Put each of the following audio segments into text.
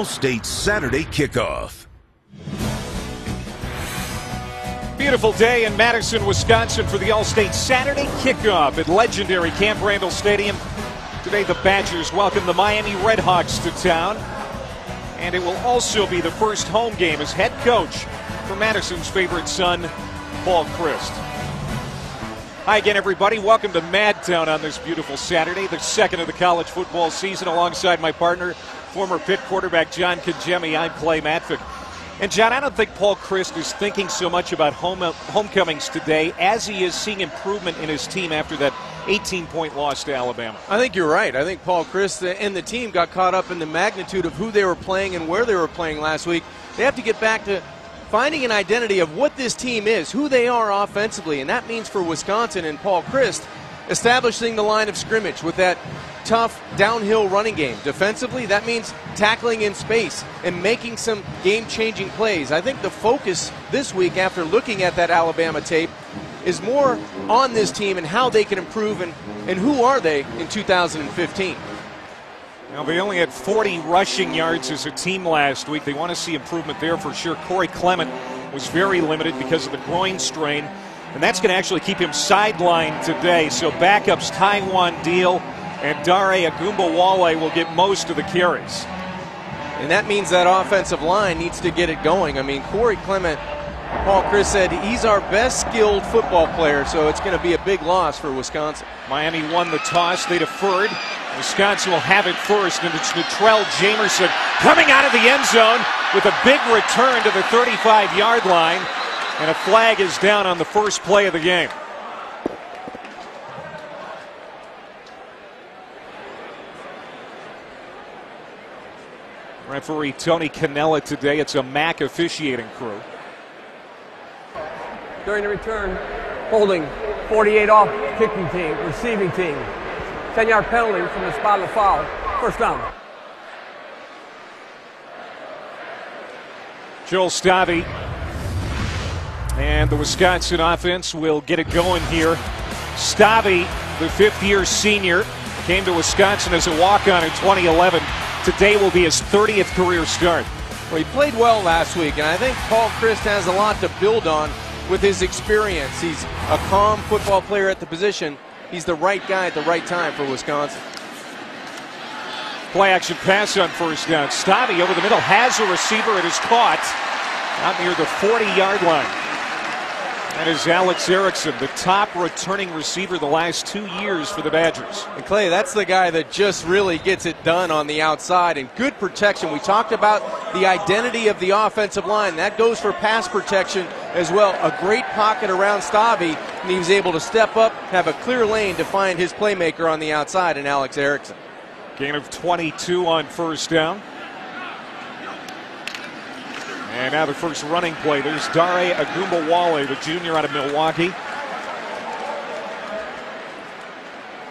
State Saturday kickoff. Beautiful day in Madison, Wisconsin for the All-State Saturday kickoff at legendary Camp Randall Stadium. Today the Badgers welcome the Miami Redhawks to town. And it will also be the first home game as head coach for Madison's favorite son, Paul Chryst. Hi again, everybody. Welcome to Madtown on this beautiful Saturday, the second of the college football season, alongside my partner, former Pitt quarterback John Kajemi. I'm Clay Matvick. And John, I don't think Paul Chryst is thinking so much about homecomings today as he is seeing improvement in his team after that 18-point loss to Alabama. I think you're right. I think Paul Chryst and the team got caught up in the magnitude of who they were playing and where they were playing last week. They have to get back to finding an identity of what this team is, who they are offensively, and that means for Wisconsin and Paul Chryst establishing the line of scrimmage with that tough downhill running game. Defensively, that means tackling in space and making some game-changing plays. I think the focus this week, after looking at that Alabama tape, is more on this team and how they can improve and who are they in 2015. Now, they only had 40 rushing yards as a team last week. They want to see improvement there for sure. Corey Clement was very limited because of the groin strain, and that's going to actually keep him sidelined today. So backups Taiwan Deal and Dare Agumbawale will get most of the carries. And that means that offensive line needs to get it going. I mean, Corey Clement, Paul Chryst said he's our best skilled football player, so it's going to be a big loss for Wisconsin. Miami won the toss. They deferred. Wisconsin will have it first, and it's Natrell Jamerson coming out of the end zone with a big return to the 35-yard line, and a flag is down on the first play of the game. Referee Tony Cannella today. It's a MAC officiating crew. During the return, holding 48 off kicking team, receiving team. 10-yard penalty from the spot of the foul. First down. Joel Stave and the Wisconsin offense will get it going here. Stave, the fifth-year senior, came to Wisconsin as a walk-on in 2011. Today will be his 30th career start. Well, he played well last week, and I think Paul Chryst has a lot to build on with his experience. He's a calm football player at the position. He's the right guy at the right time for Wisconsin. Play action pass on first down. Stave over the middle has a receiver. It is caught out near the 40-yard line. That is Alex Erickson, the top returning receiver the last 2 years for the Badgers. And Clay, that's the guy that just really gets it done on the outside, and good protection. We talked about the identity of the offensive line. That goes for pass protection as well. A great pocket around Stave, and he was able to step up, have a clear lane to find his playmaker on the outside in Alex Erickson. Gain of 22 on first down. And now the first running play. There's Dare Agumbawale, the junior out of Milwaukee.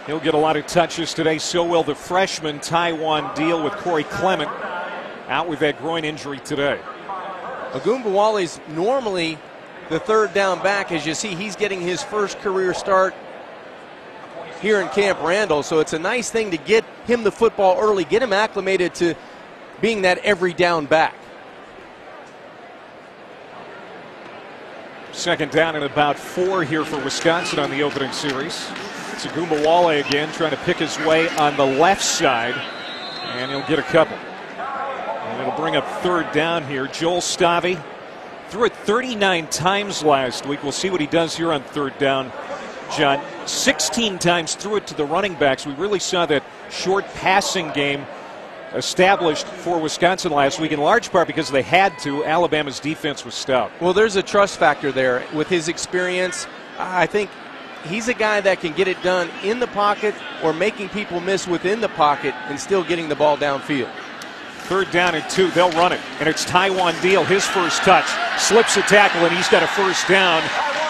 He'll get a lot of touches today. So will the freshman Taiwan Deal, with Corey Clement out with that groin injury today. Agumbawale's normally the third down back. As you see, he's getting his first career start here in Camp Randall. So it's a nice thing to get him the football early, get him acclimated to being that every down back. Second down and about 4 here for Wisconsin on the opening series. It's Agumbawale again trying to pick his way on the left side, and he'll get a couple. And it'll bring up third down here. Joel Stave threw it 39 times last week. We'll see what he does here on third down, John. 16 times threw it to the running backs. We really saw that short passing game established for Wisconsin last week, in large part because they had to. Alabama's defense was stout. Well, there's a trust factor there with his experience. I think he's a guy that can get it done in the pocket or making people miss within the pocket and still getting the ball downfield. Third down and 2, they'll run it. And it's Taiwan Deal, his first touch. Slips a tackle, and he's got a first down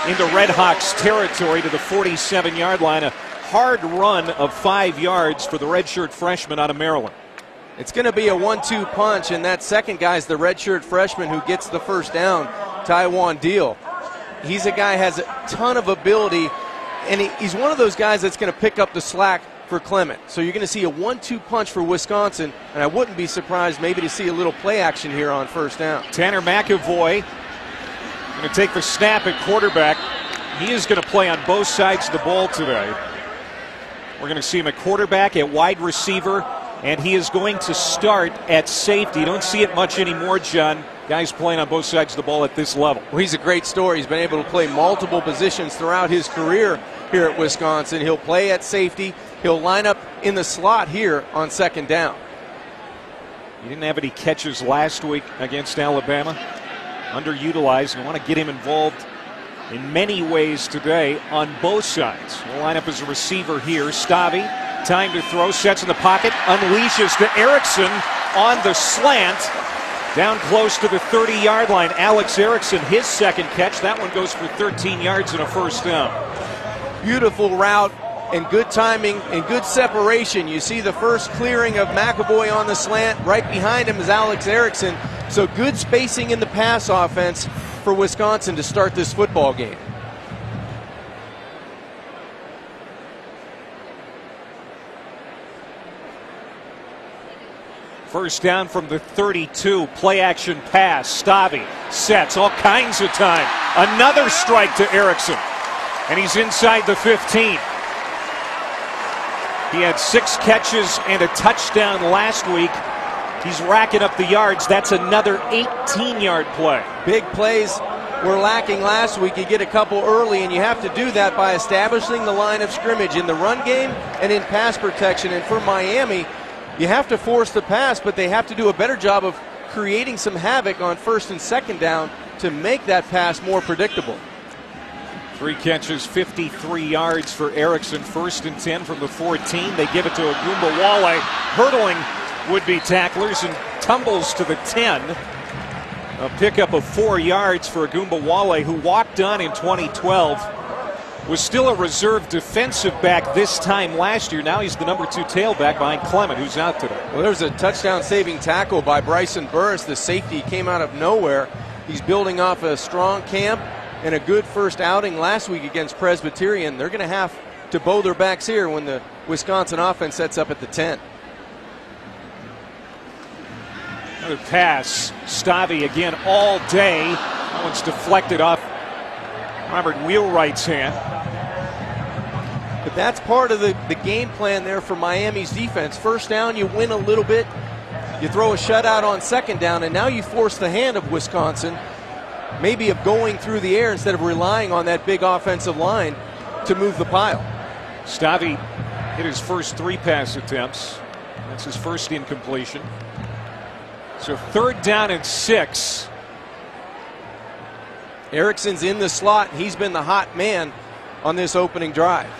into Redhawks territory to the 47-yard line. A hard run of 5 yards for the redshirt freshman out of Maryland. It's going to be a 1-2 punch, and that second guy's the redshirt freshman who gets the first down, Taiwan Deal. He's a guy who has a ton of ability, and he's one of those guys that's going to pick up the slack for Clement. So you're going to see a 1-2 punch for Wisconsin, and I wouldn't be surprised maybe to see a little play action here on first down. Tanner McAvoy going to take the snap at quarterback. He is going to play on both sides of the ball today. We're going to see him at quarterback, at wide receiver, and he is going to start at safety. You don't see it much anymore, John. Guys playing on both sides of the ball at this level. Well, he's a great story. He's been able to play multiple positions throughout his career here at Wisconsin. He'll play at safety. He'll line up in the slot here on second down. He didn't have any catches last week against Alabama. Underutilized. We want to get him involved in many ways today on both sides. We'll line up as a receiver here. Stavi, time to throw, sets in the pocket, unleashes to Erickson on the slant. Down close to the 30-yard line. Alex Erickson, his second catch. That one goes for 13 yards and a first down. Beautiful route and good timing and good separation. You see the first clearing of McAvoy on the slant. Right behind him is Alex Erickson. So good spacing in the pass offense for Wisconsin to start this football game. First down from the 32. Play action pass. Stavi sets all kinds of time. Another strike to Erickson. And he's inside the 15. He had 6 catches and a touchdown last week. He's racking up the yards. That's another 18-yard play. Big plays were lacking last week. You get a couple early, and you have to do that by establishing the line of scrimmage in the run game and in pass protection. And for Miami, you have to force the pass, but they have to do a better job of creating some havoc on first and second down to make that pass more predictable. 3 catches, 53 yards for Erickson. First and 10 from the 14. They give it to Agumbawale, hurdling would-be tacklers, and tumbles to the 10. A pickup of 4 yards for Agumbawale, who walked on in 2012. Was still a reserve defensive back this time last year. Now he's the number 2 tailback behind Clement, who's out today. Well, there's a touchdown-saving tackle by Bryson Burris. The safety came out of nowhere. He's building off a strong camp and a good first outing last week against Presbyterian. They're going to have to bow their backs here when the Wisconsin offense sets up at the 10. Another pass. Stavi again all day. That one's deflected off Robert Wheelwright's hand. But that's part of the game plan there for Miami's defense. First down, you win a little bit. You throw a shutout on second down, and now you force the hand of Wisconsin, maybe of going through the air instead of relying on that big offensive line to move the pile. Stavi hit his first 3 pass attempts. That's his first incompletion. So third down and 6. Erickson's in the slot. He's been the hot man on this opening drive.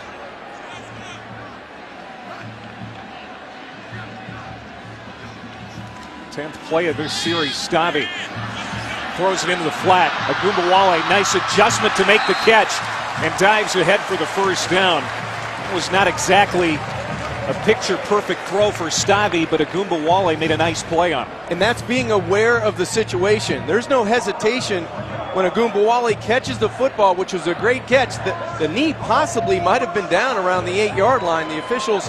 Tenth play of this series. Stavi throws it into the flat. Agumbawale, nice adjustment to make the catch and dives ahead for the first down. It was not exactly a picture-perfect throw for Stavi, but Agumbawale made a nice play on it. And that's being aware of the situation. There's no hesitation when Agumbawale catches the football, which was a great catch. The knee possibly might have been down around the 8-yard line. The officials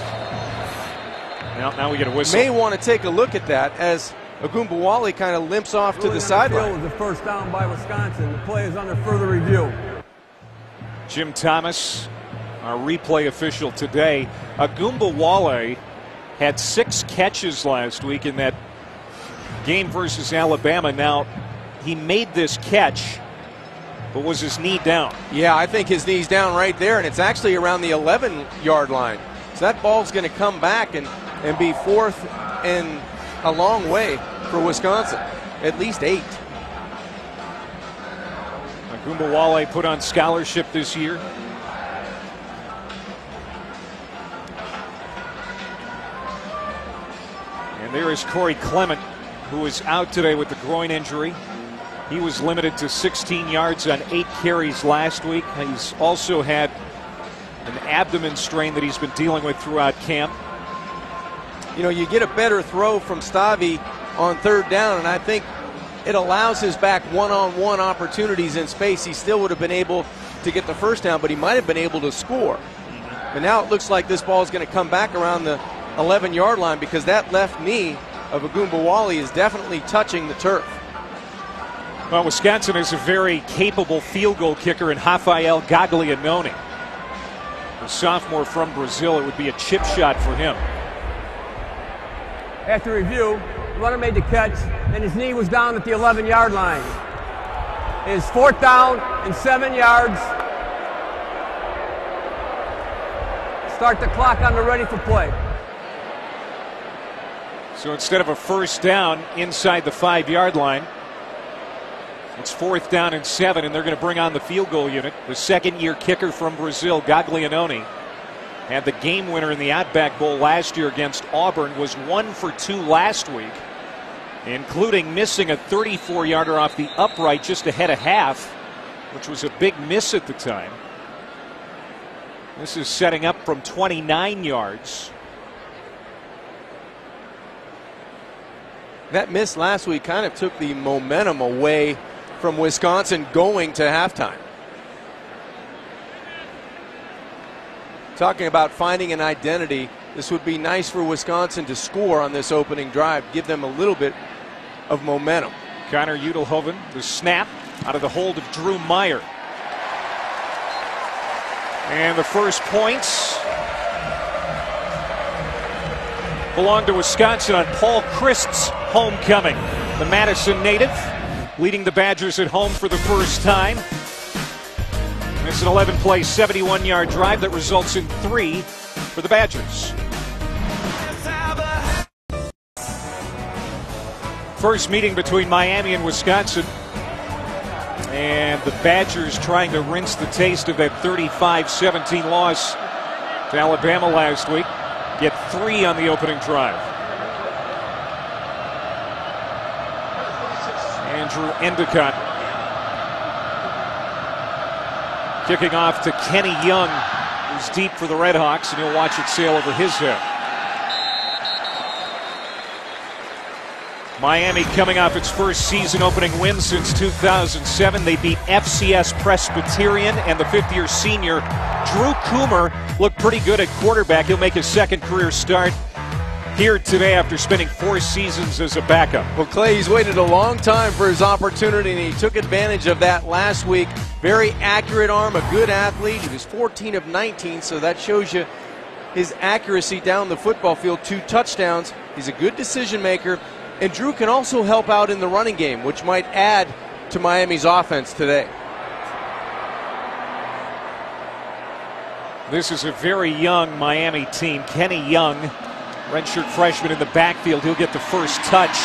now we get a whistle. May want to take a look at that as Agumbawale kind of limps off to the sideline. The first down by Wisconsin. The play is under further review. Jim Thomas, our replay official today. Agumbawale had 6 catches last week in that game versus Alabama. Now, he made this catch, but was his knee down? Yeah, I think his knee's down right there, and it's actually around the 11-yard line. So that ball's going to come back and be fourth and a long way for Wisconsin, at least 8. Agumbawale put on scholarship this year. And there is Corey Clement, who is out today with the groin injury. He was limited to 16 yards on 8 carries last week. He's also had an abdomen strain that he's been dealing with throughout camp. You know, you get a better throw from Stavi on third down, and I think it allows his back one-on-one opportunities in space. He still would have been able to get the first down, but he might have been able to score. But now it looks like this ball is going to come back around the 11-yard line because that left knee of Agumbawali is definitely touching the turf. Well, Wisconsin is a very capable field goal kicker in Rafael Gaglianone. A sophomore from Brazil, it would be a chip shot for him. After review, the runner made the catch, and his knee was down at the 11-yard line. It is 4th down and 7 yards. Start the clock on the ready for play. So instead of a first down inside the 5-yard line, it's 4th down and 7, and they're going to bring on the field goal unit. The second-year kicker from Brazil, Gaglianone, had the game winner in the Outback Bowl last year against Auburn, was 1 for 2 last week, including missing a 34-yarder off the upright just ahead of half, which was a big miss at the time. This is setting up from 29 yards. That miss last week kind of took the momentum away from Wisconsin going to halftime. Talking about finding an identity, this would be nice for Wisconsin to score on this opening drive, give them a little bit of momentum. Connor Udelhoven, the snap out of the hold of Drew Meyer. And the first points belong to Wisconsin on Paul Chryst's homecoming. The Madison native leading the Badgers at home for the first time. And it's an 11-play, 71-yard drive that results in 3 for the Badgers. First meeting between Miami and Wisconsin. And the Badgers trying to rinse the taste of that 35-17 loss to Alabama last week. Get 3 on the opening drive. Andrew Endicott kicking off to Kenny Young, who's deep for the Redhawks, and he'll watch it sail over his head. Miami coming off its first season opening win since 2007. They beat FCS Presbyterian, and the 5th-year senior Drew Coomer looked pretty good at quarterback. He'll make his second career start here today after spending 4 seasons as a backup. Well, Clay, he's waited a long time for his opportunity, and he took advantage of that last week. Very accurate arm, a good athlete. He was 14 of 19, so that shows you his accuracy down the football field. 2 touchdowns. He's a good decision maker. And Drew can also help out in the running game, which might add to Miami's offense today. This is a very young Miami team. Kenny Young, redshirt freshman in the backfield. He'll get the first touch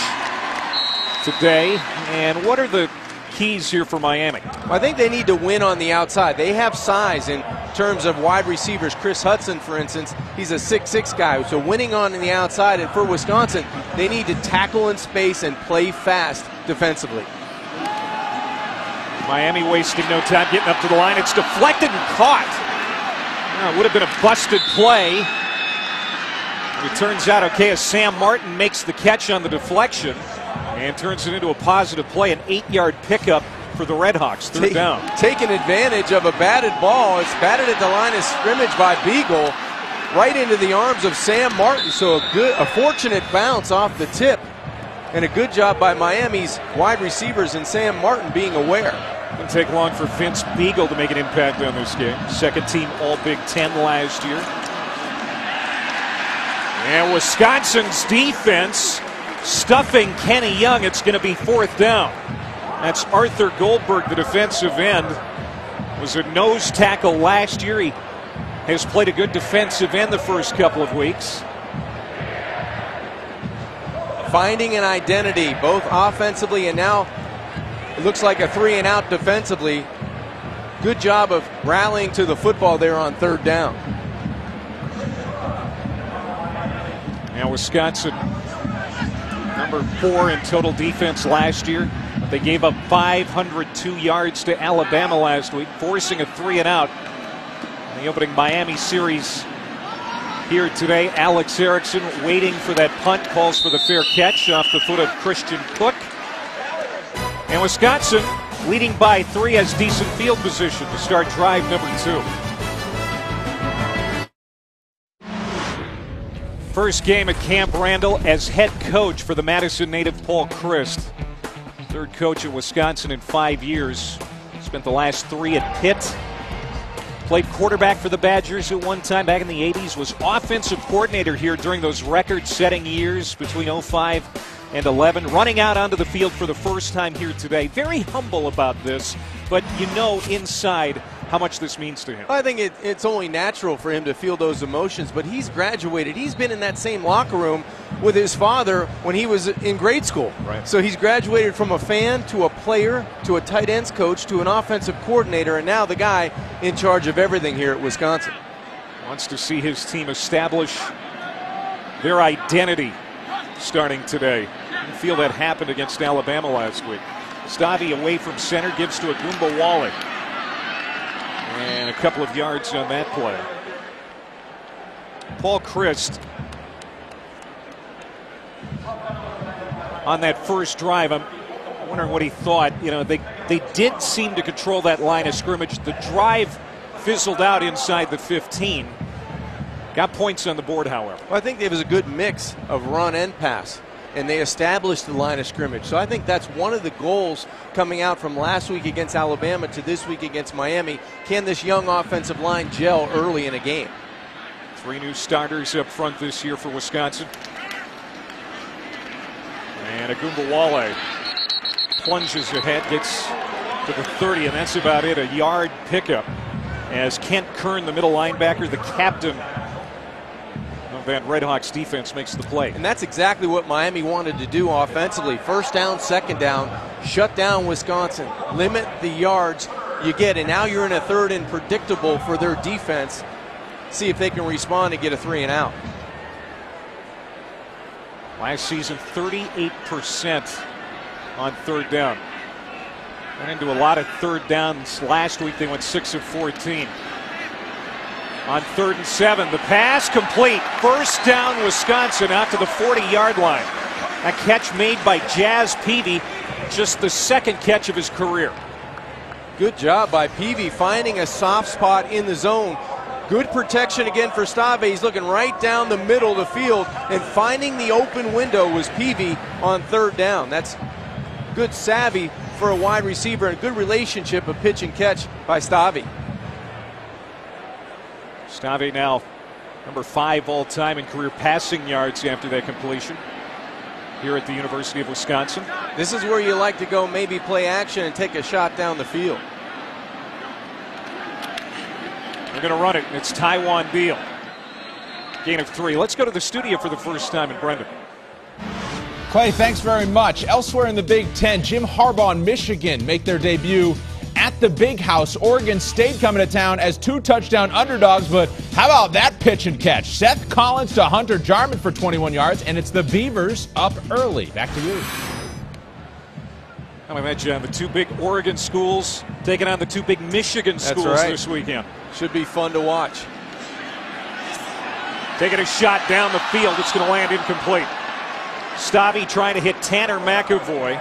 today. And what are the keys here for Miami? Well, I think they need to win on the outside. They have size in terms of wide receivers. Chris Hudson, for instance, he's a 6'6" guy. So winning on the outside, and for Wisconsin, they need to tackle in space and play fast defensively. Miami wasting no time getting up to the line. It's deflected and caught. It would have been a busted play. It turns out okay as Sam Martin makes the catch on the deflection and turns it into a positive play, an 8-yard pickup for the Redhawks. Third down. Taking advantage of a batted ball. It's batted at the line of scrimmage by Beagle, right into the arms of Sam Martin. So a fortunate bounce off the tip, and a good job by Miami's wide receivers and Sam Martin being aware. Didn't take long for Vince Beagle to make an impact on this game. Second team All Big Ten last year. And Wisconsin's defense stuffing Kenny Young. It's going to be 4th down. That's Arthur Goldberg, the defensive end. Was a nose tackle last year. He has played a good defensive end the first couple of weeks. Finding an identity, both offensively and now it looks like a 3-and-out defensively. Good job of rallying to the football there on 3rd down. Now Wisconsin, number 4 in total defense last year. They gave up 502 yards to Alabama last week, forcing a 3-and-out. In the opening Miami series here today, Alex Erickson waiting for that punt, calls for the fair catch off the foot of Christian Cook. And Wisconsin, leading by 3, has decent field position to start drive number 2. First game at Camp Randall as head coach for the Madison native Paul Chryst. Third coach at Wisconsin in 5 years. Spent the last 3 at Pitt. Played quarterback for the Badgers at one time back in the 80s. Was offensive coordinator here during those record-setting years between 05 and 11. Running out onto the field for the first time here today. Very humble about this, but you know inside how much this means to him. I think it's only natural for him to feel those emotions, but he's graduated. He's been in that same locker room with his father when he was in grade school. Right. So he's graduated from a fan to a player to a tight ends coach to an offensive coordinator, and now the guy in charge of everything here at Wisconsin. Wants to see his team establish their identity starting today. Didn't feel that happened against Alabama last week. Stavi away from center, gives to Agumba Wale. And a couple of yards on that play. Paul Chryst on that first drive. I'm wondering what he thought. You know, they did seem to control that line of scrimmage. The drive fizzled out inside the 15. Got points on the board, however. Well, I think it was a good mix of run and pass, and they established the line of scrimmage. So I think that's one of the goals coming out from last week against Alabama to this week against Miami. Can this young offensive line gel early in a game? 3 new starters up front this year for Wisconsin. And Agumba Wale plunges ahead, gets to the 30, and that's about it. A yard pickup as Kent Kern, the middle linebacker, the captain of that Redhawks defense, makes the play. And that's exactly what Miami wanted to do offensively. First down, second down, shut down Wisconsin, limit the yards you get, and now you're in a third and predictable for their defense. See if they can respond and get a 3 and out. Last season, 38% on third down. Went into a lot of third downs last week. They went 6 of 14. On 3rd and 7, the pass complete. First down, Wisconsin, out to the 40-yard line. A catch made by Jazz Peavy, just the second catch of his career. Good job by Peavy finding a soft spot in the zone. Good protection again for Stave. He's looking right down the middle of the field, and finding the open window was Peavy on 3rd down. That's good savvy for a wide receiver and a good relationship of pitch and catch by Stave. Stave now number 5 all-time in career passing yards after that completion here at the University of Wisconsin. This is where you like to go, maybe play action and take a shot down the field. They're going to run it. It's Taiwan Deal. Gain of 3. Let's go to the studio for the first time in Brendan. Clay, thanks very much. Elsewhere in the Big Ten, Jim Harbaugh and Michigan make their debut at the Big House. Oregon State coming to town as 2-touchdown underdogs, but how about that pitch and catch? Seth Collins to Hunter Jarman for 21 yards, and it's the Beavers up early. Back to you. I mentioned the 2 big Oregon schools taking on the 2 big Michigan schools this weekend. Should be fun to watch. Taking a shot down the field. It's going to land incomplete. Stavi trying to hit Tanner McAvoy.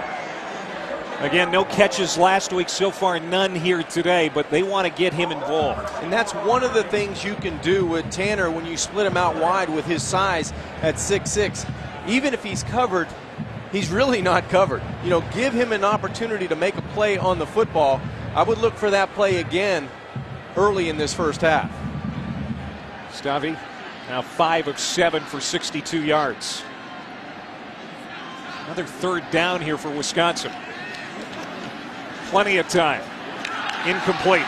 Again, no catches last week. So far, none here today, but they want to get him involved. And that's one of the things you can do with Tanner when you split him out wide with his size at 6'6". Even if he's covered, he's really not covered. You know, give him an opportunity to make a play on the football. I would look for that play again early in this first half. Stavi now 5 of 7 for 62 yards. Another 3rd down here for Wisconsin. Plenty of time. Incomplete.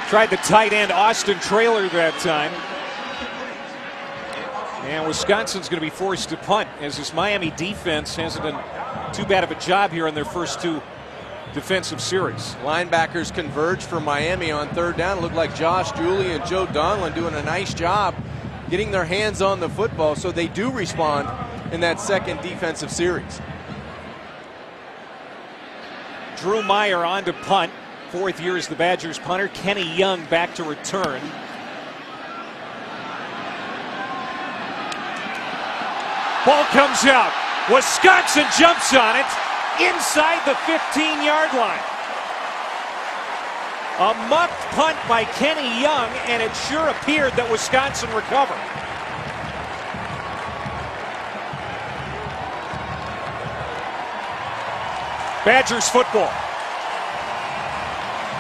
Tried the tight end Austin Traylor that time. And Wisconsin's going to be forced to punt as this Miami defense hasn't done too bad of a job here on their first 2 defensive series. Linebackers converge for Miami on 3rd down. It looked like Josh Dooley and Joe Donlin doing a nice job getting their hands on the football, so they do respond in that 2nd defensive series. Drew Meyer on to punt. 4th year as the Badgers punter. Kenny Young back to return. Ball comes out. Wisconsin jumps on it inside the 15-yard line. A muffed punt by Kenny Young, and it sure appeared that Wisconsin recovered. Badgers football.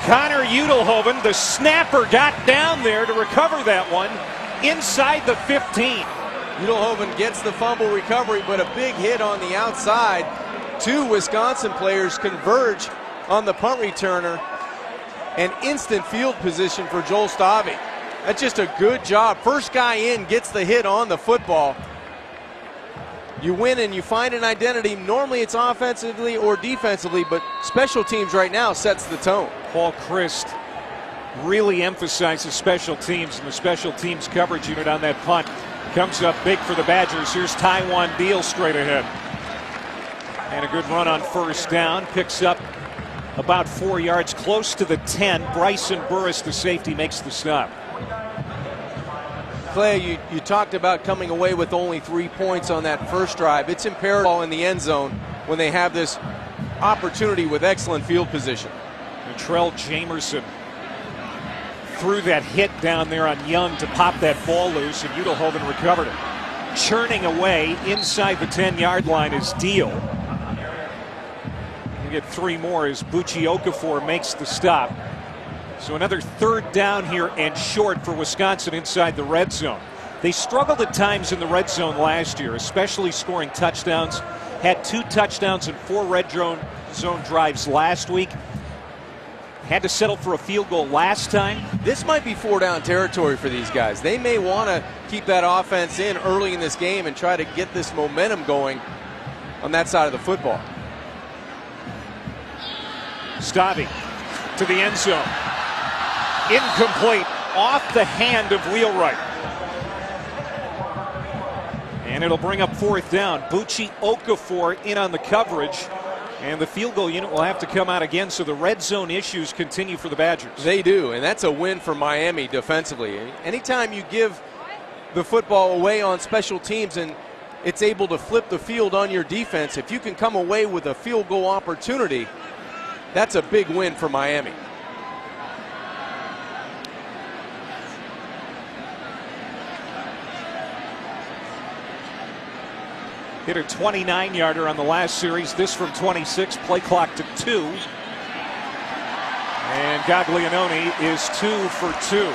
Connor Udelhoven, the snapper, got down there to recover that one inside the 15. Udelhoven gets the fumble recovery, but a big hit on the outside. Two Wisconsin players converge on the punt returner, and instant field position for Joel Stavy. That's just a good job. First guy in gets the hit on the football. You win and you find an identity. Normally it's offensively or defensively, but special teams right now sets the tone. Paul Chryst really emphasizes special teams, and the special teams coverage unit on that punt comes up big for the Badgers. Here's Taiwan Deal straight ahead. And a good run on first down. Picks up about 4 yards, close to the 10. Bryson Burris, the safety, makes the stop. Clay, you talked about coming away with only 3 points on that first drive. It's imperative in the end zone when they have this opportunity with excellent field position. Trell Jamerson threw that hit down there on Young to pop that ball loose, and Udelhoven recovered it. Churning away inside the 10-yard line is Deal. You get 3 more as Bucci Okafor makes the stop. So another third down here and short for Wisconsin inside the red zone. They struggled at times in the red zone last year, especially scoring touchdowns. Had 2 touchdowns and 4 red zone drives last week. Had to settle for a field goal last time. This might be 4-down territory for these guys. They may want to keep that offense in early in this game and try to get this momentum going on that side of the football. Stavy to the end zone. Incomplete, off the hand of Wheelwright. And it'll bring up 4th down. Bucci Okafor in on the coverage. And the field goal unit will have to come out again, so the red zone issues continue for the Badgers. They do, and that's a win for Miami defensively. Anytime you give the football away on special teams and it's able to flip the field on your defense, if you can come away with a field goal opportunity, that's a big win for Miami. Hit a 29-yarder on the last series. This from 26. Play clock to 2. And Gaglianone is 2 for 2.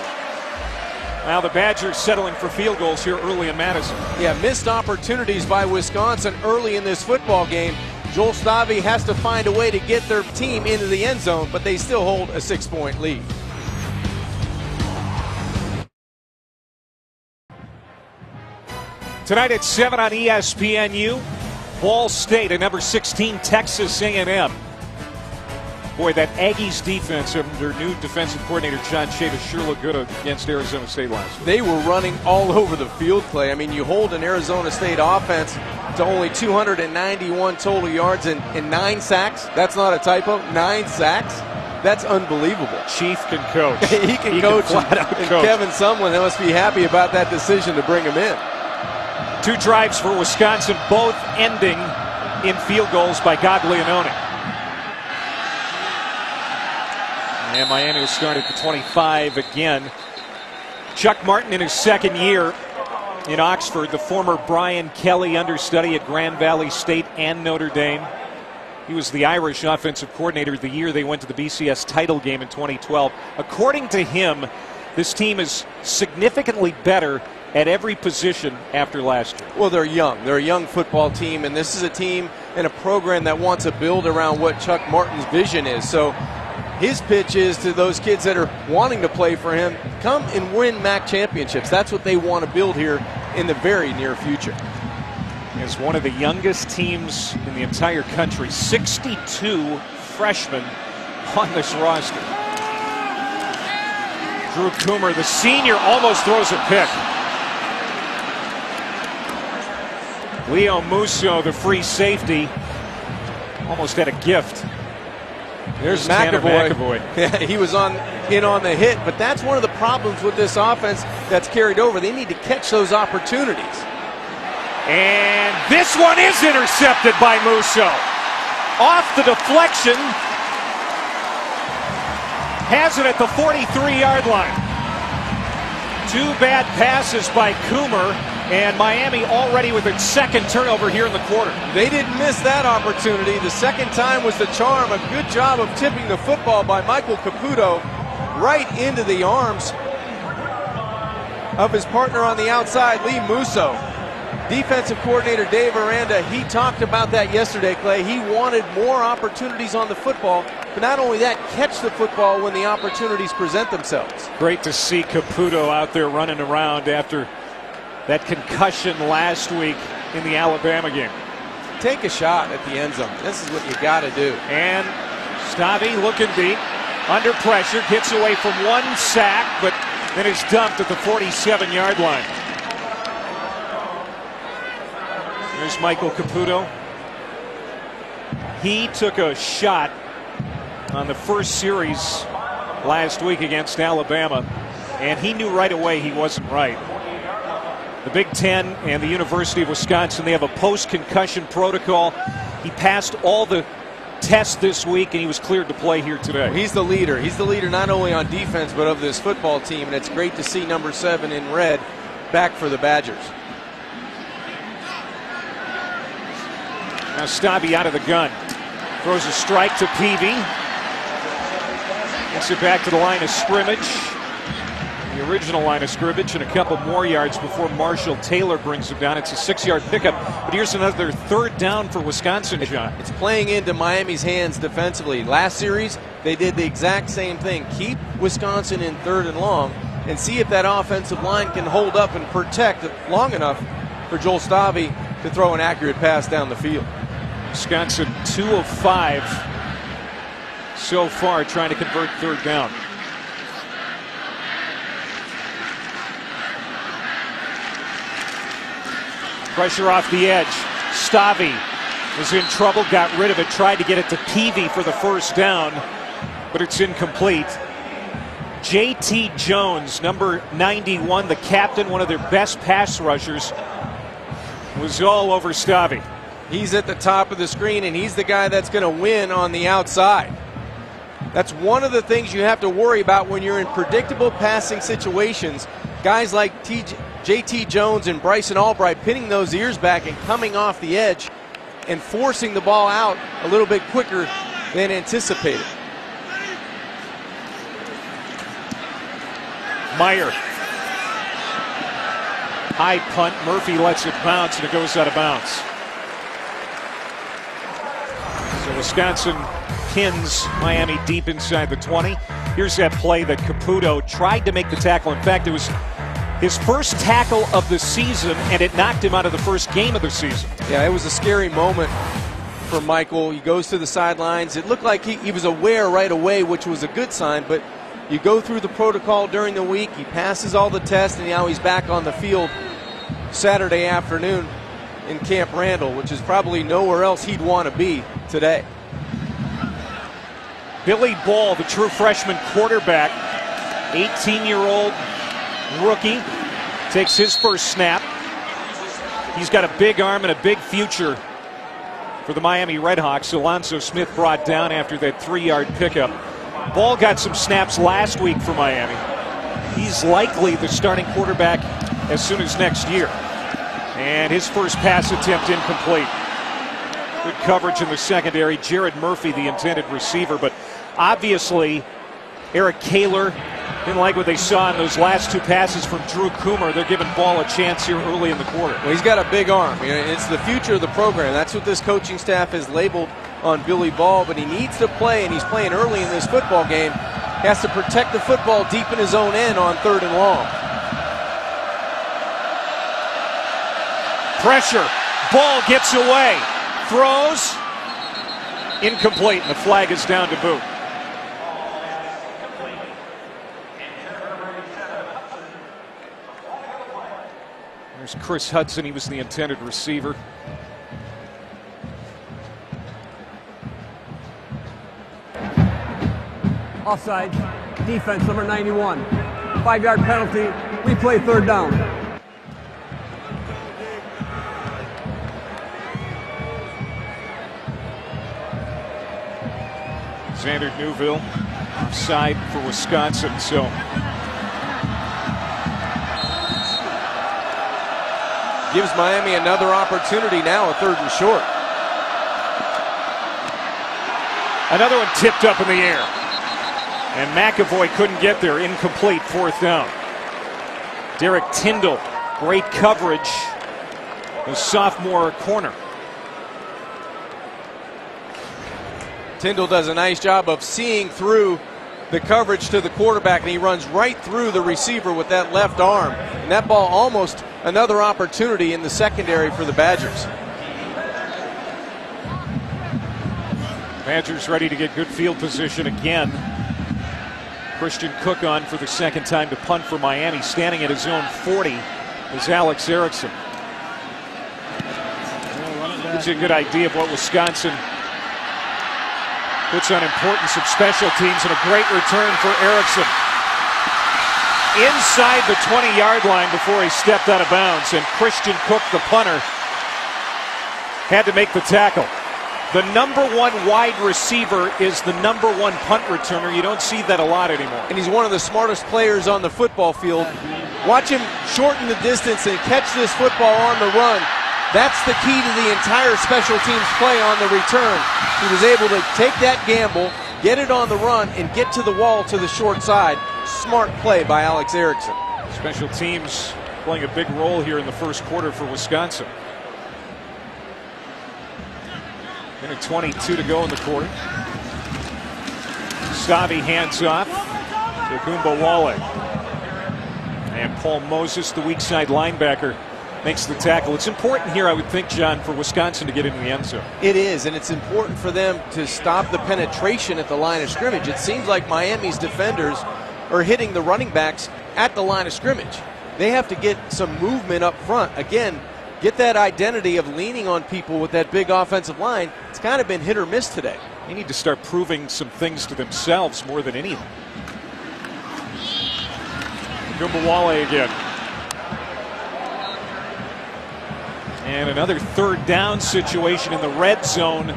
Now the Badgers settling for field goals here early in Madison. Yeah, missed opportunities by Wisconsin early in this football game. Joel Stavy has to find a way to get their team into the end zone, but they still hold a 6-point lead. Tonight at 7 on ESPNU, Ball State at number 16, Texas A&M. Boy, that Aggies defense under new defensive coordinator John Chavis sure looked good against Arizona State last week. They were running all over the field, Clay. I mean, you hold an Arizona State offense to only 291 total yards and 9 sacks. That's not a typo. 9 sacks. That's unbelievable. Chief can coach. he can coach. Flat out and coach. Kevin Sumlin must be happy about that decision to bring him in. 2 drives for Wisconsin, both ending in field goals by Gaglianone. And Miami will start at the 25 again. Chuck Martin in his 2nd year in Oxford, the former Brian Kelly understudy at Grand Valley State and Notre Dame. He was the Irish offensive coordinator the year they went to the BCS title game in 2012. According to him, this team is significantly better at every position after last year. Well, they're young. They're a young football team, and this is a team and a program that wants to build around what Chuck Martin's vision is. So his pitch is to those kids that are wanting to play for him, come and win MAC championships. That's what they want to build here in the very near future. As one of the youngest teams in the entire country, 62 freshmen on this roster. Drew Coomer, the senior, almost throws a pick. Leo Musso, the free safety, almost had a gift. There's McAvoy. Yeah, he was in on the hit, but that's one of the problems with this offense that's carried over. They need to catch those opportunities. And this one is intercepted by Musso. Off the deflection. Has it at the 43-yard line. 2 bad passes by Coomer. And Miami already with its second turnover here in the quarter. They didn't miss that opportunity. The second time was the charm. A good job of tipping the football by Michael Caputo right into the arms of his partner on the outside, Lee Musso. Defensive coordinator Dave Aranda, he talked about that yesterday, Clay. He wanted more opportunities on the football, but not only that, catch the football when the opportunities present themselves. Great to see Caputo out there running around after that concussion last week in the Alabama game. Take a shot at the end zone. This is what you got to do. And Stavi looking deep, under pressure, gets away from one sack, but then is dumped at the 47-yard line. There's Michael Caputo. He took a shot on the first series last week against Alabama, and he knew right away he wasn't right. The Big Ten and the University of Wisconsin, they have a post-concussion protocol. He passed all the tests this week, and he was cleared to play here today. He's the leader. He's the leader not only on defense, but of this football team, and it's great to see number 7 in red back for the Badgers. Now Stavi out of the gun. Throws a strike to Peavy. Gets it back to the line of scrimmage. The original line of scrimmage, and a couple more yards before Marshall Taylor brings him down. It's a 6-yard pickup, but here's another third down for Wisconsin, John. It's playing into Miami's hands defensively. Last series, they did the exact same thing. Keep Wisconsin in 3rd and long and see if that offensive line can hold up and protect long enough for Joel Stavi to throw an accurate pass down the field. Wisconsin 2 of 5 so far trying to convert 3rd down. Pressure off the edge. Stavi was in trouble, got rid of it, tried to get it to Peavy for the first down, but it's incomplete. J.T. Jones, number 91, the captain, one of their best pass rushers, was all over Stavi. He's at the top of the screen, and he's the guy that's going to win on the outside. That's one of the things you have to worry about when you're in predictable passing situations. Guys like J.T. Jones and Bryson Albright pinning those ears back and coming off the edge and forcing the ball out a little bit quicker than anticipated. Meyer. High punt. Murphy lets it bounce, and it goes out of bounds. So Wisconsin pins Miami deep inside the 20. Here's that play that Caputo tried to make the tackle. In fact, it was his first tackle of the season, and it knocked him out of the first game of the season. Yeah, it was a scary moment for Michael. He goes to the sidelines. It looked like he was aware right away, which was a good sign, but you go through the protocol during the week, he passes all the tests, and now he's back on the field Saturday afternoon in Camp Randall, which is probably nowhere else he'd want to be today. Billy Ball, the true freshman quarterback, 18-year-old rookie, takes his first snap. He's got a big arm and a big future for the Miami Redhawks. Alonzo Smith brought down after that 3-yard pickup. Ball got some snaps last week for Miami. He's likely the starting quarterback as soon as next year. And his first pass attempt incomplete. Good coverage in the secondary. Jared Murphy, the intended receiver, but obviously Eric Kaler didn't like what they saw in those last 2 passes from Drew Coomer. They're giving Ball a chance here early in the quarter. Well, he's got a big arm. It's the future of the program. That's what this coaching staff has labeled on Billy Ball, but he needs to play, and he's playing early in this football game. He has to protect the football deep in his own end on 3rd and long. Pressure. Ball gets away. Throws. Incomplete, and the flag is down to boot. There's Chris Hudson. He was the intended receiver. Offside. Defense, number 91. 5-yard penalty. Replay 3rd down. Xander Newville offside for Wisconsin. So Gives Miami another opportunity now, a 3rd and short. Another one tipped up in the air. And McAvoy couldn't get there. Incomplete, 4th down. Derek Tyndall, great coverage. The sophomore corner. Tyndall does a nice job of seeing through the coverage to the quarterback, and he runs right through the receiver with that left arm. And that ball almost another opportunity in the secondary for the Badgers. Badgers ready to get good field position again. Christian Cook on for the 2nd time to punt for Miami. Standing at his own 40 is Alex Erickson. Gives you a good idea of what Wisconsin puts on importance of special teams, and a great return for Erickson. Inside the 20-yard line before he stepped out of bounds, and Christian Cook, the punter, had to make the tackle. The #1 wide receiver is the #1 punt returner. You don't see that a lot anymore. And he's one of the smartest players on the football field. Watch him shorten the distance and catch this football on the run. That's the key to the entire special teams play on the return. He was able to take that gamble, get it on the run, and get to the wall to the short side. Smart play by Alex Erickson. Special teams playing a big role here in the 1st quarter for Wisconsin. Minute 22 to go in the quarter. Stavi hands off to Gumbawale. And Paul Moses, the weak side linebacker, makes the tackle. It's important here, I would think, John, for Wisconsin to get into the end zone. It is, and it's important for them to stop the penetration at the line of scrimmage. It seems like Miami's defenders are hitting the running backs at the line of scrimmage. They have to get some movement up front. Again, get that identity of leaning on people with that big offensive line. It's kind of been hit or miss today. They need to start proving some things to themselves more than anything. Gumbawale again. And another 3rd down situation in the red zone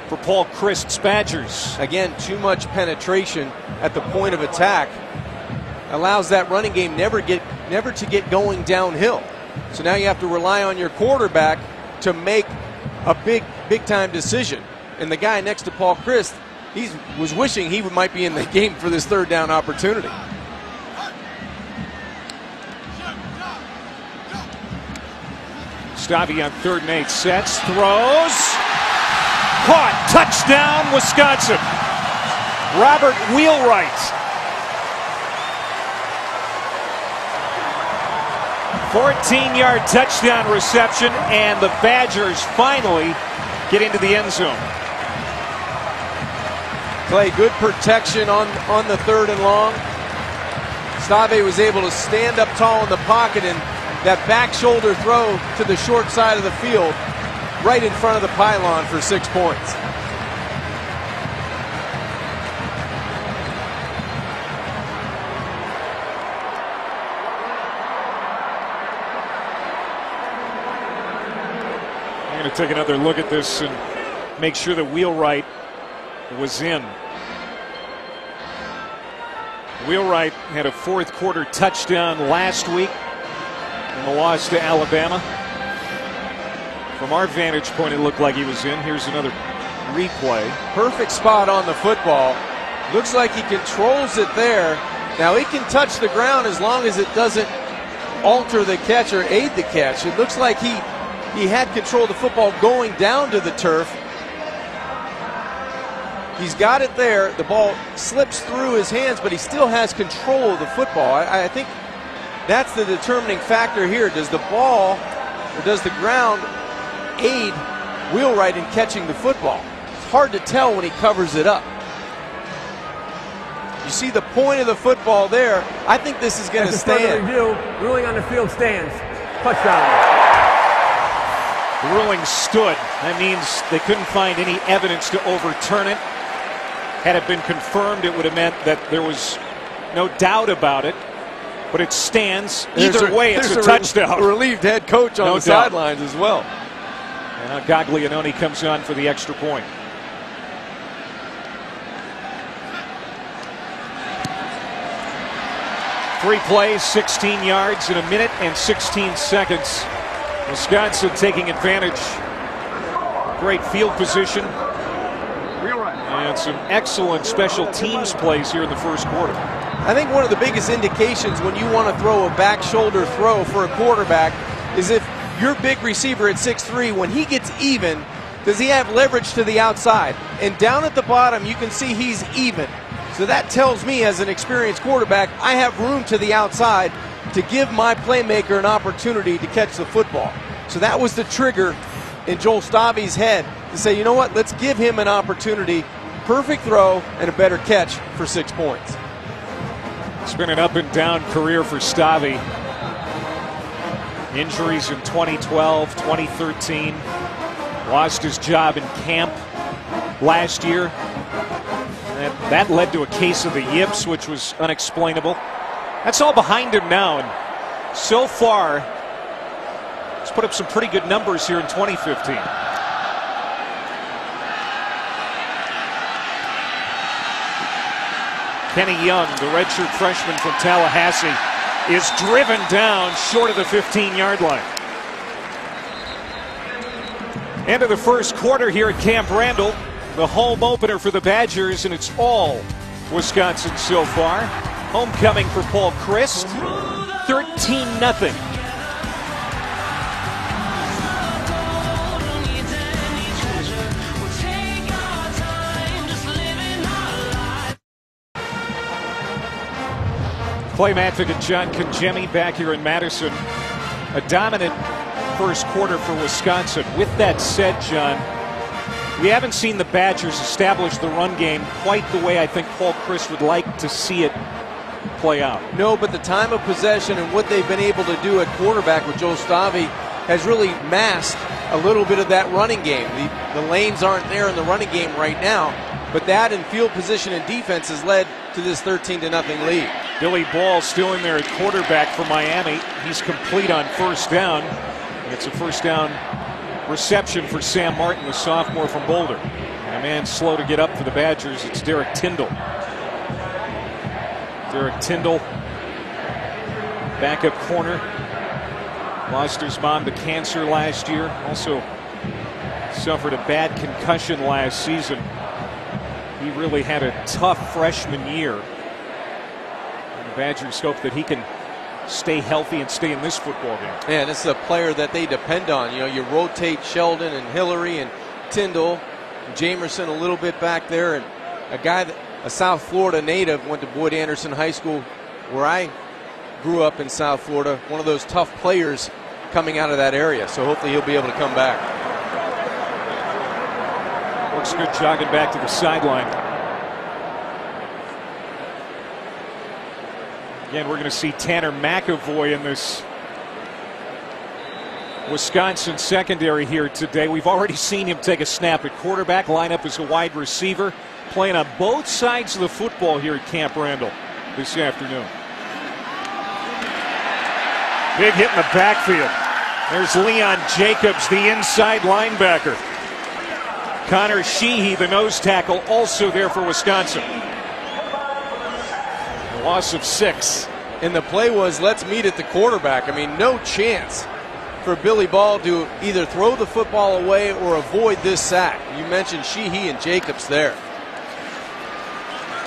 for Paul Chryst's Badgers. Again, too much penetration at the point of attack allows that running game never to get going downhill. So now you have to rely on your quarterback to make a big time decision. And the guy next to Paul Chryst, he was wishing he might be in the game for this 3rd down opportunity. Stavi on 3rd and 8, sets, throws, caught, touchdown, Wisconsin. Robert Wheelwright. 14-yard touchdown reception, and the Badgers finally get into the end zone. Clay, good protection on the 3rd and long. Stave was able to stand up tall in the pocket, and that back shoulder throw to the short side of the field right in front of the pylon for 6 points. I'm going to take another look at this and make sure that Wheelwright was in. Wheelwright had a 4th quarter touchdown last week in the loss to Alabama. From our vantage point, it looked like he was in. Here's another replay. Perfect spot on the football. Looks like he controls it there. Now he can touch the ground as long as it doesn't alter the catch or aid the catch. It looks like he had control of the football going down to the turf. He's got it there. The ball slips through his hands, but he still has control of the football. I think that's the determining factor here. Does the ball or does the ground aid Wheelwright in catching the football? It's hard to tell when he covers it up. You see the point of the football there. I think this is going to stand. Review, ruling on the field stands. Touchdown. The ruling stood. That means they couldn't find any evidence to overturn it. Had it been confirmed, it would have meant that there was no doubt about it. But it stands. Either way, it's a touchdown. Relieved head coach on the sidelines as well. And now Gaglianone comes on for the extra point. 3 plays, 16 yards in a minute and 16 seconds. Wisconsin taking advantage. Great field position. And some excellent special teams plays here in the first quarter. I think one of the biggest indications when you want to throw a back shoulder throw for a quarterback is if your big receiver at 6'3", when he gets even, does he have leverage to the outside? And down at the bottom, you can see he's even. So that tells me, as an experienced quarterback, I have room to the outside to give my playmaker an opportunity to catch the football. So that was the trigger in Joel Stave's head to say, you know what, let's give him an opportunity. Perfect throw and a better catch for 6 points. It's been an up and down career for Stave. Injuries in 2012, 2013. Lost his job in camp last year. That led to a case of the yips, which was unexplainable. That's all behind him now, and so far, he's put up some pretty good numbers here in 2015. Kenny Young, the redshirt freshman from Tallahassee, is driven down short of the 15-yard line. End of the first quarter here at Camp Randall. The home opener for the Badgers, and it's all Wisconsin so far. Homecoming for Paul Chryst, 13-0. Clay Matvick and John Kangemi back here in Madison. A dominant first quarter for Wisconsin. With that said, John, we haven't seen the Badgers establish the run game quite the way I think Paul Chryst would like to see it play out. No, but the time of possession and what they've been able to do at quarterback with Joel Stave has really masked a little bit of that running game. The lanes aren't there in the running game right now, but that and field position and defense has led to this 13-0 lead. Billy Ball still in there at quarterback for Miami. He's complete on first down. It's a first down reception for Sam Martin, the sophomore from Boulder. And a man slow to get up for the Badgers, it's Derek Tyndall. Derek Tyndall, backup corner. Lost his mom to cancer last year. Also suffered a bad concussion last season. He really had a tough freshman year. And the Badgers hope that he can stay healthy and stay in this football game. Yeah, this is a player that they depend on. You know, you rotate Sheldon and Hillary and Tyndall, and Jamerson a little bit back there, and a guy that a South Florida native, went to Boyd Anderson High School, where I grew up in South Florida. One of those tough players coming out of that area. So hopefully he'll be able to come back. Looks good jogging back to the sideline. Again, we're going to see Tanner McAvoy in this Wisconsin secondary here today. We've already seen him take a snap at quarterback, line up as a wide receiver, playing on both sides of the football here at Camp Randall this afternoon. Big hit in the backfield. There's Leon Jacobs, the inside linebacker. Connor Sheehy, the nose tackle, also there for Wisconsin. A loss of 6. And the play was, let's meet at the quarterback. I mean, no chance for Billy Ball to either throw the football away or avoid this sack. You mentioned Sheehy and Jacobs there.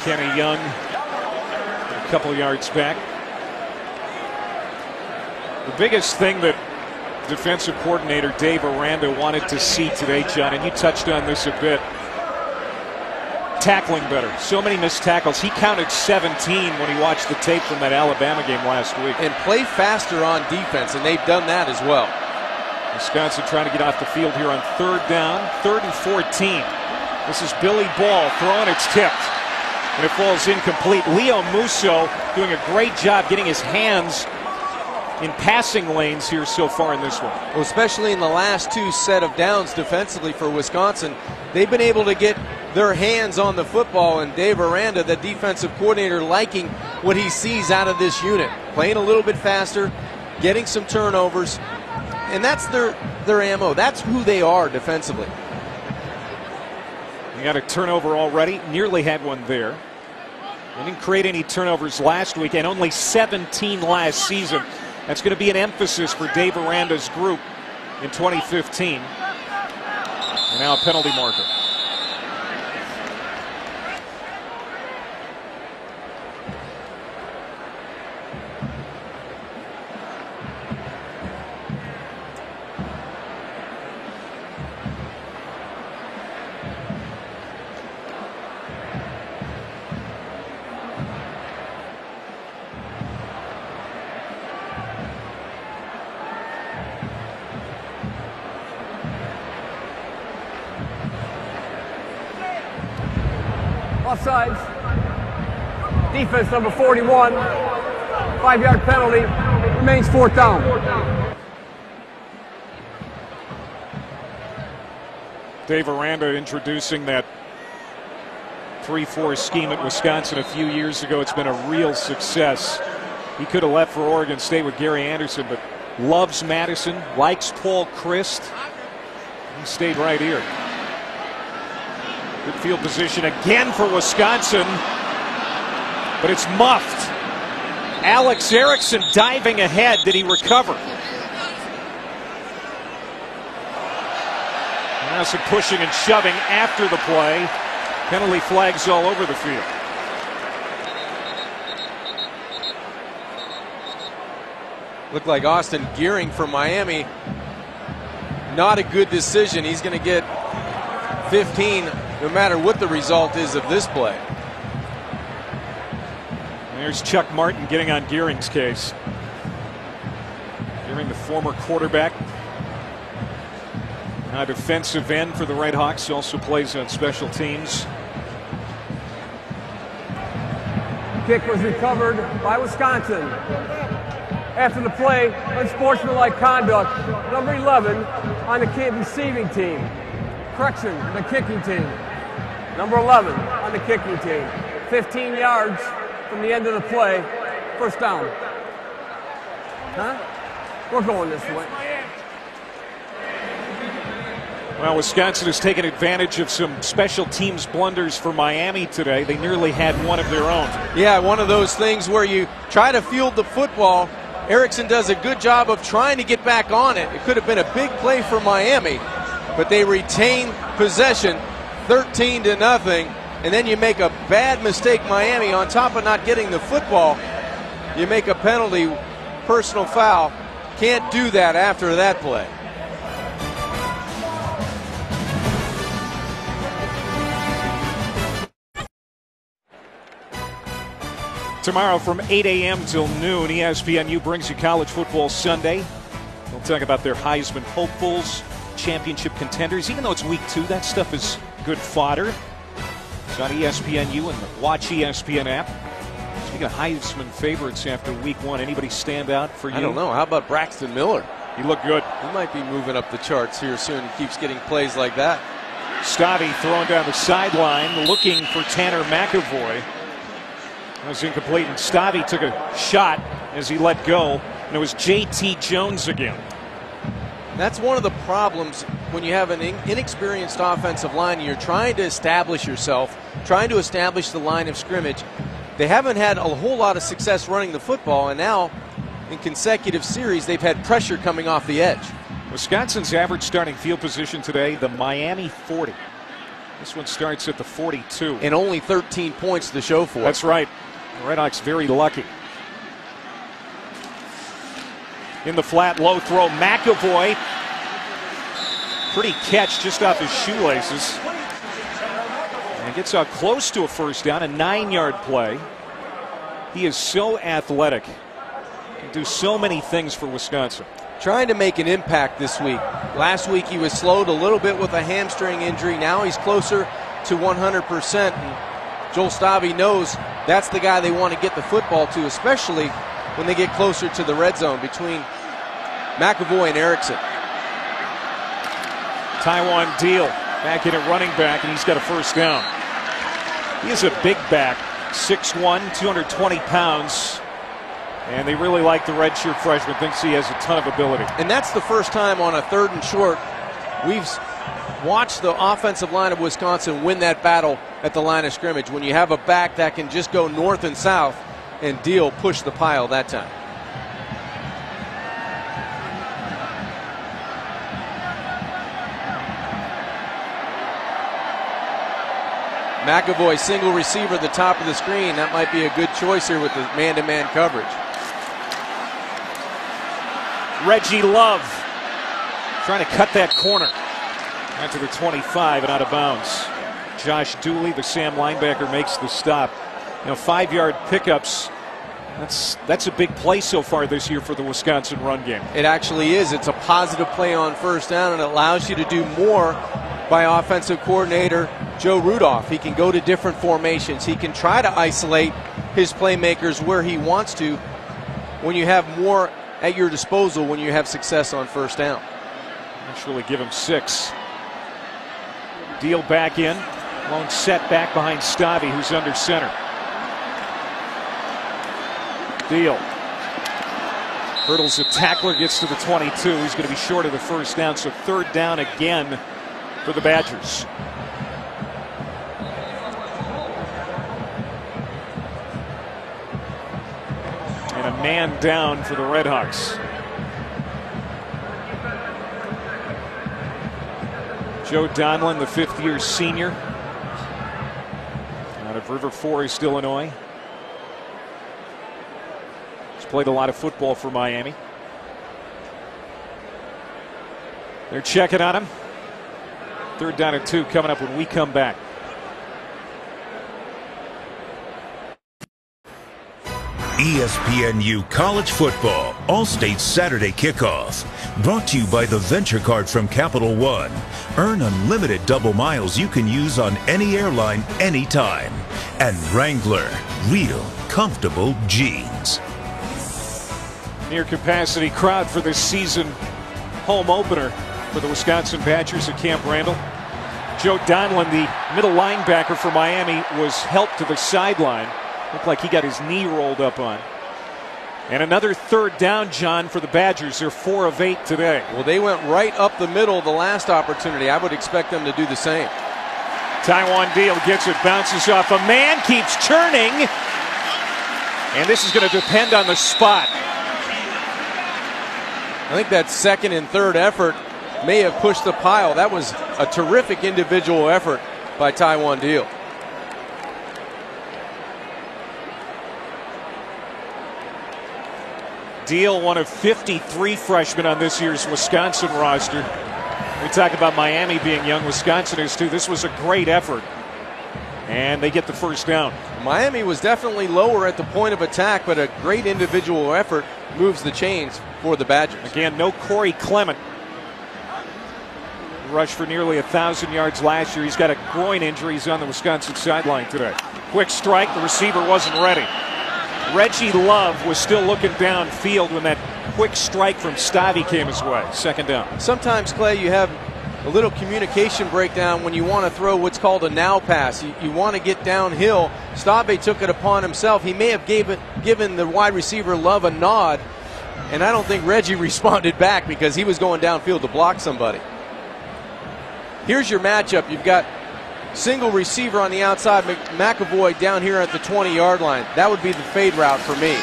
Kenny Young, a couple yards back. The biggest thing that defensive coordinator Dave Aranda wanted to see today, John, and you touched on this a bit, tackling better. So many missed tackles. He counted 17 when he watched the tape from that Alabama game last week. And play faster on defense, and they've done that as well. Wisconsin trying to get off the field here on third down, 3rd and 14. This is Billy Ball throwing, it's tipped, and it falls incomplete. Leo Musso doing a great job getting his hands in passing lanes here so far in this one. Well, especially in the last 2 set of downs defensively for Wisconsin, they've been able to get their hands on the football, and Dave Aranda, the defensive coordinator, liking what he sees out of this unit. Playing a little bit faster, getting some turnovers, and that's their ammo. That's who they are defensively. You got a turnover already, nearly had one there. They didn't create any turnovers last week, and only 17 last season. That's going to be an emphasis for Dave Aranda's group in 2015. And now a penalty marker. Offsides. Defense number 41. 5-yard penalty. Remains 4th down. Dave Aranda introducing that 3-4 scheme at Wisconsin a few years ago. It's been a real success. He could have left for Oregon State with Gary Anderson, but loves Madison, likes Paul Chryst. He stayed right here. Good field position again for Wisconsin, but it's muffed. Alex Erickson diving ahead. Did he recover? Now some pushing and shoving after the play. Penalty flags all over the field. Looked like Austin Gearing from Miami. Not a good decision. He's going to get 15 no matter what the result is of this play. There's Chuck Martin getting on Gearing's case. Gearing, the former quarterback. Now defensive end for the Red Hawks. Also plays on special teams. Kick was recovered by Wisconsin. After the play, unsportsmanlike conduct, number 11 on the receiving team. Correction, the kicking team. Number 11 on the kicking team. 15 yards from the end of the play. 1st down. Huh? We're going this way. Well, Wisconsin has taken advantage of some special teams blunders for Miami today. They nearly had one of their own. Yeah, one of those things where you try to field the football. Erickson does a good job of trying to get back on it. It could have been a big play for Miami, but they retain possession 13-0, and then you make a bad mistake, Miami, on top of not getting the football. You make a penalty, personal foul. Can't do that after that play. Tomorrow from 8 a.m. till noon, ESPNU brings you College Football Sunday. We'll talk about their Heisman hopefuls, championship contenders. Even though it's week 2, that stuff is good fodder. It's on ESPNU and the Watch ESPN app. Speaking of Heisman favorites after week 1, anybody stand out for you? I don't know. How about Braxton Miller? He looked good. He might be moving up the charts here soon. He keeps getting plays like that. Stabby throwing down the sideline, looking for Tanner McAvoy. That was incomplete, and Stabby took a shot as he let go, and it was J.T. Jones again. That's one of the problems when you have an inexperienced offensive line and you're trying to establish yourself, trying to establish the line of scrimmage. They haven't had a whole lot of success running the football, and now in consecutive series they've had pressure coming off the edge. Wisconsin's average starting field position today, the Miami 40. This one starts at the 42. And only 13 points to show for it. That's right. The Red Hawks very lucky. In the flat, low throw, McAvoy. Pretty catch just off his shoelaces. And gets out close to a 1st down, a 9-yard play. He is so athletic. Can do so many things for Wisconsin. Trying to make an impact this week. Last week he was slowed a little bit with a hamstring injury. Now he's closer to 100%. And Joel Stabby knows that's the guy they want to get the football to, especially when they get closer to the red zone between McAvoy and Erickson. Taiwan Deal back in at running back, and he's got a 1st down. He is a big back, 6'1", 220 pounds. And they really like the redshirt freshman, thinks he has a ton of ability. And that's the first time on a 3rd and short we've watch the offensive line of Wisconsin win that battle at the line of scrimmage. When you have a back that can just go north and south, and Deal pushed the pile that time. McAvoy single receiver at the top of the screen. That might be a good choice here with the man-to-man coverage. Reggie Love trying to cut that corner. Out to the 25 and out of bounds. Josh Dooley, the Sam linebacker, makes the stop. 5-yard pickups. That's a big play so far this year for the Wisconsin run game. It actually is. It's a positive play on first down, and it allows you to do more by offensive coordinator Joe Rudolph. He can go to different formations. He can try to isolate his playmakers where he wants to when you have more at your disposal when you have success on first down. Actually give him 6. Deal back in. Lone set back behind Stavi, who's under center. Deal hurdles a tackler, gets to the 22. He's going to be short of the first down, so third down again for the Badgers. And a man down for the Redhawks. Joe Donlin, the 5th-year senior out of River Forest, Illinois. He's played a lot of football for Miami. They're checking on him. Third down and 2 coming up when we come back. ESPNU College Football All-State Saturday Kickoff. Brought to you by the Venture Card from Capital One. Earn unlimited double miles you can use on any airline anytime. And Wrangler, real comfortable jeans. Near capacity crowd for this season home opener for the Wisconsin Badgers at Camp Randall. Joe Donlin, the middle linebacker for Miami, was helped to the sideline. Looked like he got his knee rolled up on. And another third down, John, for the Badgers. They're 4 of 8 today. Well, they went right up the middle the last opportunity. I would expect them to do the same. Taiwan Deal gets it, bounces off a man, keeps churning. And this is going to depend on the spot. I think that second and third effort may have pushed the pile. That was a terrific individual effort by Taiwan Deal. Deal, one of 53 freshmen on this year's Wisconsin roster. We talk about Miami being young. Wisconsin is too. This was a great effort. And they get the first down. Miami was definitely lower at the point of attack, but a great individual effort moves the chains for the Badgers. Again, no Corey Clement. Rushed for nearly 1,000 yards last year. He's got a groin injury. He's on the Wisconsin sideline today. Quick strike. The receiver wasn't ready. Reggie Love was still looking downfield when that quick strike from Stavi came his way. Second down. Sometimes, Clay, you have a little communication breakdown when you want to throw what's called a now pass. You want to get downhill. Stavi took it upon himself. He may have given the wide receiver Love a nod, and I don't think Reggie responded back because he was going downfield to block somebody. Here's your matchup. You've got single receiver on the outside, McAvoy down here at the 20-yard line. That would be the fade route for me.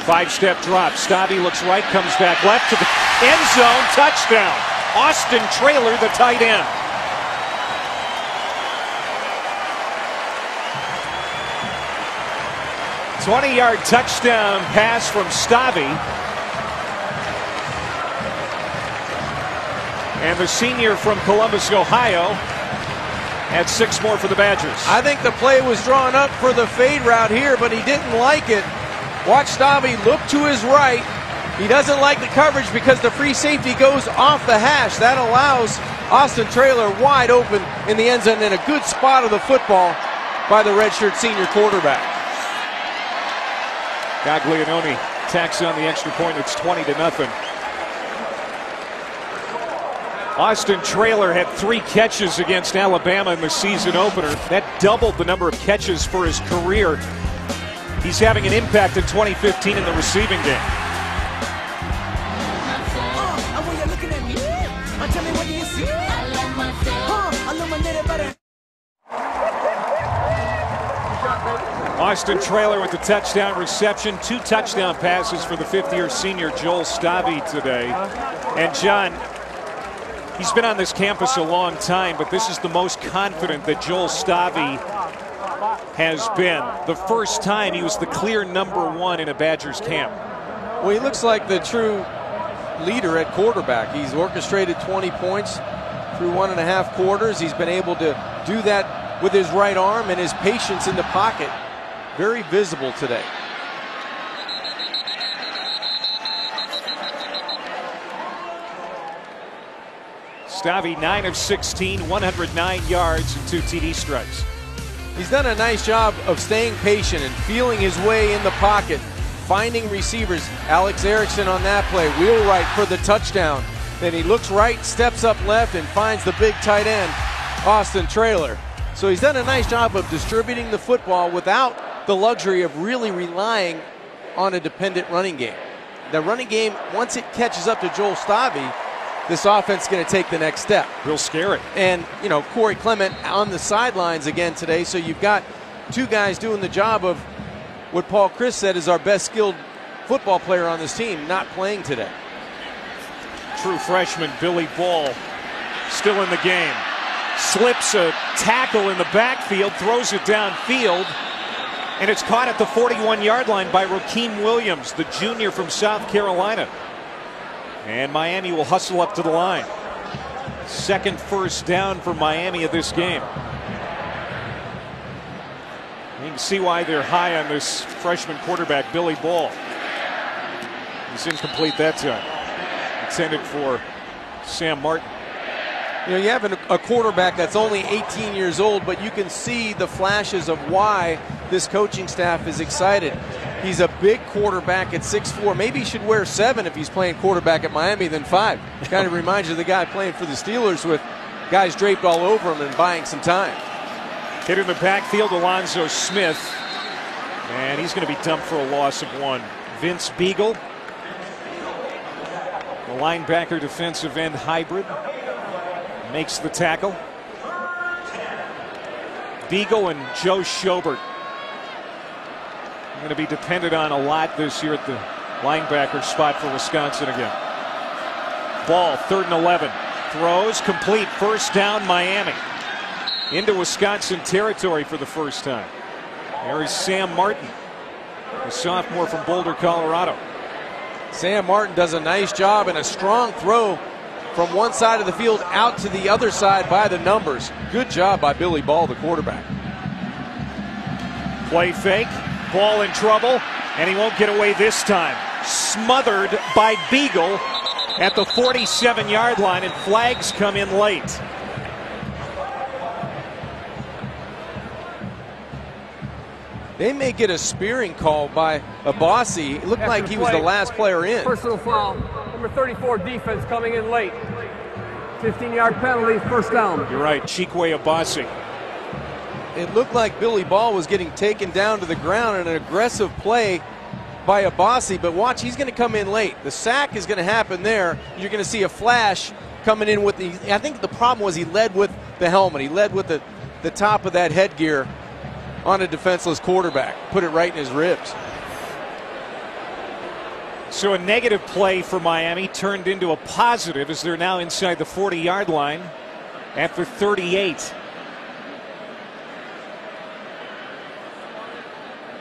5-step drop. Stavi looks right, comes back left to the end zone. Touchdown. Austin Traylor, the tight end. A 20-yard touchdown pass from Stavi. And the senior from Columbus, Ohio, had 6 more for the Badgers. I think the play was drawn up for the fade route here, but he didn't like it. Watch Stavi look to his right. He doesn't like the coverage because the free safety goes off the hash. That allows Austin Traylor wide open in the end zone and a good spot of the football by the redshirt senior quarterback. Gaglianone tacks on the extra point. It's 20-0. Austin Traylor had 3 catches against Alabama in the season opener. That doubled the number of catches for his career. He's having an impact in 2015 in the receiving game. I want you looking at me. Tell me what you see. Austin Traylor with the touchdown reception. 2 touchdown passes for the 5th-year senior Joel Stavy today. And John, he's been on this campus a long time, but this is the most confident that Joel Stavy has been. The first time he was the clear #1 in a Badgers camp. Well, he looks like the true leader at quarterback. He's orchestrated 20 points through 1.5 quarters. He's been able to do that with his right arm, and his patience in the pocket very visible today. Stavy 9 of 16, 109 yards and 2 TD strikes. He's done a nice job of staying patient and feeling his way in the pocket, finding receivers. Alex Erickson on that play, wheel right for the touchdown. Then he looks right, steps up left, and finds the big tight end, Austin Traylor. So he's done a nice job of distributing the football without the luxury of really relying on a dependent running game. The running game, once it catches up to Joel Stavy, this offense is going to take the next step. Real scary. And, you know, Corey Clement on the sidelines again today, so you've got 2 guys doing the job of what Paul Chryst said is our best skilled football player on this team, not playing today. True freshman Billy Ball still in the game. Slips a tackle in the backfield, throws it downfield, and it's caught at the 41-yard line by Rakeem Williams, the junior from South Carolina. And Miami will hustle up to the line. 2nd first down for Miami of this game. You can see why they're high on this freshman quarterback, Billy Ball. He's incomplete that time. Intended for Sam Martin. You know, you have a quarterback that's only 18 years old, but you can see the flashes of why this coaching staff is excited. He's a big quarterback at 6'4". Maybe he should wear 7 if he's playing quarterback at Miami than 5. Kind of reminds you of the guy playing for the Steelers with guys draped all over him and buying some time. Hit in the backfield, Alonzo Smith. And he's going to be dumped for a loss of 1. Vince Beagle, the linebacker defensive end hybrid, makes the tackle. Beagle and Joe Schobert going to be depended on a lot this year at the linebacker spot for Wisconsin again. Ball, 3rd and 11. Throws, complete, first down Miami. Into Wisconsin territory for the first time. There's Sam Martin, a sophomore from Boulder, Colorado. Sam Martin does a nice job and a strong throw from one side of the field out to the other side by the numbers. Good job by Billy Ball, the quarterback. Play fake, Ball in trouble, and he won't get away this time. Smothered by Beagle at the 47-yard line, and flags come in late. They may get a spearing call by Abassi. It looked like he was the last player in. Personal foul, number 34 defense coming in late. 15-yard penalty, first down. You're right, Chikwe Abassi. It looked like Billy Ball was getting taken down to the ground in an aggressive play by Abassi, but watch, he's going to come in late. The sack is going to happen there. You're going to see a flash coming in with the, I think the problem was he led with the helmet. He led with the top of that headgear on a defenseless quarterback. Put it right in his ribs. So a negative play for Miami turned into a positive as they're now inside the 40-yard line after 38.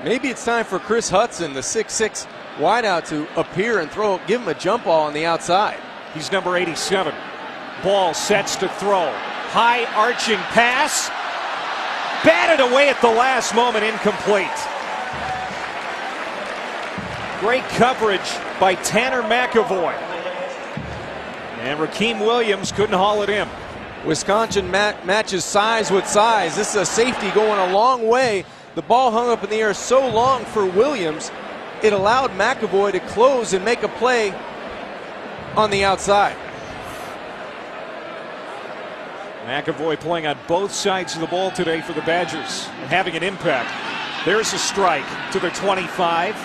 Maybe it's time for Chris Hudson, the 6'6" wideout, to appear and give him a jump ball on the outside. He's number 87. Ball sets to throw. High arching pass. Batted away at the last moment, incomplete. Great coverage by Tanner McAvoy. And Rakeem Williams couldn't haul it in. Wisconsin matches size with size. This is a safety going a long way. The ball hung up in the air so long for Williams, it allowed McAvoy to close and make a play on the outside. McAvoy playing on both sides of the ball today for the Badgers and having an impact. There's a strike to the 25.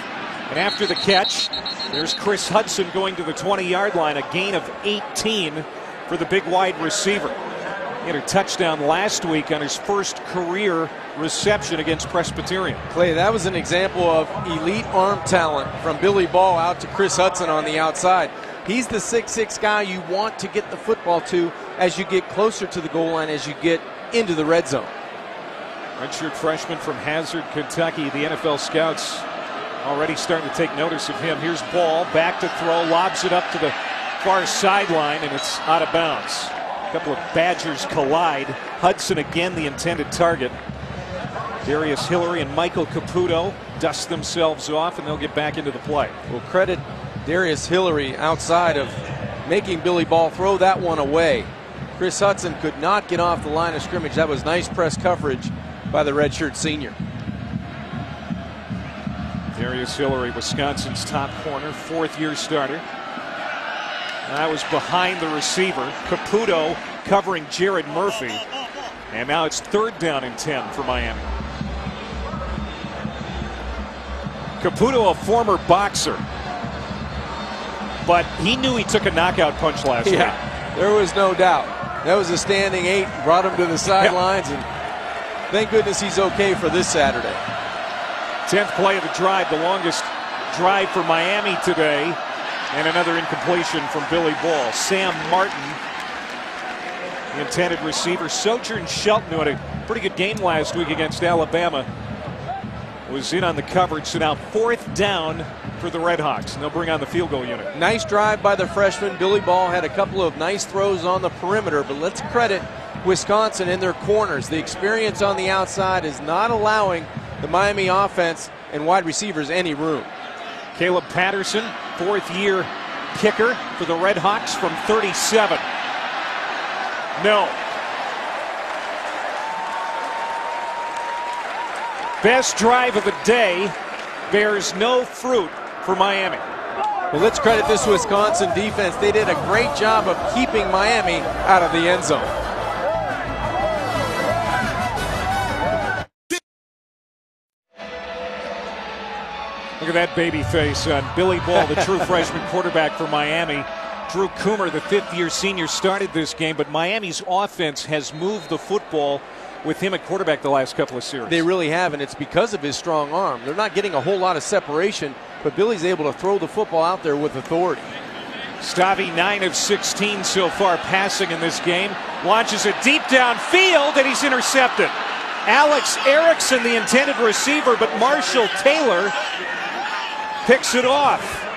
And after the catch, there's Chris Hudson going to the 20-yard line, a gain of 18 for the big wide receiver. He had a touchdown last week on his first career reception against Presbyterian. Clay, that was an example of elite arm talent from Billy Ball out to Chris Hudson on the outside. He's the 6'6" guy you want to get the football to as you get closer to the goal line, as you get into the red zone. Redshirt freshman from Hazard, Kentucky. The NFL scouts already starting to take notice of him. Here's Ball, back to throw, lobs it up to the far sideline, and it's out of bounds. A couple of Badgers collide. Hudson again the intended target. Darius Hillary and Michael Caputo dust themselves off, and they'll get back into the play. Well, credit Darius Hillary outside of making Billy Ball throw that one away. Chris Hudson could not get off the line of scrimmage. That was nice press coverage by the redshirt senior. Darius Hillary, Wisconsin's top corner, fourth-year starter. That was behind the receiver. Caputo covering Jared Murphy. And now it's 3rd down and 10 for Miami. Caputo, a former boxer, but he knew he took a knockout punch last week. There was no doubt. That was a standing 8, brought him to the sidelines, and thank goodness he's okay for this Saturday. 10th play of the drive, the longest drive for Miami today, and another incompletion from Billy Ball. Sam Martin, the intended receiver. Sojourn Shelton, who had a pretty good game last week against Alabama, was in on the coverage. So now 4th down for the Redhawks, and they'll bring on the field goal unit. Nice drive by the freshman. Billy Ball had a couple of nice throws on the perimeter, but let's credit Wisconsin in their corners. The experience on the outside is not allowing the Miami offense and wide receivers any room. Caleb Patterson, 4th-year kicker for the Redhawks from 37. No. Best drive of the day bears no fruit for Miami. Well, let's credit this Wisconsin defense. They did a great job of keeping Miami out of the end zone. Look at that baby face on Billy Ball, the true freshman quarterback for Miami. Drew Coomer, the 5th-year senior, started this game, but Miami's offense has moved the football with him at quarterback the last couple of series. They really have, and it's because of his strong arm. They're not getting a whole lot of separation, but Billy's able to throw the football out there with authority. Stavi, 9 of 16 so far passing in this game. Launches it deep downfield, and he's intercepted. Alex Erickson, the intended receiver, but Marshall Taylor picks it off.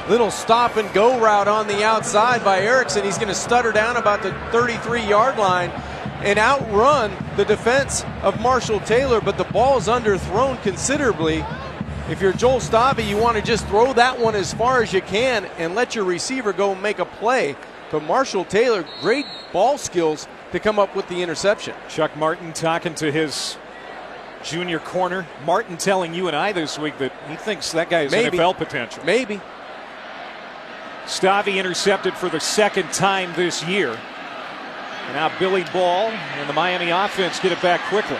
Little stop and go route on the outside by Erickson. He's going to stutter down about the 33-yard line and outrun the defense of Marshall Taylor, but the ball's underthrown considerably. If you're Joel Stavi, you want to just throw that one as far as you can and let your receiver go and make a play. But Marshall Taylor, great ball skills to come up with the interception. Chuck Martin talking to his junior corner. Martin telling you and I this week that he thinks that guy has NFL potential. Maybe. Stavi intercepted for the 2nd time this year. And now Billy Ball and the Miami offense get it back quickly.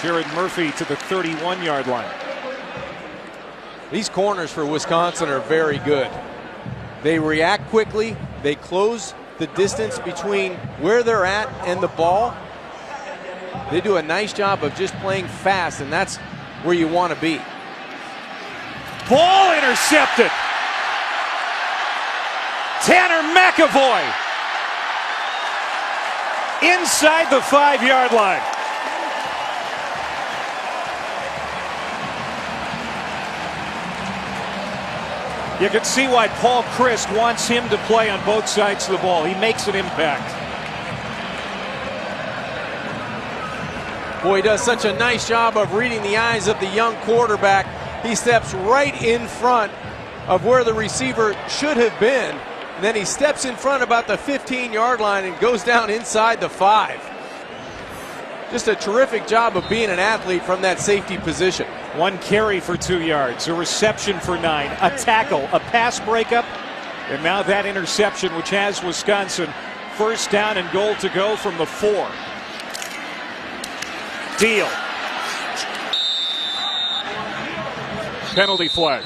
Jared Murphy to the 31-yard line. These corners for Wisconsin are very good. They react quickly. They close the distance between where they're at and the ball. They do a nice job of just playing fast, and that's where you want to be. Ball intercepted. Tanner McAvoy inside the 5-yard line. You can see why Paul Chryst wants him to play on both sides of the ball. He makes an impact. Boy, he does such a nice job of reading the eyes of the young quarterback. He steps right in front of where the receiver should have been. And then he steps in front about the 15-yard line and goes down inside the 5. Just a terrific job of being an athlete from that safety position. 1 carry for 2 yards, a reception for 9, a tackle, a pass breakup, and now that interception, which has Wisconsin 1st down and goal to go from the 4. Deal. penalty flag.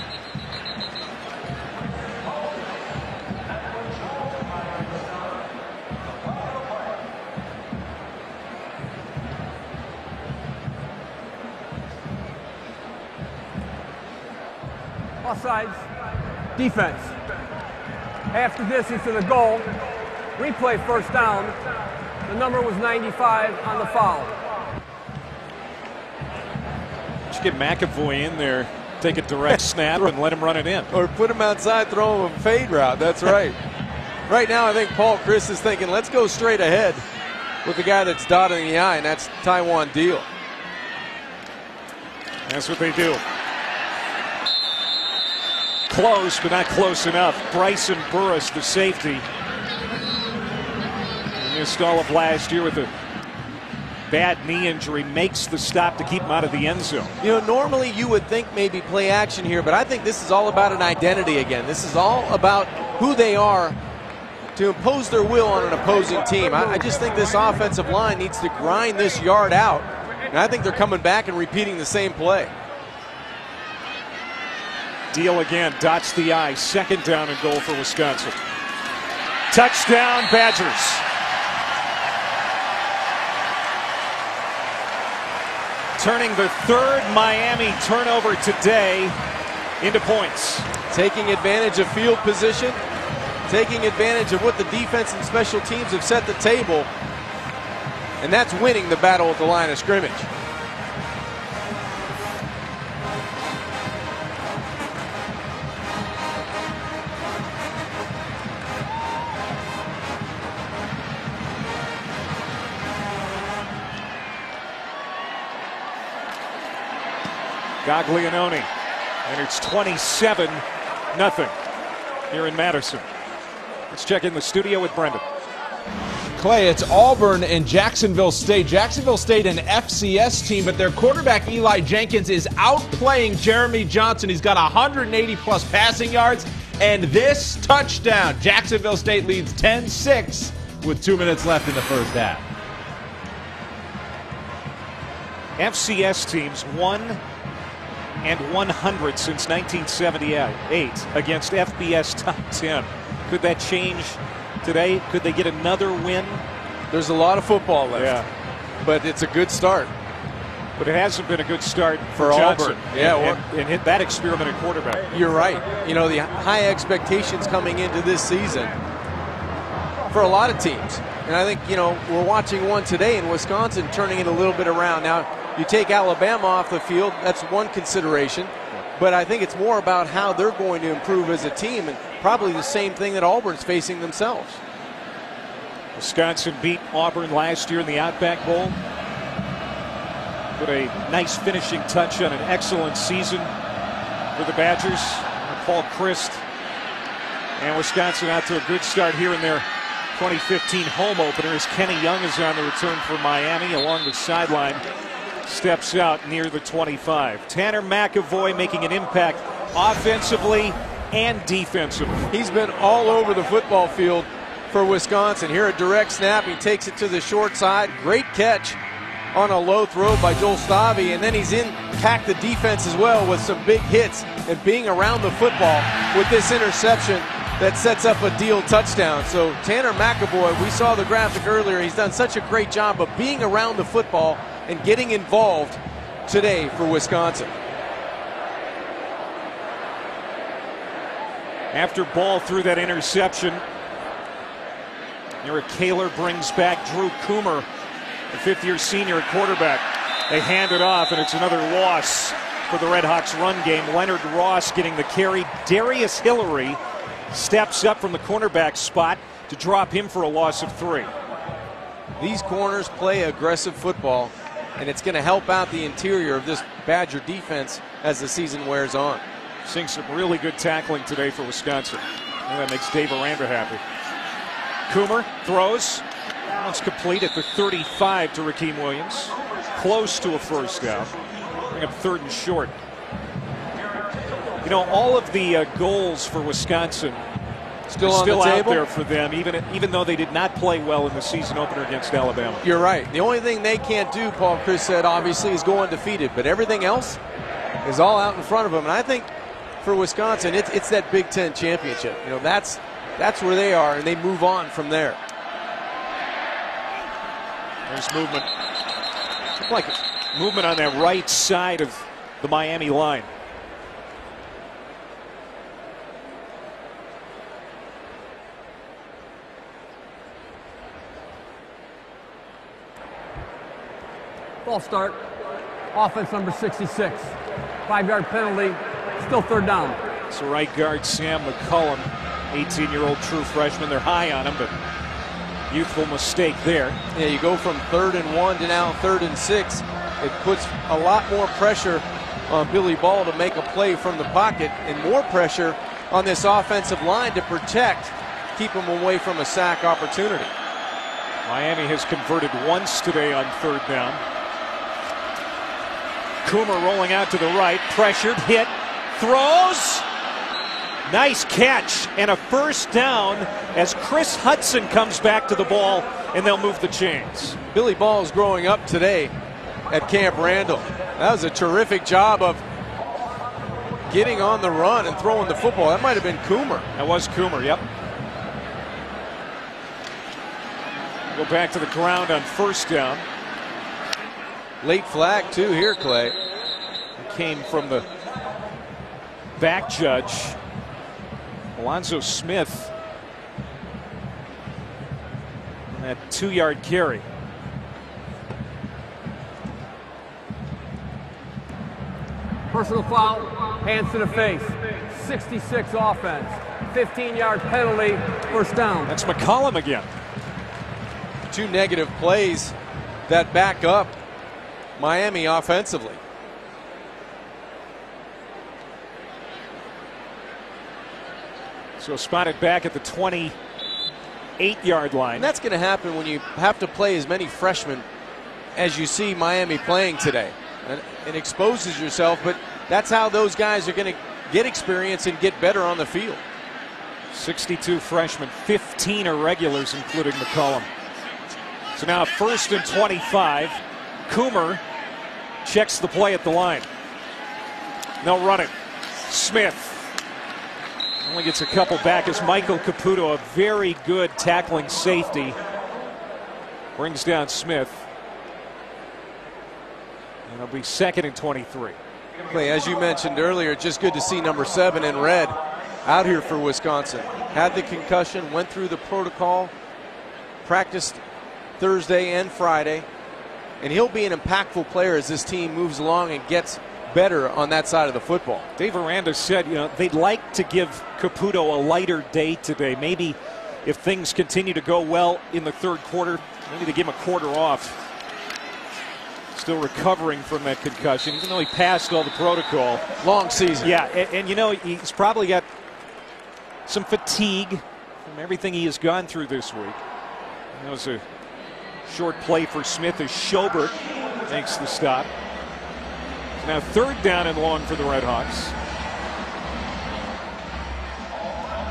Offsides. Defense. Half the distance to the goal. Replay first down. The number was 95 on the foul. Just get McAvoy in there, take a direct snap, and let him run it in. Or put him outside, throw him a fade route. That's right. Right now, I think Paul Chryst is thinking, let's go straight ahead with the guy that's dotting the I, and that's Taiwan Deal. That's what they do. Close, but not close enough. Bryson Burris, the safety. He missed all of last year with a bad knee injury. Makes the stop to keep him out of the end zone. You know, normally you would think maybe play action here, but I think this is all about an identity again. This is all about who they are to impose their will on an opposing team. I just think this offensive line needs to grind this yard out, and I think they're coming back and repeating the same play. Deal again, dots the I. Second down and goal for Wisconsin. Touchdown, Badgers. Turning the third Miami turnover today into points. Taking advantage of field position, taking advantage of what the defense and special teams have set the table, and that's winning the battle at the line of scrimmage. Gaglianone, and it's 27-0 here in Madison. Let's check in the studio with Brendan. Clay, it's Auburn and Jacksonville State. Jacksonville State, an FCS team, but their quarterback Eli Jenkins is outplaying Jeremy Johnson. He's got 180-plus passing yards, and this touchdown. Jacksonville State leads 10-6 with 2 minutes left in the first half. FCS teams 1-100 since 1978 against FBS top 10. Could that change today? Could they get another win? There's a lot of football left. Yeah. But it's a good start. But it hasn't been a good start for Johnson. Auburn. Yeah, and hit that experiment at quarterback. You're right. You know, the high expectations coming into this season for a lot of teams. And I think, you know, we're watching one today in Wisconsin turning it a little bit around. Now, you take Alabama off the field, that's one consideration. But I think it's more about how they're going to improve as a team, and probably the same thing that Auburn's facing themselves. Wisconsin beat Auburn last year in the Outback Bowl. Put a nice finishing touch on an excellent season for the Badgers. Paul Chryst and Wisconsin out to a good start here in their 2015 home opener as Kenny Young is on the return for Miami along the sideline. Steps out near the 25. Tanner McAvoy making an impact offensively and defensively. He's been all over the football field for Wisconsin. Here a direct snap. He takes it to the short side. Great catch on a low throw by Joel Stavy, and then he's impacted the defense as well with some big hits and being around the football with this interception that sets up a Deal touchdown. So Tanner McAvoy, we saw the graphic earlier, he's done such a great job of being around the football and getting involved today for Wisconsin. After Ball threw that interception, Eric Kaler brings back Drew Coomer, the fifth-year senior at quarterback. They hand it off, and it's another loss for the Red Hawks run game. Leonard Ross getting the carry. Darius Hillary steps up from the cornerback spot to drop him for a loss of 3. These corners play aggressive football, and it's going to help out the interior of this Badger defense as the season wears on. Seeing some really good tackling today for Wisconsin. And that makes Dave Aranda happy. Coomer throws. It's complete at the 35 to Rakeem Williams. Close to a first down. Bring up 3rd and short. You know, all of the goals for Wisconsin still out table there for them, even though they did not play well in the season opener against Alabama. You're right. The only thing they can't do, Paul Chryst said, obviously, is go undefeated. But everything else, is all out in front of them. And I think for Wisconsin, it's that Big Ten championship. You know, that's where they are, and they move on from there. There's movement. Looked like movement on that right side of the Miami line. Ball start. Offense number 66. 5-yard penalty. Still third down. So right guard Sam McCullum, 18-year-old true freshman. They're high on him, but youthful mistake there. Yeah, you go from 3rd and 1 to now 3rd and 6. It puts a lot more pressure on Billy Ball to make a play from the pocket, and more pressure on this offensive line to protect, keep him away from a sack opportunity. Miami has converted once today on 3rd down. Coomer rolling out to the right, pressured, hit, throws. Nice catch and a first down as Chris Hudson comes back to the ball, and they'll move the chains. Billy Ball's growing up today at Camp Randall. That was a terrific job of getting on the run and throwing the football. That might have been Coomer. That was Coomer, yep. Go back to the ground on 1st down. Late flag too here, Clay. It came from the back judge, Alonzo Smith, on that 2-yard carry. Personal foul, hands to the face. 66 offense. 15-yard penalty, first down. That's McCollum again. 2 negative plays that back up Miami offensively. So spotted back at the 28-yard line. And that's going to happen when you have to play as many freshmen as you see Miami playing today. And it exposes yourself, but that's how those guys are going to get experience and get better on the field. 62 freshmen, 15 are regulars, including McCollum. So now 1st and 25. Coomer checks the play at the line. They'll run it. Smith only gets a couple back as Michael Caputo, a very good tackling safety, brings down Smith. And it'll be 2nd and 23. As you mentioned earlier, just good to see number 7 in red out here for Wisconsin. Had the concussion, went through the protocol, practiced Thursday and Friday, and he'll be an impactful player as this team moves along and gets better on that side of the football. Dave Aranda said, you know, they'd like to give Caputo a lighter day today. Maybe if things continue to go well in the 3rd quarter, maybe they give him a quarter off. Still recovering from that concussion, even though he passed all the protocol. Long season. Yeah, and you know, he's probably got some fatigue from everything he has gone through this week. That was a short play for Smith as Schobert makes the stop. Now 3rd down and long for the Red Hawks.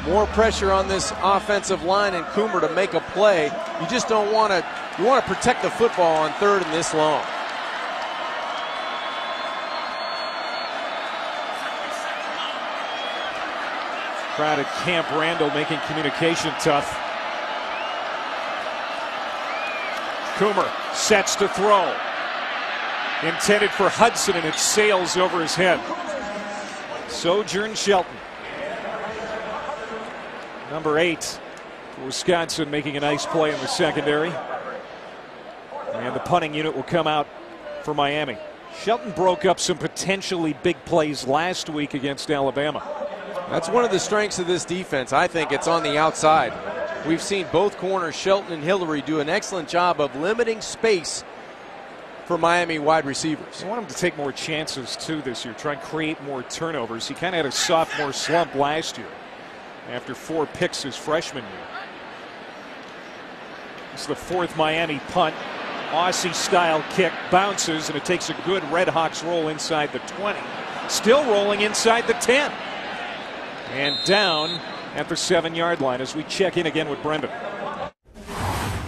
More pressure on this offensive line and Coomer to make a play. You just don't want to. You want to protect the football on 3rd and this long. Crowd at Camp Randall making communication tough. Coomer sets to throw. Intended for Hudson, and it sails over his head. Sojourn Shelton, number 8 for Wisconsin, making a nice play in the secondary. And the punting unit will come out for Miami. Shelton broke up some potentially big plays last week against Alabama. That's one of the strengths of this defense. I think it's on the outside. We've seen both corners, Shelton and Hillary, do an excellent job of limiting space for Miami wide receivers. I want him to take more chances too this year, try and create more turnovers. He kind of had a sophomore slump last year after 4 picks his freshman year. It's the 4th Miami punt. Aussie style kick, bounces, and it takes a good Red Hawks roll inside the 20. Still rolling inside the 10. And down at the 7-yard line as we check in again with Brendan.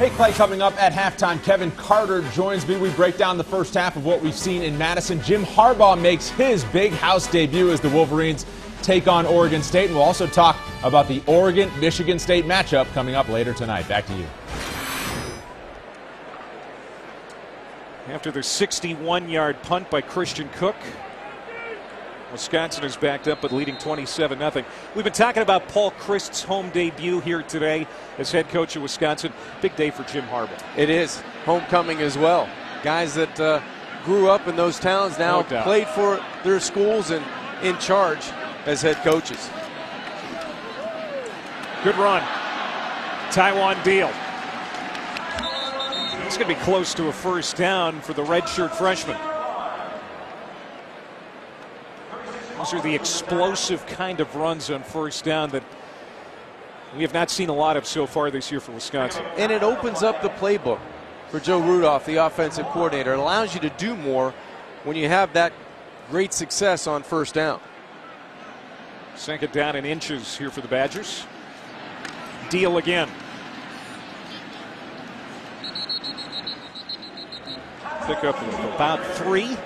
Hey, Clay, coming up at halftime, Kevin Carter joins me. We break down the first half of what we've seen in Madison. Jim Harbaugh makes his big house debut as the Wolverines take on Oregon State. And we'll also talk about the Oregon-Michigan State matchup coming up later tonight. Back to you. After the 61-yard punt by Christian Cook, Wisconsin is backed up but leading 27-0. We've been talking about Paul Chryst's home debut here today as head coach of Wisconsin. Big day for Jim Harbaugh. It is. Homecoming as well. Guys that grew up in those towns now played for their schools and in charge as head coaches. Good run. Taiwan Deal. It's going to be close to a first down for the redshirt freshman. Those are the explosive kind of runs on first down that we have not seen a lot of so far this year for Wisconsin. And it opens up the playbook for Joe Rudolph, the offensive coordinator. It allows you to do more when you have that great success on first down. Second down in inches here for the Badgers. Deal again. Pick up about 3.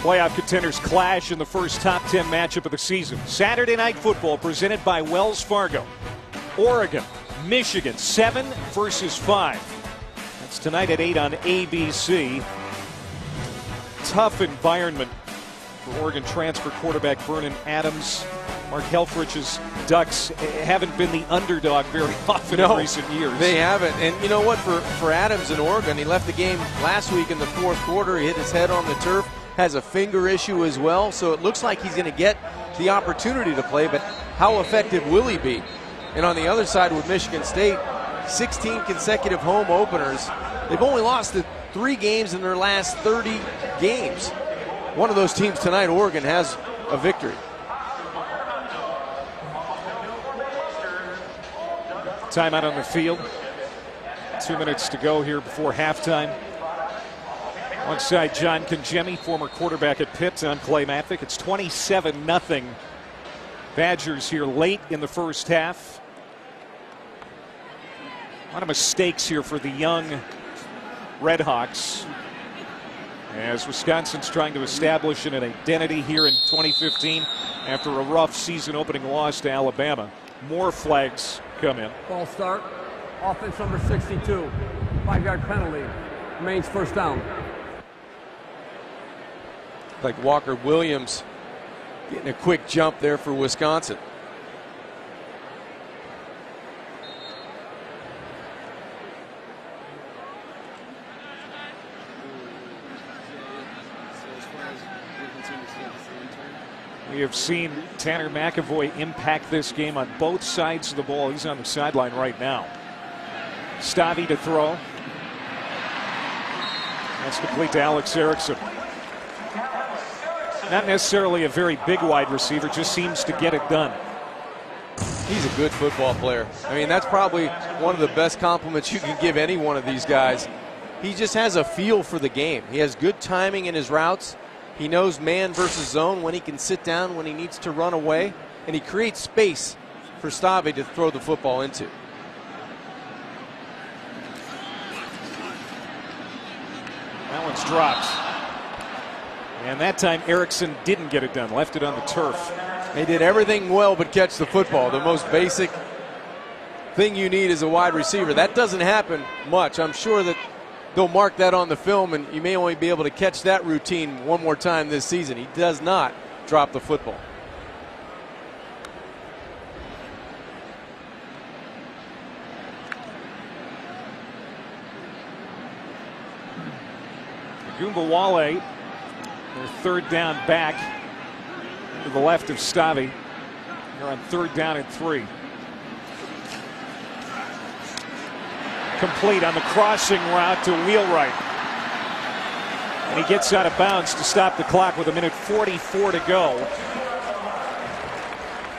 Playoff contenders clash in the first top 10 matchup of the season. Saturday Night Football presented by Wells Fargo. Oregon, Michigan, 7 versus 5. That's tonight at 8 on ABC. Tough environment for Oregon transfer quarterback Vernon Adams. Mark Helfrich's Ducks haven't been the underdog very often in recent years. They haven't. And you know what? For Adams in Oregon, he left the game last week in the fourth quarter. He hit his head on the turf. Has a finger issue as well, so it looks like he's going to get the opportunity to play, but how effective will he be? And on the other side with Michigan State, 16 consecutive home openers. They've only lost the 3 games in their last 30 games. One of those teams tonight, Oregon, has a victory. Timeout on the field. 2 minutes to go here before halftime. One side, John Congemi, former quarterback at Pitt, on Clay Matvick. It's 27-0. Badgers here late in the first half. A lot of mistakes here for the young Redhawks, as Wisconsin's trying to establish an identity here in 2015 after a rough season opening loss to Alabama. More flags come in. Ball start. Offense number 62. 5-yard penalty. Remains first down. Like Walker Williams getting a quick jump there for Wisconsin. We have seen Tanner McAvoy impact this game on both sides of the ball. He's on the sideline right now. Stavi to throw. That's complete to Alex Erickson. Not necessarily a very big wide receiver, just seems to get it done. He's a good football player. I mean, that's probably one of the best compliments you can give any one of these guys. He just has a feel for the game. He has good timing in his routes. He knows man versus zone, when he can sit down, when he needs to run away, and he creates space for Stavi to throw the football into. That one's dropped. And that time Erickson didn't get it done, left it on the turf. They did everything well but catch the football. The most basic thing you need as a wide receiver. That doesn't happen much. I'm sure that they'll mark that on the film, and you may only be able to catch that routine one more time this season. He does not drop the football. Gumbawale, their third down back to the left of Stavi. They're on 3rd down and 3. Complete on the crossing route to Wheelwright. And he gets out of bounds to stop the clock with 1:44 to go.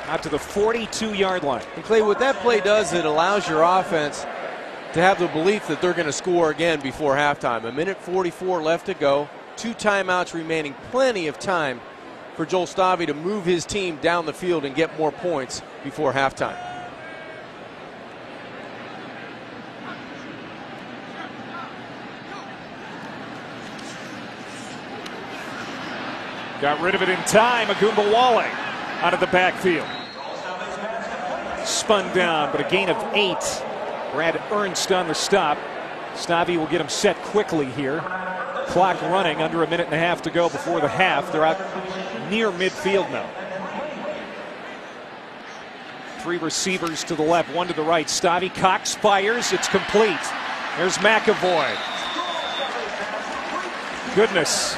Out to the 42-yard line. And Clay, what that play does, it allows your offense to have the belief that they're going to score again before halftime. 1:44 left to go. 2 timeouts remaining. Plenty of time for Joel Stavi to move his team down the field and get more points before halftime. Got rid of it in time. Agumbawale out of the backfield. Spun down, but a gain of 8. Brad Ernst on the stop. Stabby will get him set quickly here. Clock running, under a minute and a half to go before the half. They're out near midfield now. 3 receivers to the left, 1 to the right. Stabby cocks, fires, it's complete. There's McAvoy. Goodness,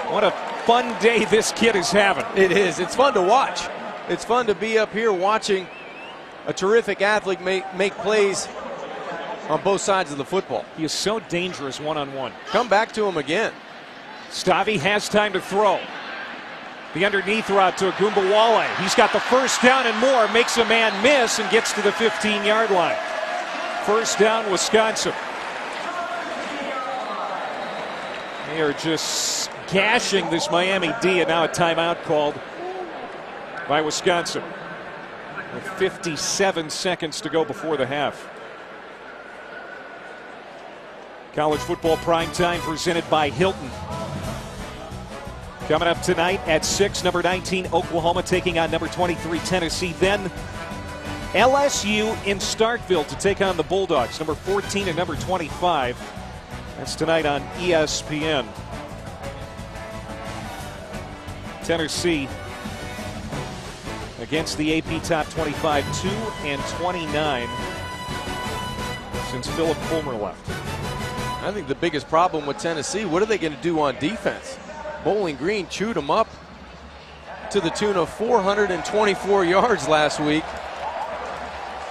what a fun day this kid is having. It is. It's fun to watch. It's fun to be up here watching a terrific athlete make plays on both sides of the football. He is so dangerous one-on-one. Come back to him again. Stabby has time to throw. The underneath route to Agumbawale. He's got the first down and more. Makes a man miss and gets to the 15-yard line. First down, Wisconsin. They are just gashing this Miami D, and now a timeout called by Wisconsin. With 57 seconds to go before the half. College football primetime presented by Hilton. Coming up tonight at 6, number 19 Oklahoma taking on number 23 Tennessee. Then LSU in Starkville to take on the Bulldogs, number 14 and number 25. That's tonight on ESPN. Tennessee against the AP Top 25, 2-29 since Philip Fulmer left. I think the biggest problem with Tennessee, what are they going to do on defense? Bowling Green chewed them up to the tune of 424 yards last week.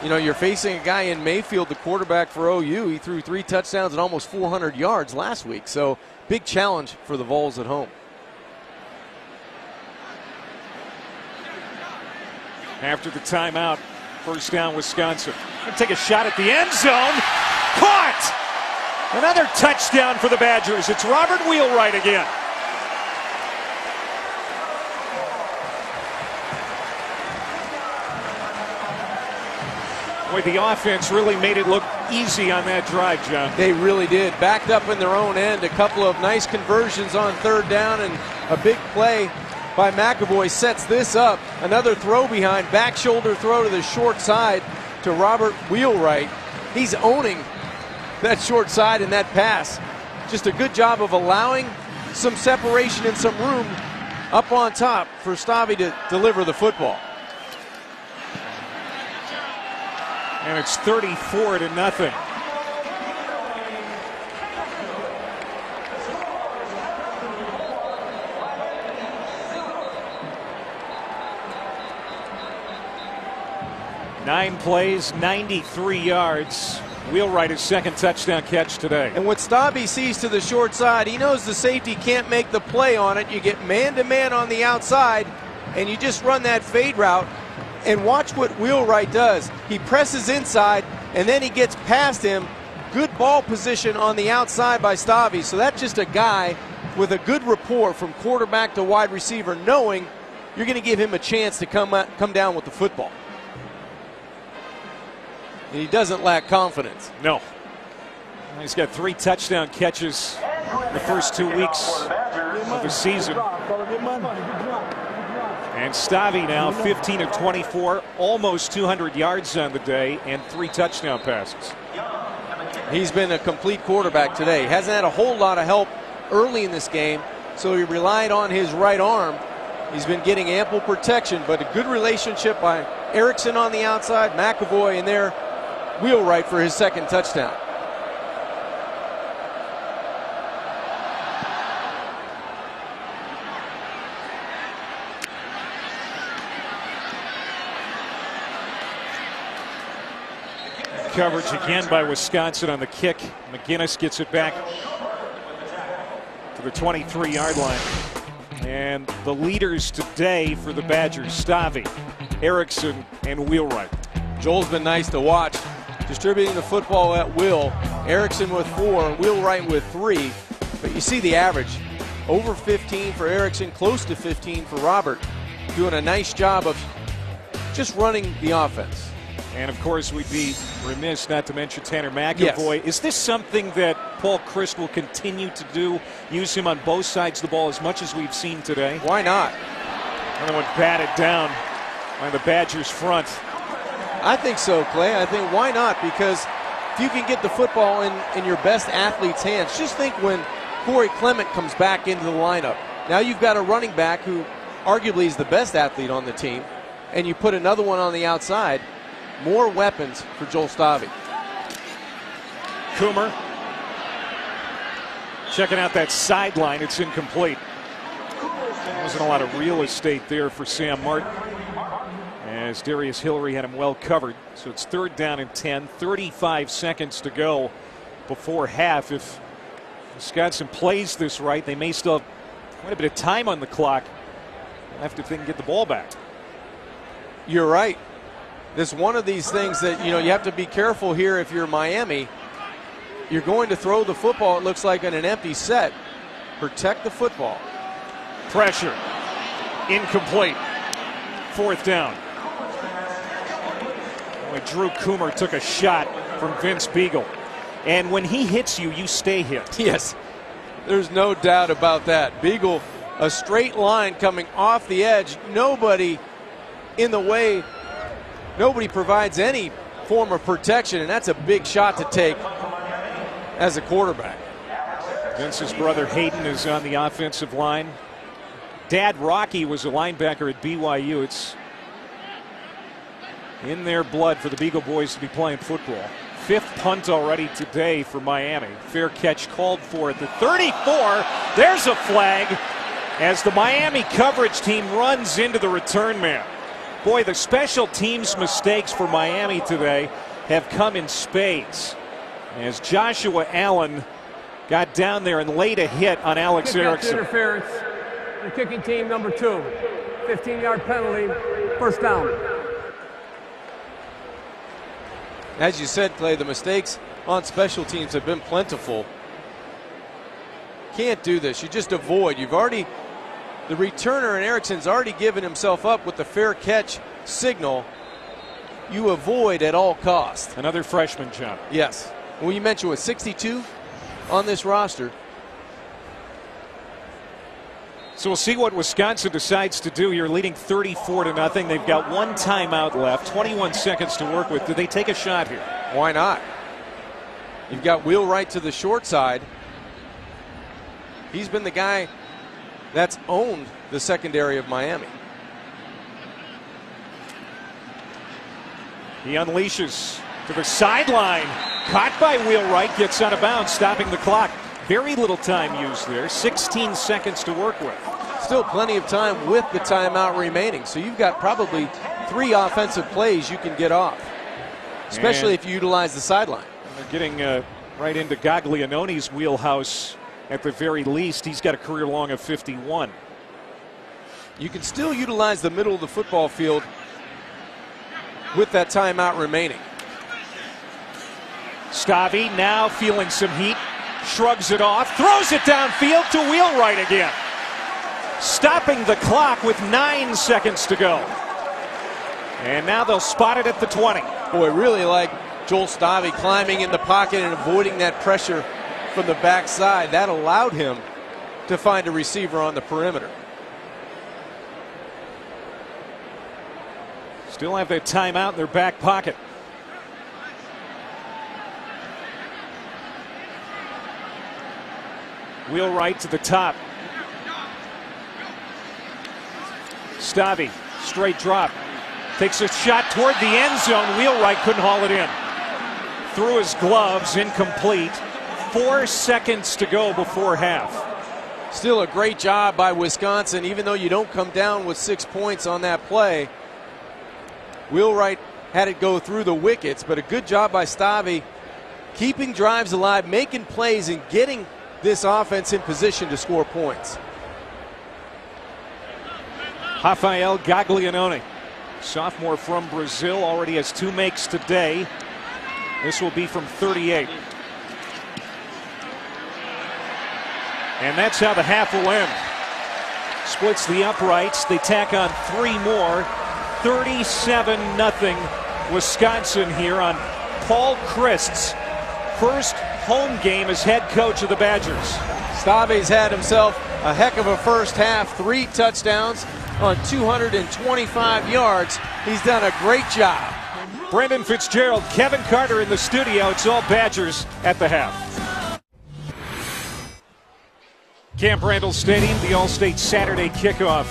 You know, you're facing a guy in Mayfield, the quarterback for OU. He threw 3 touchdowns and almost 400 yards last week. So big challenge for the Vols at home. After the timeout, first down Wisconsin. Gonna take a shot at the end zone. Caught! Another touchdown for the Badgers. It's Robert Wheelwright again. Boy, the offense really made it look easy on that drive, John. They really did. Backed up in their own end. A couple of nice conversions on third down, and a big play by McAvoy sets this up. Another throw behind, back shoulder throw to the short side to Robert Wheelwright. He's owning that short side in that pass. Just a good job of allowing some separation and some room up on top for Stabby to deliver the football. And it's 34-0. Nine plays, 93 yards. Wheelwright his second touchdown catch today. And what Stabby sees to the short side, he knows the safety can't make the play on it. You get man-to-man on the outside, and you just run that fade route. And watch what Wheelwright does. He presses inside, and then he gets past him. Good ball position on the outside by Stabby. So that's just a guy with a good rapport from quarterback to wide receiver, knowing you're going to give him a chance to come down with the football. And he doesn't lack confidence. No. He's got 3 touchdown catches in the first 2 weeks of the season. And Stabby now 15 of 24, almost 200 yards on the day, and 3 touchdown passes. He's been a complete quarterback today. Hasn't had a whole lot of help early in this game, so he relied on his right arm. He's been getting ample protection, but a good relationship by Erickson on the outside, McAvoy in there, Wheelwright for his second touchdown. Coverage again by Wisconsin on the kick. McGinnis gets it back to the 23-yard line. And the leaders today for the Badgers, Stabby, Erickson, and Wheelwright. Joel's been nice to watch, distributing the football at will. Erickson with 4, Wheelwright with 3. But you see the average. Over 15 for Erickson, close to 15 for Robert. Doing a nice job of just running the offense. And of course, we'd be remiss not to mention Tanner McAvoy. Yes. Is this something that Paul Chryst will continue to use him on both sides of the ball as much as we've seen today? Why not? Another one batted down by the Badgers front. I think so, Clay. I think why not? Because if you can get the football in your best athlete's hands, just think when Corey Clement comes back into the lineup. Now you've got a running back who arguably is the best athlete on the team, and you put another one on the outside. More weapons for Joel Stave. Coomer checking out that sideline. It's incomplete. There wasn't a lot of real estate there for Sam Martin, as Darius Hillary had him well covered. So it's 3rd down and 10, 35 seconds to go before half. If Wisconsin plays this right, they may still have quite a bit of time on the clock after they can get the ball back. You're right. This is one of these things that, you have to be careful here if you're Miami. You're going to throw the football, it looks like, in an empty set. Protect the football. Pressure. Incomplete. 4th down. Drew Coomer took a shot from Vince Beagle. And when he hits you, you stay hit. Yes, there's no doubt about that. Beagle, a straight line coming off the edge. Nobody in the way. Nobody provides any form of protection, and that's a big shot to take as a quarterback. Vince's brother Hayden is on the offensive line. Dad Rocky was a linebacker at BYU. It's in their blood for the Beagle boys to be playing football. 5th punt already today for Miami. Fair catch called for at the 34. There's a flag as the Miami coverage team runs into the return man. Boy, the special teams mistakes for Miami today have come in spades, as Joshua Allen got down there and laid a hit on Alex Erickson. Interference. The kicking team, number 2. 15-yard penalty. 1st down. As you said, Clay, the mistakes on special teams have been plentiful. Can't do this. You just avoid. The returner and Erickson's already given himself up with the fair catch signal. You avoid at all costs. Another freshman jump. Yes. Well, you mentioned with 62 on this roster. So we'll see what Wisconsin decides to do here, leading 34-0. They've got 1 timeout left, 21 seconds to work with. Do they take a shot here? Why not? You've got Wheelwright to the short side. He's been the guy that's owned the secondary of Miami. He unleashes to the sideline. Caught by Wheelwright, gets out of bounds, stopping the clock. Very little time used there, 16 seconds to work with. Still plenty of time with the timeout remaining. So you've got probably 3 offensive plays you can get off, especially if you utilize the sideline. They're getting right into Gaglianone's wheelhouse at the very least. He's got a career long of 51. You can still utilize the middle of the football field with that timeout remaining. Stave now feeling some heat, shrugs it off, throws it downfield to Wheelwright again. Stopping the clock with 9 seconds to go. And now they'll spot it at the 20. Boy, really like Joel Stave climbing in the pocket and avoiding that pressure from the backside. That allowed him to find a receiver on the perimeter. Still have that timeout in their back pocket. Wheelwright to the top. Stave, straight drop. Takes a shot toward the end zone. Wheelwright couldn't haul it in. Through his gloves, incomplete. 4 seconds to go before half. Still a great job by Wisconsin, even though you don't come down with 6 points on that play. Wheelwright had it go through the wickets, but a good job by Stave keeping drives alive, making plays, and getting this offense in position to score points. Rafael Gaglianone, sophomore from Brazil, already has 2 makes today. This will be from 38. And that's how the half will end. Splits the uprights. They tack on 3 more. 37-0 Wisconsin here on Paul Chryst's first home game as head coach of the Badgers. Stave's had himself a heck of a first half, 3 touchdowns on 225 yards. He's done a great job. Brendan Fitzgerald, Kevin Carter in the studio. It's all Badgers at the half. Camp Randall Stadium, the All-State Saturday kickoff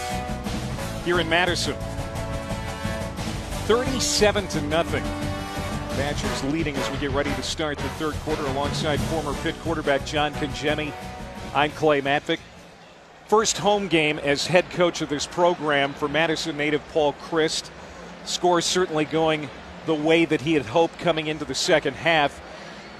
here in Madison. 37-0. Badgers leading as we get ready to start the third quarter alongside former Pitt quarterback John Congemi. I'm Clay Matvick. First home game as head coach of this program for Madison native Paul Chryst. Score certainly going the way that he had hoped coming into the second half.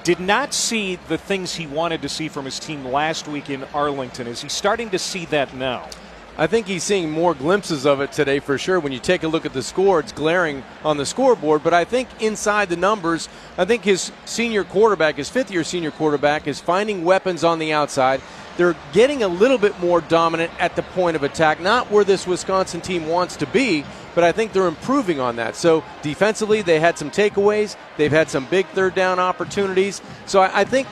Did not see the things he wanted to see from his team last week in Arlington. Is he starting to see that now? I think he's seeing more glimpses of it today for sure. When you take a look at the score, it's glaring on the scoreboard. But I think inside the numbers, I think his senior quarterback, his fifth-year senior quarterback, is finding weapons on the outside. They're getting a little bit more dominant at the point of attack. Not where this Wisconsin team wants to be, but I think they're improving on that. So defensively, they had some takeaways. They've had some big third down opportunities. So I think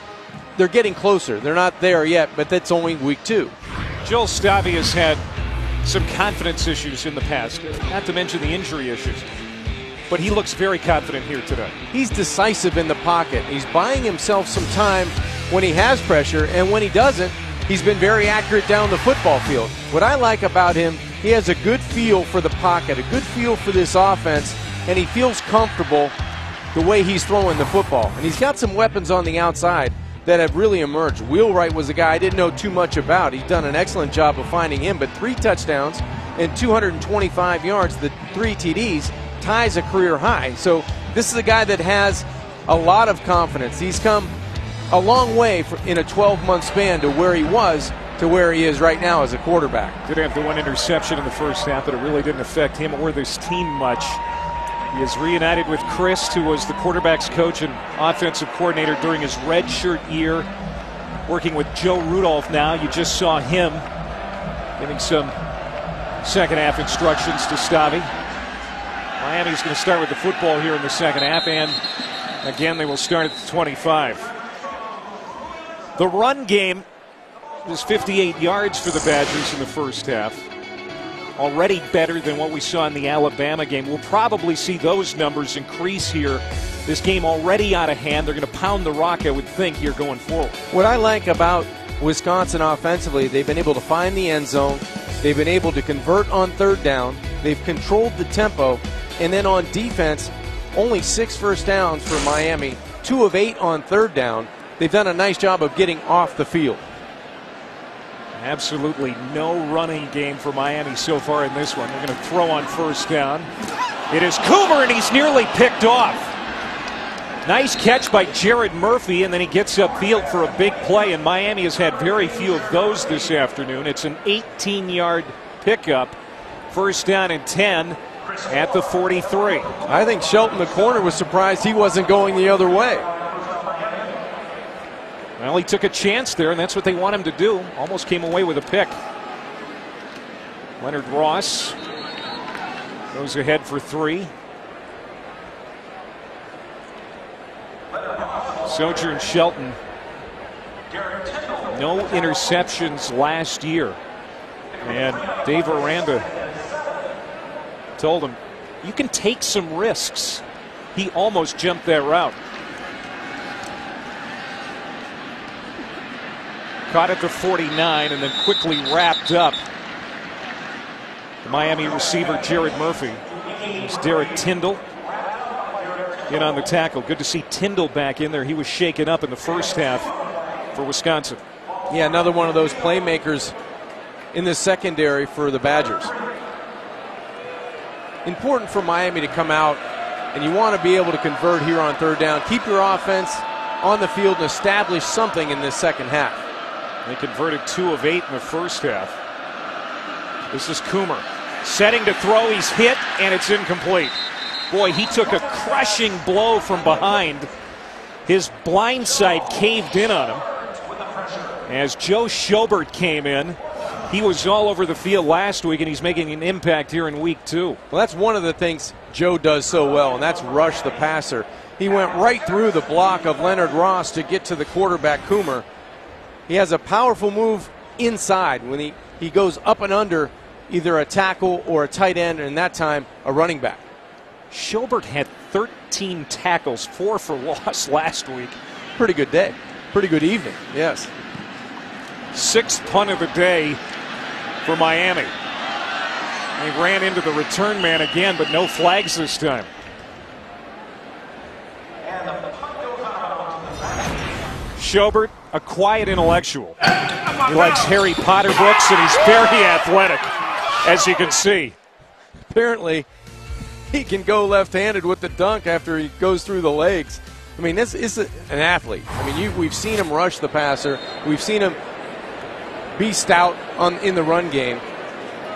they're getting closer. They're not there yet, but that's only week 2. Joel Stave has had some confidence issues in the past, not to mention the injury issues. But he looks very confident here today. He's decisive in the pocket. He's buying himself some time when he has pressure, and when he doesn't, he's been very accurate down the football field. What I like about him, he has a good feel for the pocket, a good feel for this offense, and he feels comfortable the way he's throwing the football. And he's got some weapons on the outside that have really emerged. Wheelwright was a guy I didn't know too much about. He's done an excellent job of finding him, but 3 touchdowns and 225 yards, the 3 TDs, ties a career high. So this is a guy that has a lot of confidence. He's come a long way in a 12-month span to where he was to where he is right now as a quarterback. Did have the 1 interception in the first half, but it really didn't affect him or this team much. He is reunited with Chryst, who was the quarterback's coach and offensive coordinator during his redshirt year, working with Joe Rudolph now. You just saw him giving some second half instructions to Stave. Miami's going to start with the football here in the second half, and again they will start at the 25. The run game was 58 yards for the Badgers in the first half. Already better than what we saw in the Alabama game. We'll probably see those numbers increase here. This game already out of hand. They're going to pound the rock, I would think, here going forward. What I like about Wisconsin offensively, they've been able to find the end zone. They've been able to convert on third down. They've controlled the tempo. And then on defense, only 6 first downs for Miami, 2 of 8 on third down. They've done a nice job of getting off the field. Absolutely no running game for Miami so far in this one. They're going to throw on first down. It is Coomer, and he's nearly picked off. Nice catch by Jared Murphy, and then he gets upfield for a big play, and Miami has had very few of those this afternoon. It's an 18-yard pickup. First down and 10 at the 43. I think Shelton, the corner, was surprised he wasn't going the other way. Well, he took a chance there, and that's what they want him to do. Almost came away with a pick. Leonard Ross goes ahead for 3. Sojourn Shelton, no interceptions last year. And Dave Aranda told him, you can take some risks. He almost jumped that route. Caught at the 49 and then quickly wrapped up. The Miami receiver, Jared Murphy. It's Derek Tyndall in on the tackle. Good to see Tyndall back in there. He was shaken up in the first half for Wisconsin. Yeah, another one of those playmakers in the secondary for the Badgers. Important for Miami to come out, and you want to be able to convert here on third down. Keep your offense on the field and establish something in this second half. They converted 2 of 8 in the first half. This is Coomer setting to throw. He's hit, and it's incomplete. Boy, he took a crushing blow from behind. His blind side caved in on him. As Joe Schobert came in, he was all over the field last week, and he's making an impact here in week 2. Well, that's one of the things Joe does so well, and that's rush the passer. He went right through the block of Leonard Ross to get to the quarterback, Coomer. He has a powerful move inside when he goes up and under either a tackle or a tight end, and that time a running back. Schobert had 13 tackles, 4 for loss last week. Pretty good day. Pretty good evening, yes. 6th punt of the day for Miami. They ran into the return man again, but no flags this time. Schobert, a quiet intellectual. He likes Harry Potter books, and he's very athletic, as you can see. Apparently, he can go left-handed with the dunk after he goes through the legs. I mean, this is an athlete. I mean, we've seen him rush the passer. We've seen him be stout in the run game.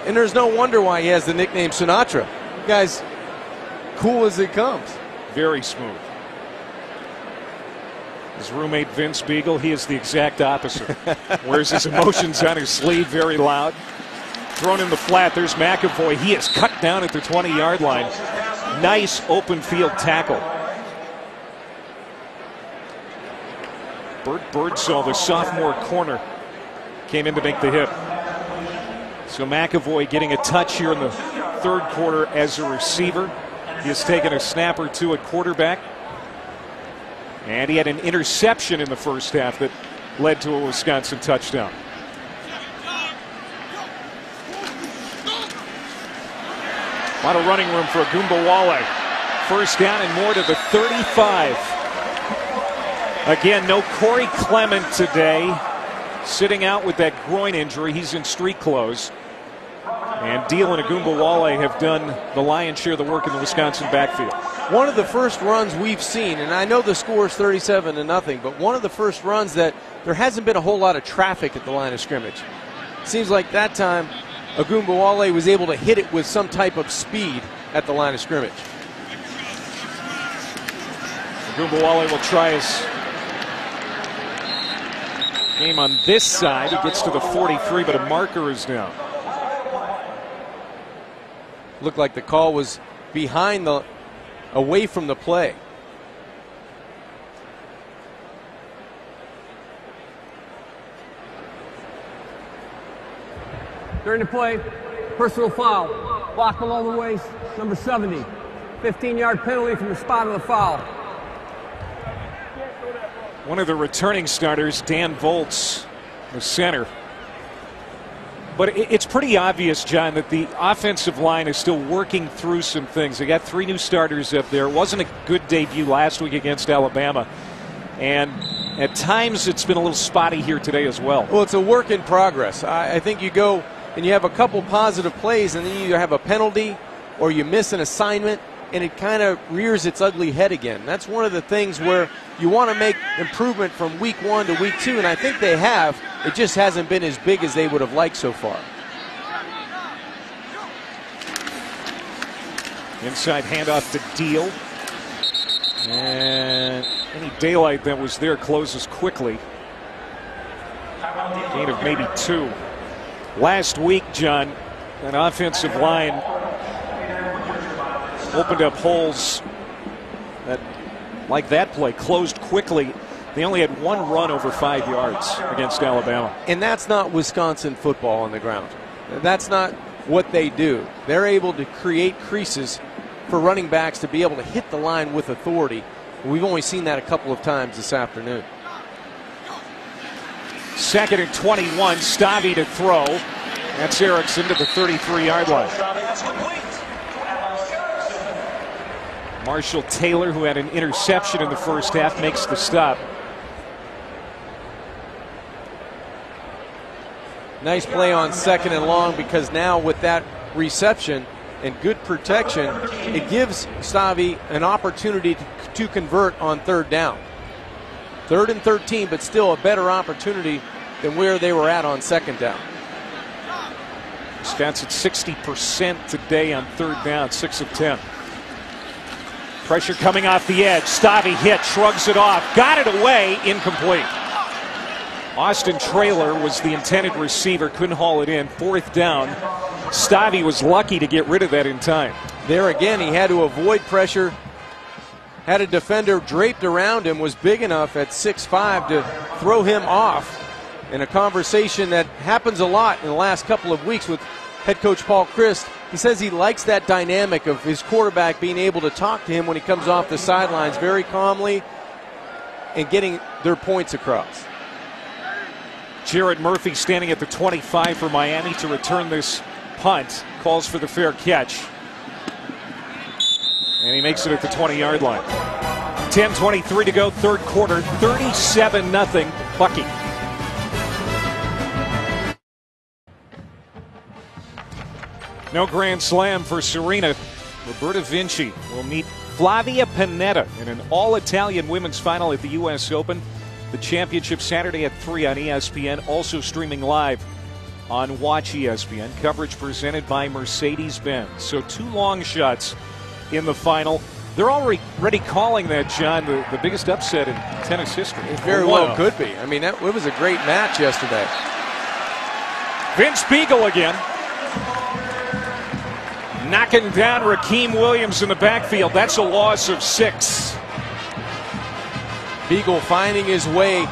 And there's no wonder why he has the nickname Sinatra. The guy's cool as it comes. Very smooth. His roommate Vince Beagle, he is the exact opposite. Wears his emotions on his sleeve, very loud. Thrown in the flat, there's McAvoy. He is cut down at the 20-yard line. Nice open field tackle. Bert Birdsall, the sophomore corner, came in to make the hit. So McAvoy getting a touch here in the 3rd quarter as a receiver. He has taken a snap or two at quarterback. And he had an interception in the first half that led to a Wisconsin touchdown. A lot of running room for Agumbawale. First down and more to the 35. Again, no Corey Clement today. Sitting out with that groin injury. He's in street clothes. And Deal and Agumbawale have done the lion's share of the work in the Wisconsin backfield. One of the first runs we've seen, and I know the score is 37-0, but one of the first runs that there hasn't been a whole lot of traffic at the line of scrimmage. Seems like that time Agumbawale was able to hit it with some type of speed at the line of scrimmage. Agumbawale will try his game on this side. He gets to the 43, but a marker is down. Looked like the call was away from the play. During the play, personal foul. Block below the waist, number 70. 15-yard penalty from the spot of the foul. One of the returning starters, Dan Volz, the center. But it's pretty obvious, John, that the offensive line is still working through some things. They got 3 new starters up there. It wasn't a good debut last week against Alabama. And at times it's been a little spotty here today as well. Well, it's a work in progress. I think you go and you have a couple positive plays, and then you either have a penalty or you miss an assignment, and it kind of rears its ugly head again. That's one of the things where you want to make improvement from week 1 to week 2, and I think they have. It just hasn't been as big as they would have liked so far. Inside handoff to Deal. And any daylight that was there closes quickly. Gain of maybe 2. Last week, John, an offensive line opened up holes that, like that play, closed quickly. They only had 1 run over 5 yards against Alabama. And that's not Wisconsin football on the ground. That's not what they do. They're able to create creases for running backs to be able to hit the line with authority. We've only seen that a couple of times this afternoon. 2nd and 21, Stavi to throw. That's Erickson to the 33-yard line. Marshall Taylor, who had an interception in the first half, makes the stop. Nice play on 2nd and long, because now with that reception and good protection, it gives Stavi an opportunity to convert on 3rd down. 3rd and 13, but still a better opportunity than where they were at on 2nd down. Stats at 60% today on 3rd down, 6 of 10. Pressure coming off the edge. Stavi hit, shrugs it off, got it away, incomplete. Austin Traylor was the intended receiver, couldn't haul it in. 4th down. Stavi was lucky to get rid of that in time. There again, he had to avoid pressure had a defender draped around him, was big enough at 6'5" to throw him off. In a conversation that happens a lot in the last couple of weeks with head coach Paul Chryst, he says he likes that dynamic of his quarterback being able to talk to him when he comes off the sidelines very calmly and getting their points across. Jared Murphy standing at the 25 for Miami to return this punt. Calls for the fair catch. And he makes it at the 20-yard line. 10:23 to go, third quarter, 37-0 Bucky. No grand slam for Serena. Roberta Vinci will meet Flavia Pannetta in an all-Italian women's final at the U.S. Open. The championship Saturday at 3 on ESPN, also streaming live on Watch ESPN. Coverage presented by Mercedes-Benz. So 2 long shots in the final. They're already calling that, John, the biggest upset in tennis history. It very well could be. I mean, it was a great match yesterday. Vince Beagle again. Knocking down Rakeem Williams in the backfield. That's a loss of 6. Beagle finding his way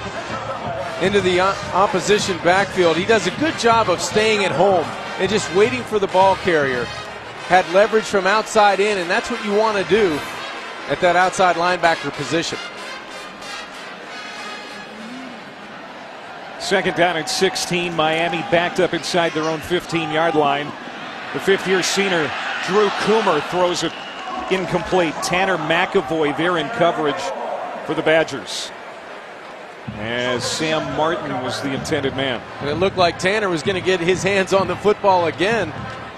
into the opposition backfield. He does a good job of staying at home and just waiting for the ball carrier. Had leverage from outside in, and that's what you want to do at that outside linebacker position. Second down at 16. Miami backed up inside their own 15-yard line. The fifth-year senior Drew Coomer throws it incomplete. Tanner McAvoy there in coverage for the Badgers, as Sam Martin was the intended man. And it looked like Tanner was going to get his hands on the football again.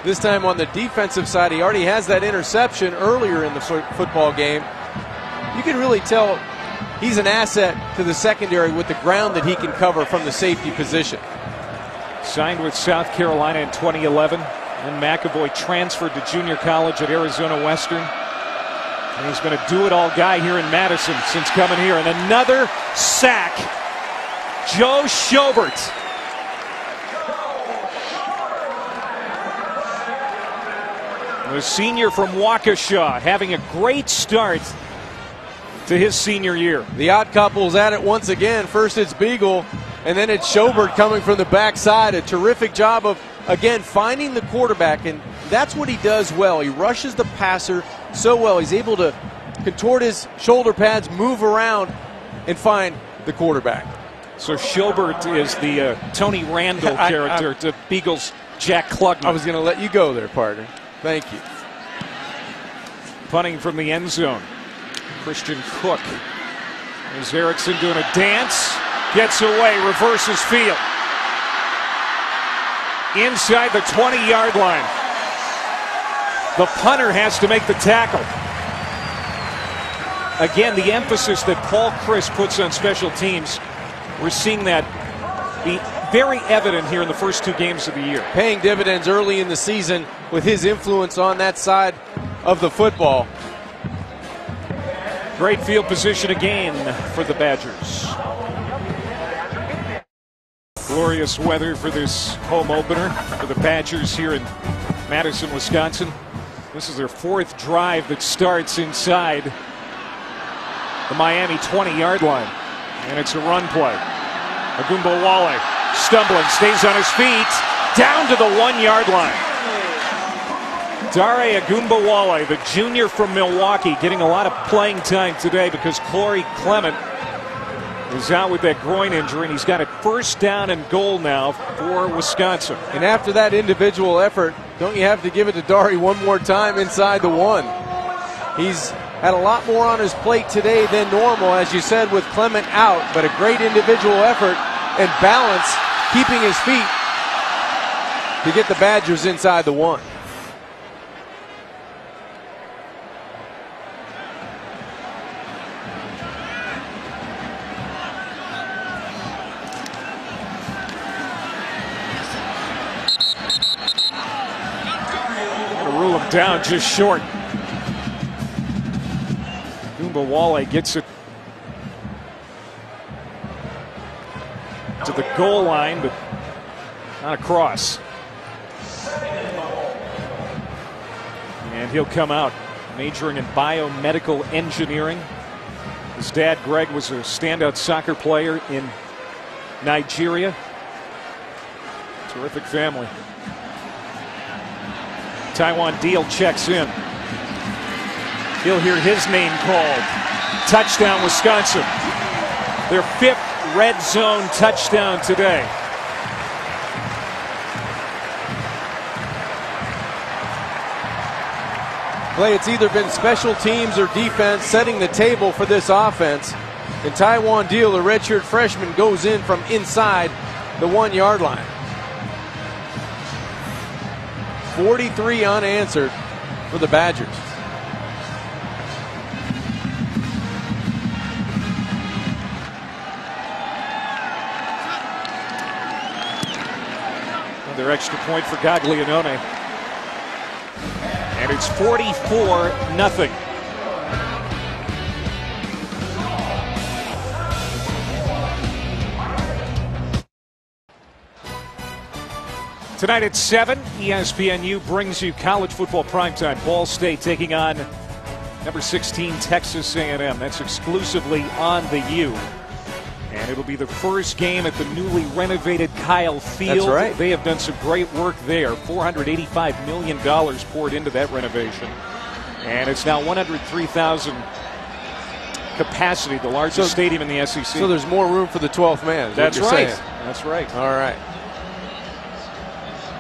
This time on the defensive side, he already has that interception earlier in the football game. You can really tell he's an asset to the secondary with the ground that he can cover from the safety position. Signed with South Carolina in 2011. And McAvoy transferred to junior college at Arizona Western. And he's been a do-it-all guy here in Madison since coming here. And another sack. Joe Schobert. The senior from Waukesha having a great start to his senior year. The odd couple's at it once again. First it's Beagle, and then it's Schobert coming from the backside. A terrific job of, again, finding the quarterback, and that's what he does well. He rushes the passer so well. He's able to contort his shoulder pads, move around, and find the quarterback. So Schobert is the Tony Randall character to Beagle's Jack Klugman. I was going to let you go there, partner. Thank you. Punting from the end zone. Christian Cook. There's Erickson doing a dance. Gets away, reverses field. Inside the 20-yard line. The punter has to make the tackle. Again, the emphasis that Paul Chryst puts on special teams, we're seeing that be very evident here in the first 2 games of the year. Paying dividends early in the season with his influence on that side of the football. Great field position again for the Badgers. Glorious weather for this home opener for the Badgers here in Madison, Wisconsin. This is their 4th drive that starts inside the Miami 20-yard line. And it's a run play. Agumbawale stumbling, stays on his feet, down to the 1-yard line. Dare Agumbawale, the junior from Milwaukee, getting a lot of playing time today because Corey Clement is out with that groin injury, and he's got a first down and goal now for Wisconsin. And after that individual effort, don't you have to give it to Dare one more time inside the 1? He's had a lot more on his plate today than normal, as you said, with Clement out, but a great individual effort and balance, keeping his feet to get the Badgers inside the 1. Rule him down just short. Agumbawale gets it to the goal line, but not across. And he'll come out majoring in biomedical engineering. His dad, Greg, was a standout soccer player in Nigeria. Terrific family. Taiwan Deal checks in. He'll hear his name called. Touchdown, Wisconsin. Their 5th red zone touchdown today. Clay, it's either been special teams or defense setting the table for this offense. And Taiwan Deal, the redshirt freshman, goes in from inside the 1-yard line. 43 unanswered for the Badgers. Another extra point for Gaglianone. And it's 44-0. Tonight at 7, ESPNU brings you college football primetime. Ball State taking on number 16 Texas A&M. That's exclusively on the U. And it'll be the first game at the newly renovated Kyle Field. That's right. They have done some great work there. $485 million poured into that renovation. And it's now 103,000 capacity, the largest stadium in the SEC. So there's more room for the 12th man. That's right. Saying. That's right. All right.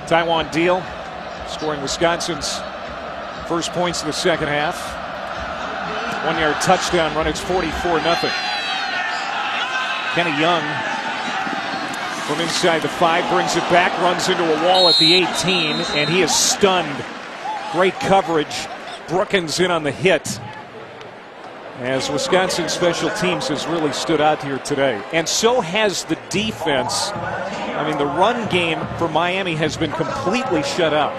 Taiwan Deal scoring Wisconsin's first points in the second half. 1-yard touchdown run. It's 44-0. Kenny Young from inside the 5 brings it back, runs into a wall at the 18, and he is stunned. Great coverage. Brookins in on the hit, as Wisconsin special teams has really stood out here today. And so has the defense. I mean, the run game for Miami has been completely shut out.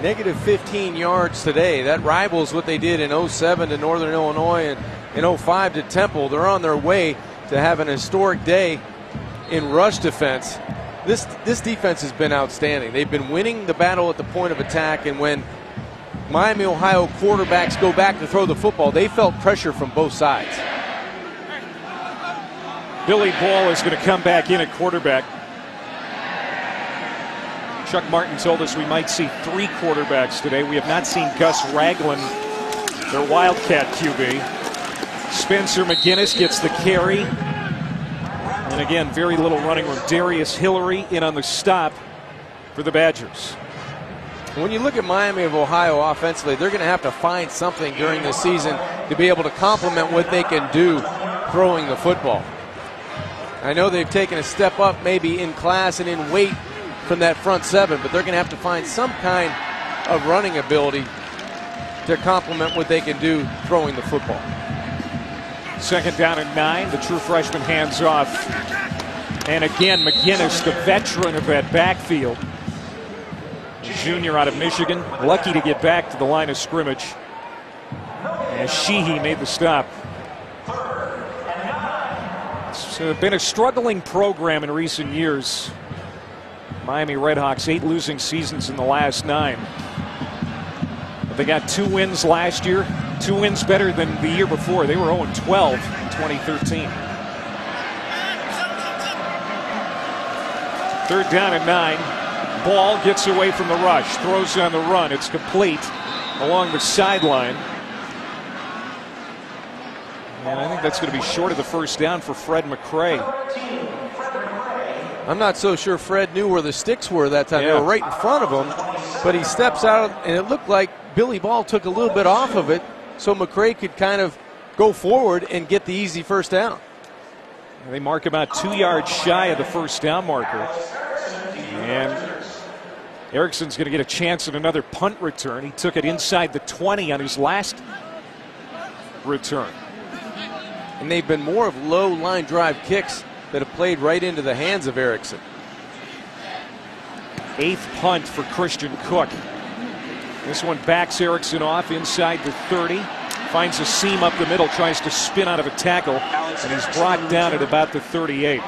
Negative 15 yards today. That rivals what they did in 07 to Northern Illinois and in 05 to Temple. They're on their way to have an historic day in rush defense. This defense has been outstanding. They've been winning the battle at the point of attack, and when Miami, Ohio quarterbacks go back to throw the football, they felt pressure from both sides. Billy Ball is going to come back in at quarterback. Chuck Martin told us we might see 3 quarterbacks today. We have not seen Gus Ragland, their Wildcat QB. Spencer McGinnis gets the carry. And again, very little running room. Darius Hillary in on the stop for the Badgers. When you look at Miami of Ohio offensively, they're going to have to find something during the season to be able to complement what they can do throwing the football. I know they've taken a step up maybe in class and in weight from that front 7, but they're going to have to find some kind of running ability to complement what they can do throwing the football. 2nd down and 9. The true freshman hands off. And again, McGinnis, the veteran of that backfield. Junior out of Michigan, lucky to get back to the line of scrimmage. As Sheehy made the stop. It's been a struggling program in recent years. Miami Redhawks, 8 losing seasons in the last 9. But they got 2 wins last year. 2 wins better than the year before. They were 0-12 in 2013. 3rd down and 9. Ball gets away from the rush, throws on the run. It's complete along the sideline. And I think that's going to be short of the first down for Fred McRae. I'm not so sure Fred knew where the sticks were that time. They were right in front of him, but he steps out, and it looked like Billy Ball took a little bit off of it, so McRae could kind of go forward and get the easy first down. They mark about 2 yards shy of the first down marker. And Erickson's going to get a chance at another punt return. He took it inside the 20 on his last return. And they've been more of low line drive kicks that have played right into the hands of Erickson. 8th punt for Christian Cook. This one backs Erickson off inside the 30. Finds a seam up the middle, tries to spin out of a tackle, and he's brought down at about the 38.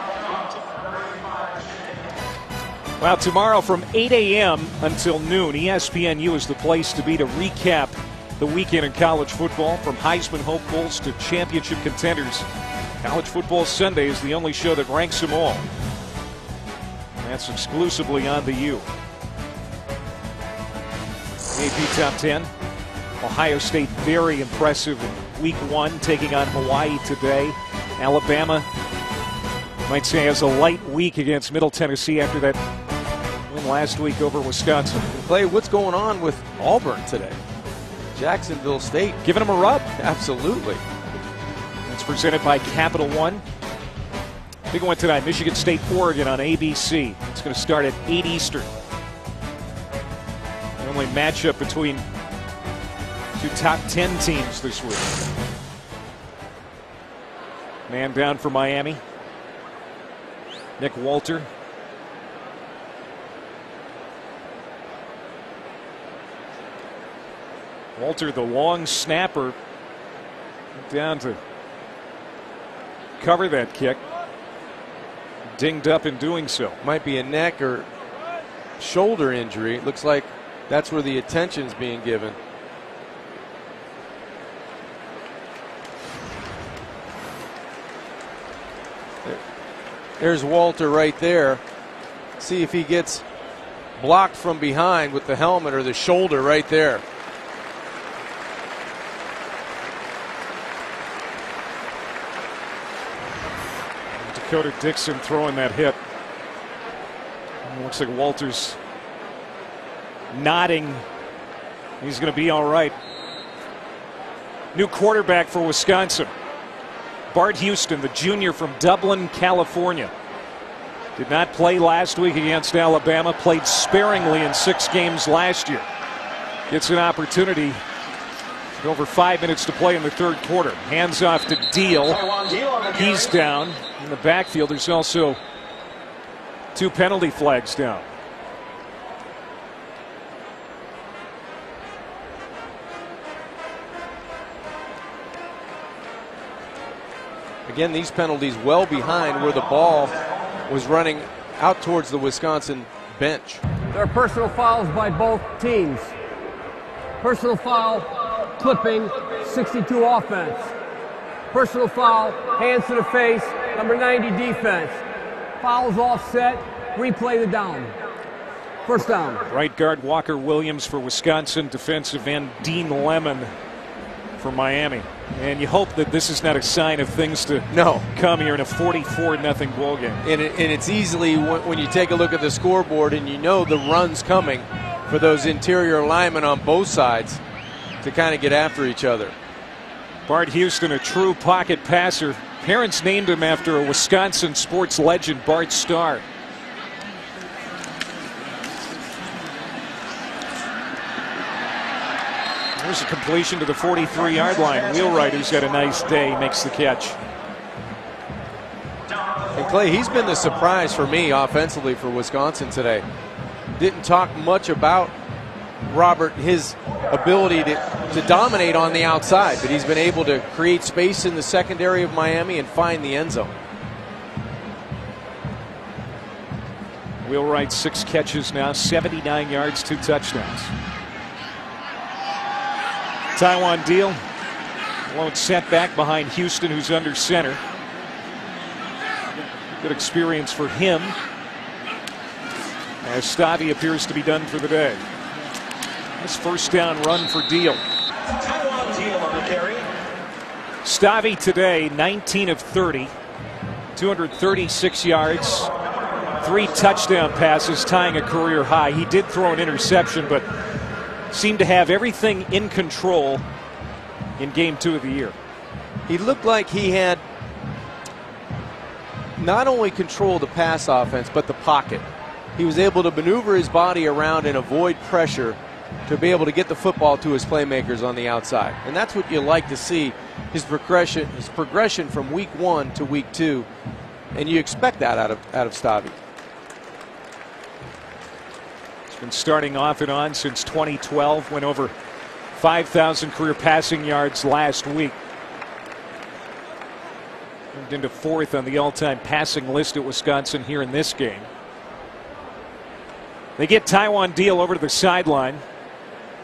Well, tomorrow from 8 a.m. until noon, ESPNU is the place to be to recap the weekend in college football. From Heisman hopefuls to championship contenders, College Football Sunday is the only show that ranks them all. And that's exclusively on the U. AP Top 10. Ohio State very impressive in week 1, taking on Hawaii today. Alabama, you might say, has a light week against Middle Tennessee after that win last week over Wisconsin. Clay, what's going on with Auburn today? Jacksonville State giving them a rub. Absolutely. It's presented by Capital One. Big one tonight, Michigan State, Oregon on ABC. It's going to start at 8 Eastern. The only matchup between two top 10 teams this week. Man down for Miami. Nick Walter. Walter, the long snapper, down to cover that kick. Dinged up in doing so. Might be a neck or shoulder injury. It looks like that's where the attention's being given. There's Walter right there. See if he gets blocked from behind with the helmet or the shoulder right there. Dakota Dixon throwing that hit. It looks like Walter's nodding. He's going to be all right. New quarterback for Wisconsin. Bart Houston, the junior from Dublin, California. Did not play last week against Alabama. Played sparingly in 6 games last year. Gets an opportunity. Over 5 minutes to play in the third quarter. Hands off to Deal. He's down. In the backfield, there's also 2 penalty flags down. Again, these penalties well behind where the ball was running out towards the Wisconsin bench. There are personal fouls by both teams. Personal foul, clipping, 62 offense. Personal foul, hands to the face, number 90 defense. Fouls offset, replay the down. First down. Right guard Walker Williams for Wisconsin, defensive end Dean Lemon for Miami. And you hope that this is not a sign of things to come here in a 44-0 ball game. And it's easily, when you take a look at the scoreboard and you know the run's coming for those interior linemen on both sides to kind of get after each other. Bart Houston, a true pocket passer. Parents named him after a Wisconsin sports legend, Bart Starr. There's a completion to the 43-yard line. Wheelwright, who's had a nice day, makes the catch. And Clay, he's been the surprise for me offensively for Wisconsin today. Didn't talk much about Robert, his ability to dominate on the outside, but he's been able to create space in the secondary of Miami and find the end zone. Wheelwright, 6 catches now, 79 yards, 2 touchdowns. Taiwan Deal, lone setback behind Houston, who's under center. Good experience for him, as Stavi appears to be done for the day. This first down run for Deal. Stavi today, 19 of 30, 236 yards, 3 touchdown passes, tying a career high. He did throw an interception, but seemed to have everything in control in game 2 of the year. He looked like he had not only control of the pass offense, but the pocket. He was able to maneuver his body around and avoid pressure to be able to get the football to his playmakers on the outside. And that's what you like to see, his progression from week 1 to week 2. And you expect that out of Stavi. He's been starting off and on since 2012, went over 5,000 career passing yards last week. Moved into 4th on the all-time passing list at Wisconsin here in this game. They get Taiwan Deal over to the sideline.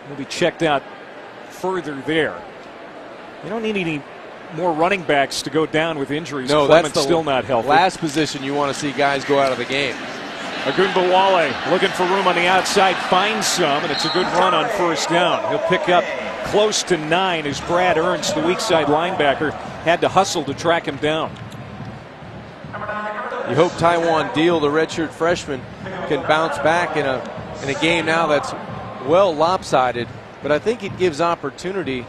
He'll be checked out further there. You don't need any more running backs to go down with injuries. No, Clement's that's the still not healthy. last position you want to see guys go out of the game. Agunbawale looking for room on the outside, finds some, and it's a good run on first down. He'll pick up close to 9 as Brad Ernst, the weak side linebacker, had to hustle to track him down. You hope Taiwan Deal, the redshirt freshman, can bounce back in a game now that's well lopsided, but I think it gives opportunity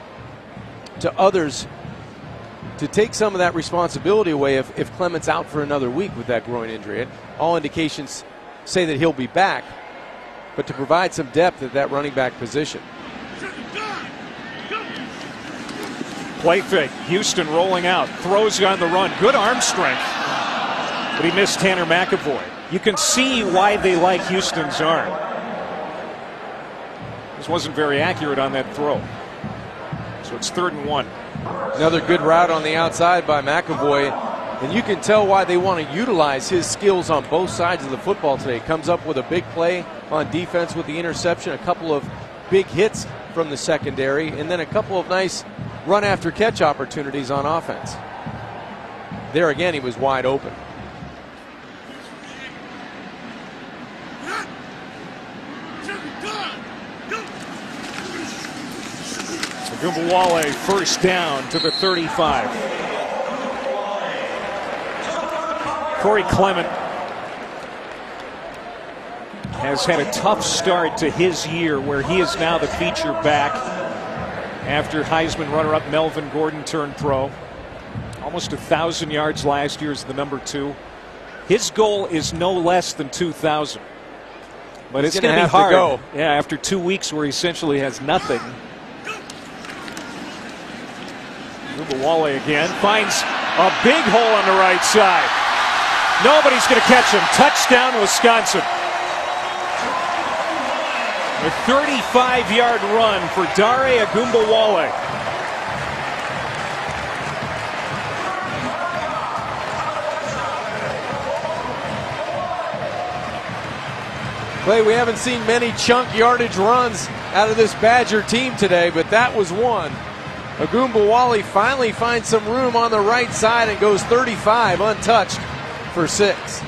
to others to take some of that responsibility away if Clement's out for another week with that groin injury. And all indications say that he'll be back, but to provide some depth at that running back position. Play fake. Houston rolling out. Throws on the run. Good arm strength. But he missed Tanner McAvoy. You can see why they like Houston's arm. This wasn't very accurate on that throw. So it's 3rd and 1. Another good route on the outside by McAvoy. And you can tell why they want to utilize his skills on both sides of the football today. Comes up with a big play on defense with the interception, a couple of big hits from the secondary, and then a couple of nice run after catch opportunities on offense. There again, he was wide open. Agunbawale first down to the 35. Corey Clement has had a tough start to his year, where he is now the feature back after Heisman runner-up Melvin Gordon turned pro. Almost 1,000 yards last year as the number 2. His goal is no less than 2,000. But it's going to be hard. Go. Yeah, after 2 weeks where he essentially has nothing. Agunbawale again finds a big hole on the right side. Nobody's going to catch him. Touchdown, Wisconsin. A 35-yard run for Dare Agunbawale. Clay, we haven't seen many chunk yardage runs out of this Badger team today, but that was one. Agunbawale finally finds some room on the right side and goes 35 untouched for 6.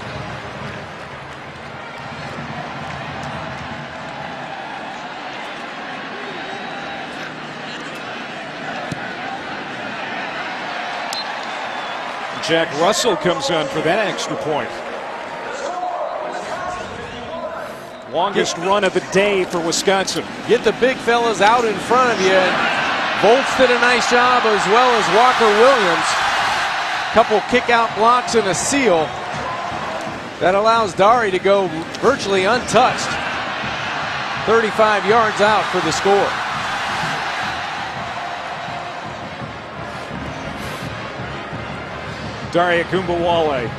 Jack Russell comes on for that extra point. Longest run of the day for Wisconsin. Get the big fellas out in front of you. Bolts did a nice job, as well as Walker Williams. Couple kick-out blocks and a seal that allows Dare to go virtually untouched. 35 yards out for the score. Dare Agunbawale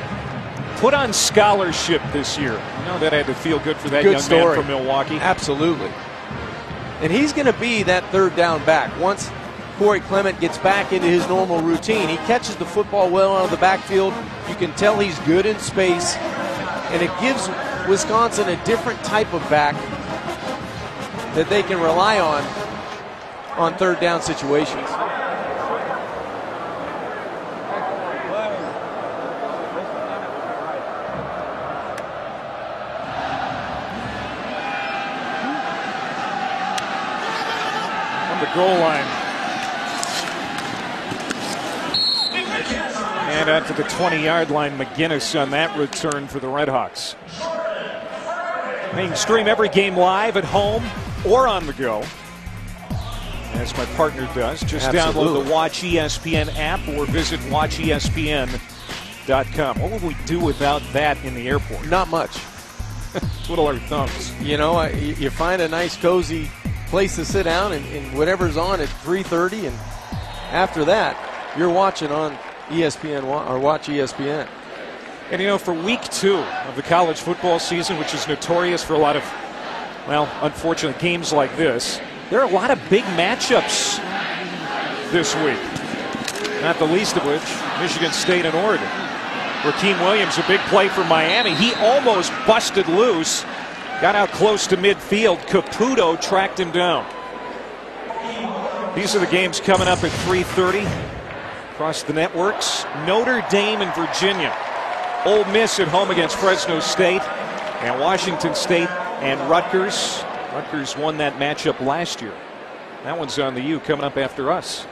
put on scholarship this year. You know that had to feel good for that young man from Milwaukee. Absolutely. And he's going to be that third down back. Once Corey Clement gets back into his normal routine, he catches the football well out of the backfield. You can tell he's good in space. And it gives Wisconsin a different type of back that they can rely on third down situations. Goal line. And out to the 20-yard line, McGinnis on that return for the Redhawks. You can stream every game live at home or on the go, as my partner does. Just download the Watch ESPN app or visit watchespn.com. What would we do without that in the airport? Not much. Twiddle our thumbs. You know, you find a nice, cozy place to sit down and whatever's on at 3:30, and after that you're watching on ESPN or Watch ESPN. And you know, for week 2 of the college football season, which is notorious for a lot of, well, unfortunate games like this, there are a lot of big matchups this week, not the least of which Michigan State and Oregon. Rakeem Williams, a big play for Miami. He almost busted loose. Got out close to midfield. Caputo tracked him down. These are the games coming up at 3:30 across the networks. Notre Dame and Virginia. Ole Miss at home against Fresno State. And Washington State and Rutgers. Rutgers won that matchup last year. That one's on the U coming up after us.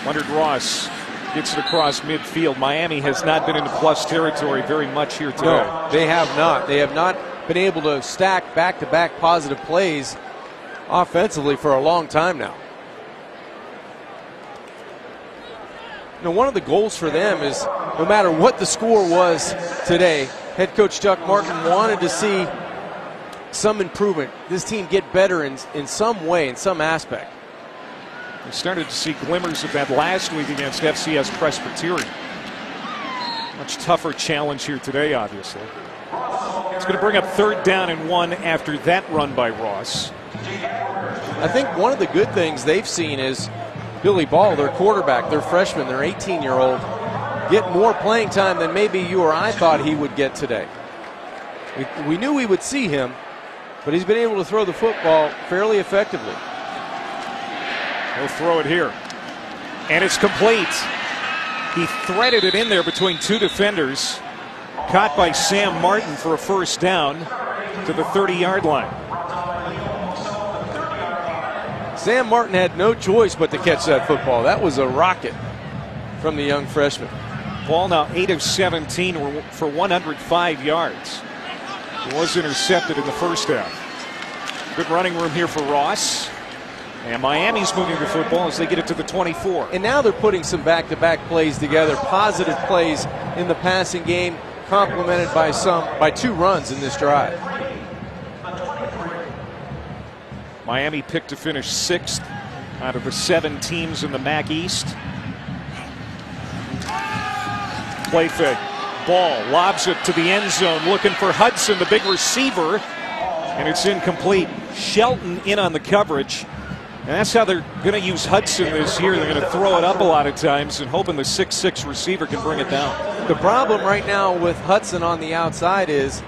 Leonard Ross gets it across midfield. Miami has not been into plus territory very much here today. No, they have not. They have not been able to stack back-to-back positive plays offensively for a long time now. Now, one of the goals for them is no matter what the score was today, head coach Chuck Martin wanted to see some improvement. This team get better in some way, in some aspect. We started to see glimmers of that last week against FCS Presbyterian. Much tougher challenge here today, obviously. It's going to bring up 3rd down and 1 after that run by Ross. I think one of the good things they've seen is Billy Ball, their quarterback, their freshman, their 18-year-old, get more playing time than maybe you or I thought he would get today. We knew we would see him, but he's been able to throw the football fairly effectively. He'll throw it here. And it's complete. He threaded it in there between 2 defenders. Caught by Sam Martin for a 1st down to the 30-yard line. Sam Martin had no choice but to catch that football. That was a rocket from the young freshman. Ball now 8 of 17 for 105 yards. He was intercepted in the 1st half. Good running room here for Ross. And Miami's moving the football as they get it to the 24. And now they're putting some back-to-back plays together, positive plays in the passing game, complemented by 2 runs in this drive. Miami picked to finish 6th out of the 7 teams in the MAC East. Play fake. Ball lobs it to the end zone, looking for Hudson, the big receiver, and it's incomplete. Shelton in on the coverage. And that's how they're going to use Hudson this year. They're going to throw it up a lot of times and hoping the 6'6" receiver can bring it down. The problem right now with Hudson on the outside is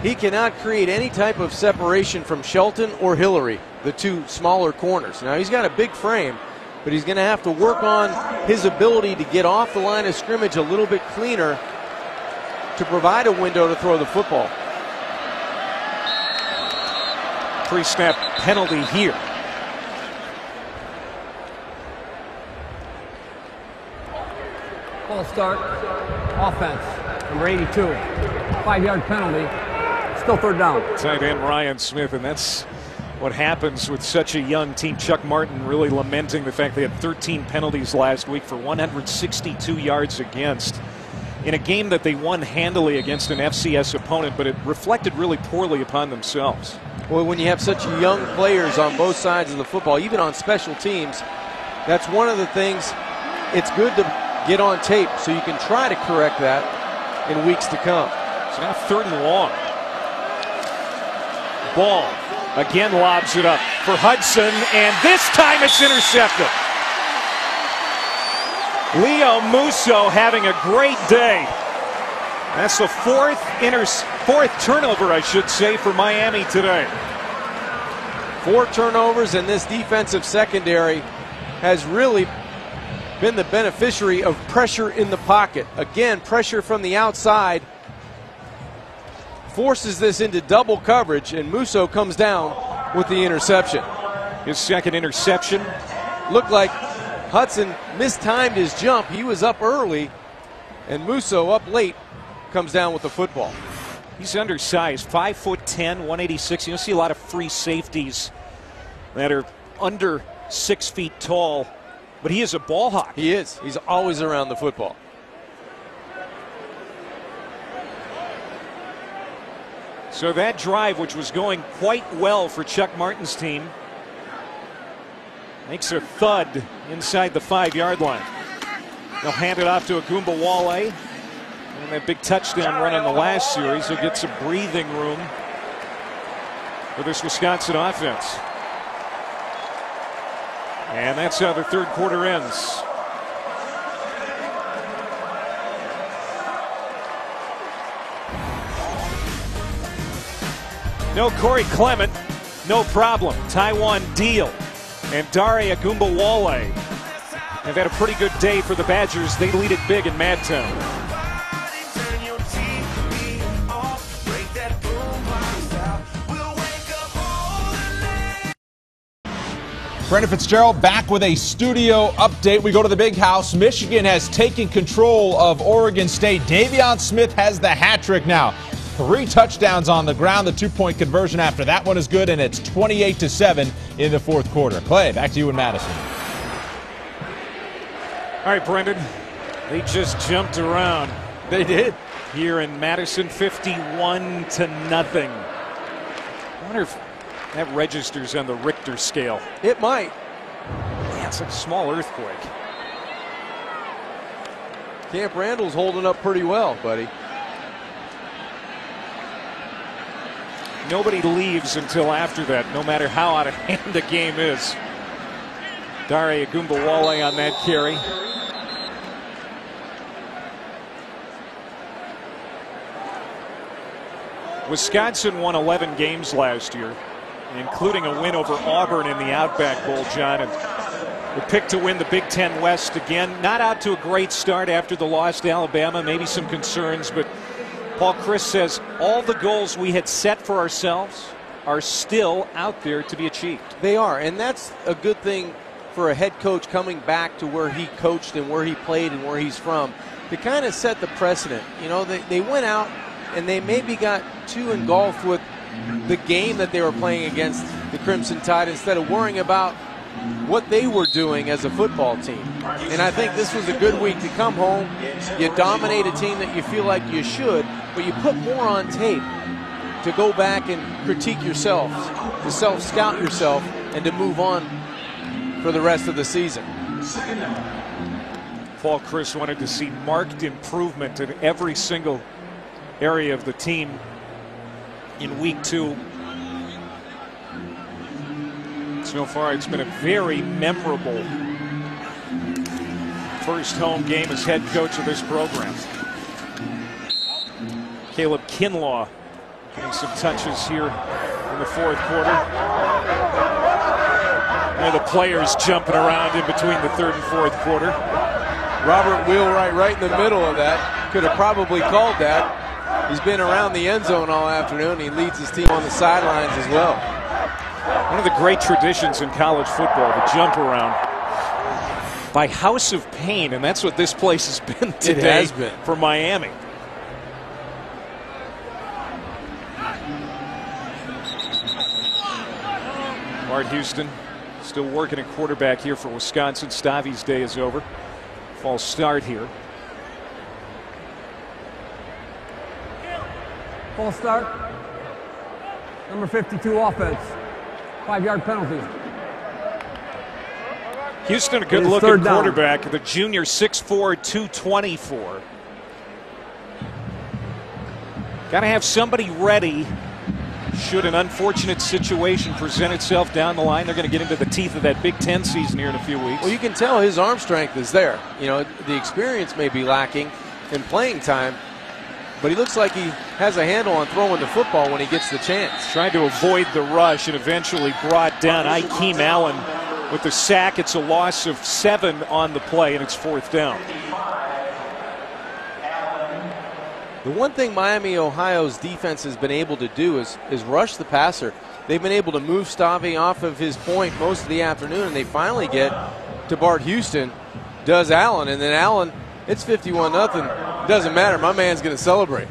he cannot create any type of separation from Shelton or Hillary, the 2 smaller corners. Now, he's got a big frame, but he's going to have to work on his ability to get off the line of scrimmage a little bit cleaner to provide a window to throw the football. Pre-snap penalty here. Ball start, offense, number 82, 5-yard penalty, still 3rd down. Tight end Ryan Smith, and that's what happens with such a young team. Chuck Martin really lamenting the fact they had 13 penalties last week for 162 yards against in a game that they won handily against an FCS opponent, but it reflected really poorly upon themselves. Well, when you have such young players on both sides of the football, even on special teams, that's one of the things it's good to get on tape so you can try to correct that in weeks to come. So now 3rd and long. Ball again lobs it up for Hudson, and this time it's intercepted. Leo Musso having a great day. That's the 4th turnover, I should say, for Miami today. 4 turnovers, and this defensive secondary has really been the beneficiary of pressure in the pocket. Again, pressure from the outside forces this into double coverage, and Musso comes down with the interception. His 2nd interception. Looked like Hudson mistimed his jump. He was up early, and Musso up late comes down with the football. He's undersized, 5'10", 186. You'll see a lot of free safeties that are under 6 feet tall, but he is a ball hawk. He is. He's always around the football. So that drive, which was going quite well for Chuck Martin's team, makes a thud inside the 5-yard line. They'll hand it off to Agumbawale. And that big touchdown run in the last series, he'll get some breathing room for this Wisconsin offense. And that's how the 3rd quarter ends. No Corey Clement, no problem. Taiwan Deal and Dare Agumbawale have had a pretty good day for the Badgers. They lead it big in Madtown. Brandon Fitzgerald back with a studio update. We go to the big house. Michigan has taken control of Oregon State. Davion Smith has the hat trick now. 3 touchdowns on the ground. The 2-point conversion after that one is good, and it's 28-7 in the fourth quarter. Clay, back to you in Madison. All right, Brendan. They just jumped around. They did. Here in Madison, 51-0. I wonder if that registers on the Richter scale. It might. Yeah, it's like a small earthquake. Camp Randall's holding up pretty well, buddy. Nobody leaves until after that, no matter how out of hand the game is. Dare Agumbawale on that carry. Wisconsin won 11 games last year, including a win over Auburn in the Outback Bowl, John. And we picked to win the Big Ten West again. Not out to a great start after the loss to Alabama. Maybe some concerns, but Paul Chryst says all the goals we had set for ourselves are still out there to be achieved. They are, and that's a good thing for a head coach coming back to where he coached and where he played and where he's from, to kind of set the precedent. You know, they went out and they maybe got too engulfed with the game that they were playing against the Crimson Tide instead of worrying about what they were doing as a football team. And I think this was a good week to come home. You dominate a team that you feel like you should, but you put more on tape to go back and critique yourself, to self-scout yourself, and to move on for the rest of the season. Paul Chryst wanted to see marked improvement in every single area of the team in week 2. So far, it's been a very memorable first home game as head coach of this program. Caleb Kinlaw getting some touches here in the fourth quarter. And the players jumping around in between the third and fourth quarter. Robert Wheelwright right in the middle of that. Could have probably called that. He's been around the end zone all afternoon. He leads his team on the sidelines as well. One of the great traditions in college football, the jump around by House of Pain, and that's what this place has been today. It has been. For Miami. Bart Houston still working at quarterback here for Wisconsin. Stavi's day is over. False start here. False start. Number 52 offense. 5-yard penalty. Houston, a good-looking quarterback. The junior, 6'4", 224. Got to have somebody ready should an unfortunate situation present itself down the line. They're going to get into the teeth of that Big Ten season here in a few weeks. Well, you can tell his arm strength is there. You know, the experience may be lacking in playing time, but he looks like he has a handle on throwing the football when he gets the chance. Trying to avoid the rush and eventually brought down Ikeem Allen with the sack. It's a loss of 7 on the play, and it's 4th down. The one thing Miami, Ohio's defense has been able to do is rush the passer. They've been able to move Stavi off of his point most of the afternoon, and they finally get to Bart Houston, does Allen, and then Allen, it's 51-0. Doesn't matter. My man's going to celebrate.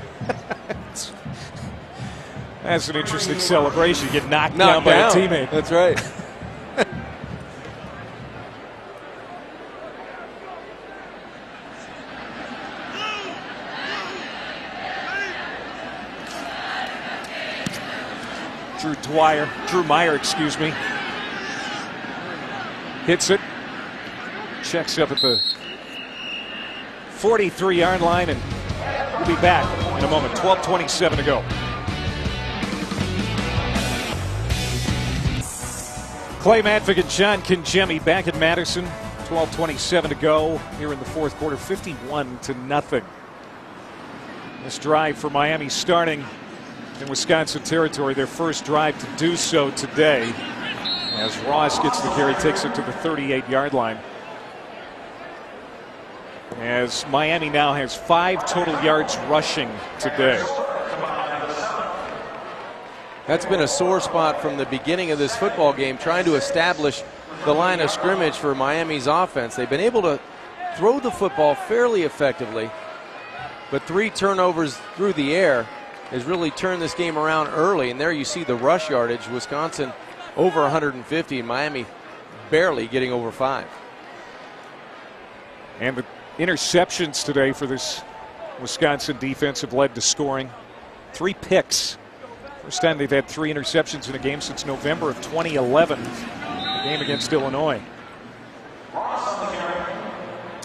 That's an interesting celebration. Get knocked down by a teammate. That's right. Drew Meyer, excuse me. Hits it. Checks up at the 43-yard line, and we'll be back in a moment. 12:27 to go. Clay Matvick and John Kingemi back in Madison. 12:27 to go here in the fourth quarter. 51-0. This drive for Miami starting in Wisconsin territory, their first drive to do so today. As Ross gets the carry, takes it to the 38-yard line. As Miami now has 5 total yards rushing today. That's been a sore spot from the beginning of this football game, trying to establish the line of scrimmage for Miami's offense. They've been able to throw the football fairly effectively, but 3 turnovers through the air has really turned this game around early. And there you see the rush yardage. Wisconsin over 150, and Miami barely getting over 5. And the interceptions today for this Wisconsin defense have led to scoring 3 picks. First time they've had 3 interceptions in a game since November of 2011, the game against Illinois.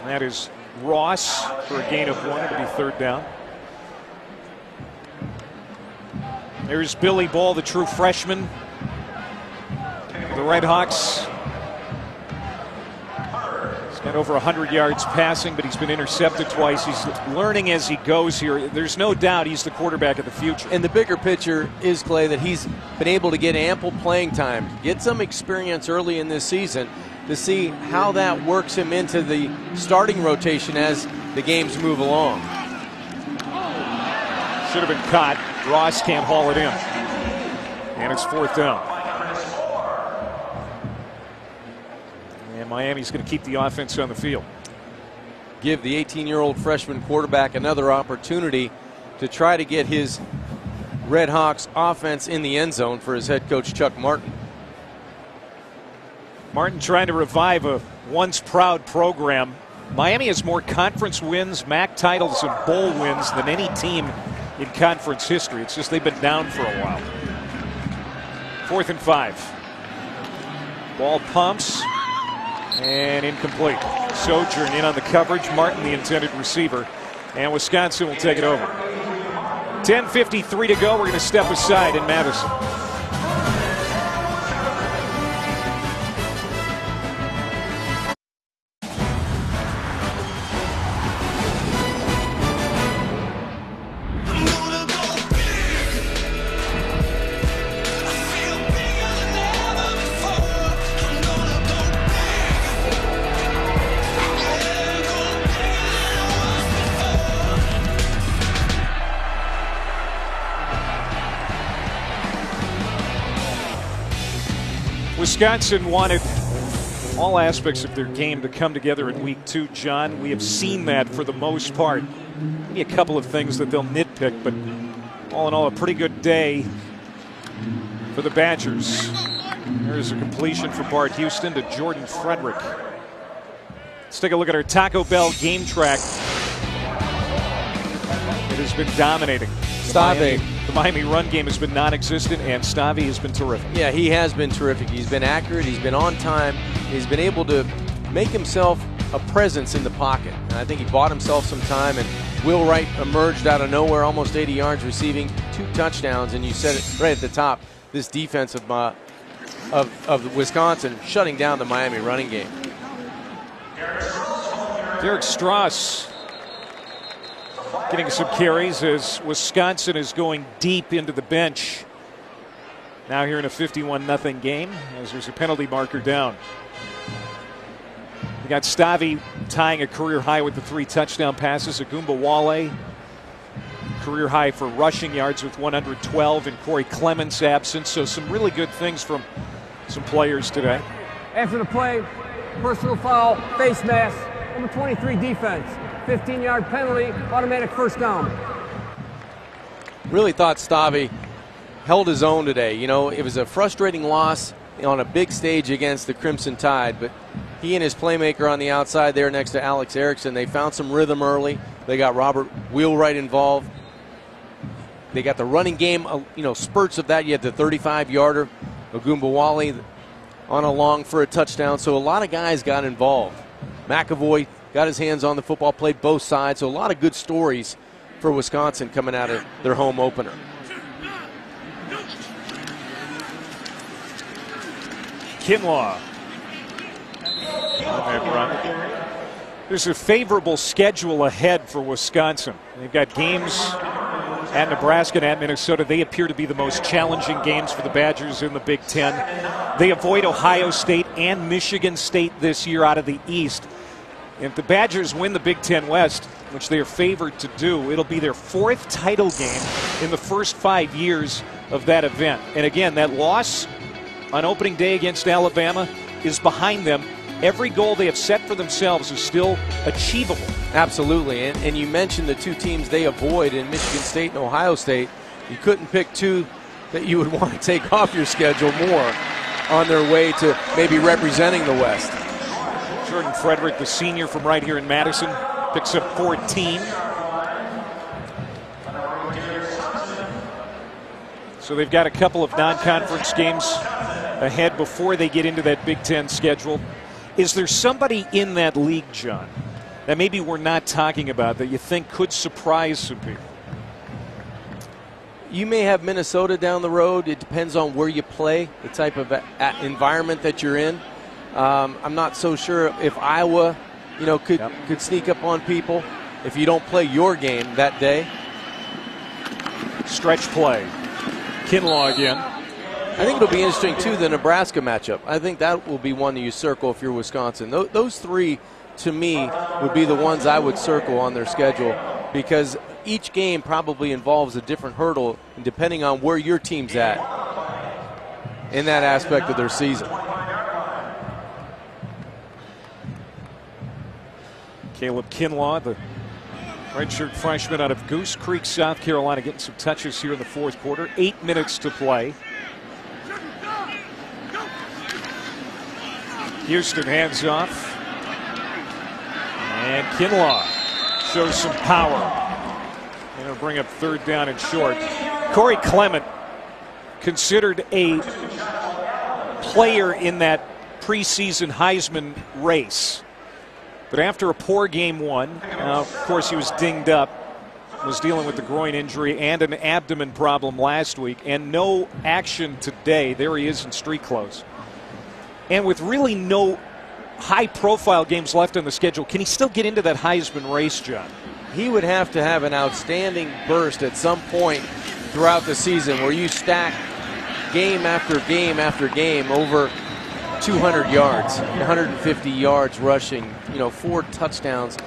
That is Ross for a gain of 1. It'll be 3rd down. There's Billy Ball, the true freshman. The Redhawks. He's got over 100 yards passing, but he's been intercepted twice. He's learning as he goes here. There's no doubt he's the quarterback of the future. And the bigger picture is, Clay, that he's been able to get ample playing time, get some experience early in this season to see how that works him into the starting rotation as the games move along. Should have been caught. Ross can't haul it in. And it's 4th down. And Miami's going to keep the offense on the field. Give the 18-year-old freshman quarterback another opportunity to try to get his Red Hawks offense in the end zone for his head coach, Chuck Martin. Martin trying to revive a once proud program. Miami has more conference wins, MAC titles, and bowl wins than any team in conference history. It's just they've been down for a while. 4th and 5. Ball pumps and incomplete. Sojourn in on the coverage. Martin, the intended receiver, and Wisconsin will take it over. 10:53 to go. We're going to step aside in Madison. Wisconsin wanted all aspects of their game to come together in week 2, John. We have seen that for the most part. Maybe a couple of things that they'll nitpick, but all in all, a pretty good day for the Badgers. There's a completion for Bart Houston to Jordan Frederick. Let's take a look at our Taco Bell game track. It has been dominating. The Miami run game has been non-existent, and Stavi has been terrific. Yeah, he has been terrific. He's been accurate. He's been on time. He's been able to make himself a presence in the pocket. And I think he bought himself some time, and Will Wright emerged out of nowhere, almost 80 yards, receiving 2 touchdowns. And you said it right at the top, this defense of Wisconsin shutting down the Miami running game. Derek Strauss getting some carries as Wisconsin is going deep into the bench. Now here in a 51-0 game as there's a penalty marker down. We got Stavi tying a career high with the 3 touchdown passes. Agumba Wale, career high for rushing yards with 112, and Corey Clements absent. So some really good things from some players today. After the play, personal foul, face mask, number 23 defense. 15-yard penalty, automatic first down. Really thought Stavi held his own today. You know, it was a frustrating loss on a big stage against the Crimson Tide, but he and his playmaker on the outside there next to Alex Erickson, they found some rhythm early. They got Robert Wheelwright involved. They got the running game, you know, spurts of that. You had the 35-yarder, Agumba Wale on a long for a touchdown. So a lot of guys got involved. McAvoy got his hands on the football, played both sides. So a lot of good stories for Wisconsin coming out of their home opener. Kinlaw on that run. There's a favorable schedule ahead for Wisconsin. They've got games at Nebraska and at Minnesota. They appear to be the most challenging games for the Badgers in the Big Ten. They avoid Ohio State and Michigan State this year out of the East. If the Badgers win the Big Ten West, which they are favored to do, it'll be their 4th title game in the first 5 years of that event. And again, that loss on opening day against Alabama is behind them. Every goal they have set for themselves is still achievable. Absolutely. And you mentioned the 2 teams they avoid in Michigan State and Ohio State. You couldn't pick 2 that you would want to take off your schedule more on their way to maybe representing the West. Jordan Frederick, the senior from right here in Madison, picks up 14. So they've got a couple of non-conference games ahead before they get into that Big Ten schedule. Is there somebody in that league, John, that maybe we're not talking about that you think could surprise some people? You may have Minnesota down the road. It depends on where you play, the type of environment that you're in. I'm not so sure if Iowa, could sneak up on people if you don't play your game that day. Stretch play. Kinlaw again. I think it'll be interesting, too, the Nebraska matchup. I think that will be one that you circle if you're Wisconsin. Those 3, to me, would be the ones I would circle on their schedule because each game probably involves a different hurdle, depending on where your team's at in that aspect of their season. Caleb Kinlaw, the redshirt freshman out of Goose Creek, South Carolina, getting some touches here in the 4th quarter. 8 minutes to play. Houston hands off. And Kinlaw shows some power. And it'll bring up 3rd down and short. Corey Clement, considered a player in that preseason Heisman race. But after a poor game 1, of course he was dinged up, was dealing with the groin injury and an abdomen problem last week, and no action today. There he is in street clothes. And with really no high-profile games left on the schedule, can he still get into that Heisman race, John? He would have to have an outstanding burst at some point throughout the season where you stack game after game after game over 200 yards, 150 yards rushing, 4 touchdowns.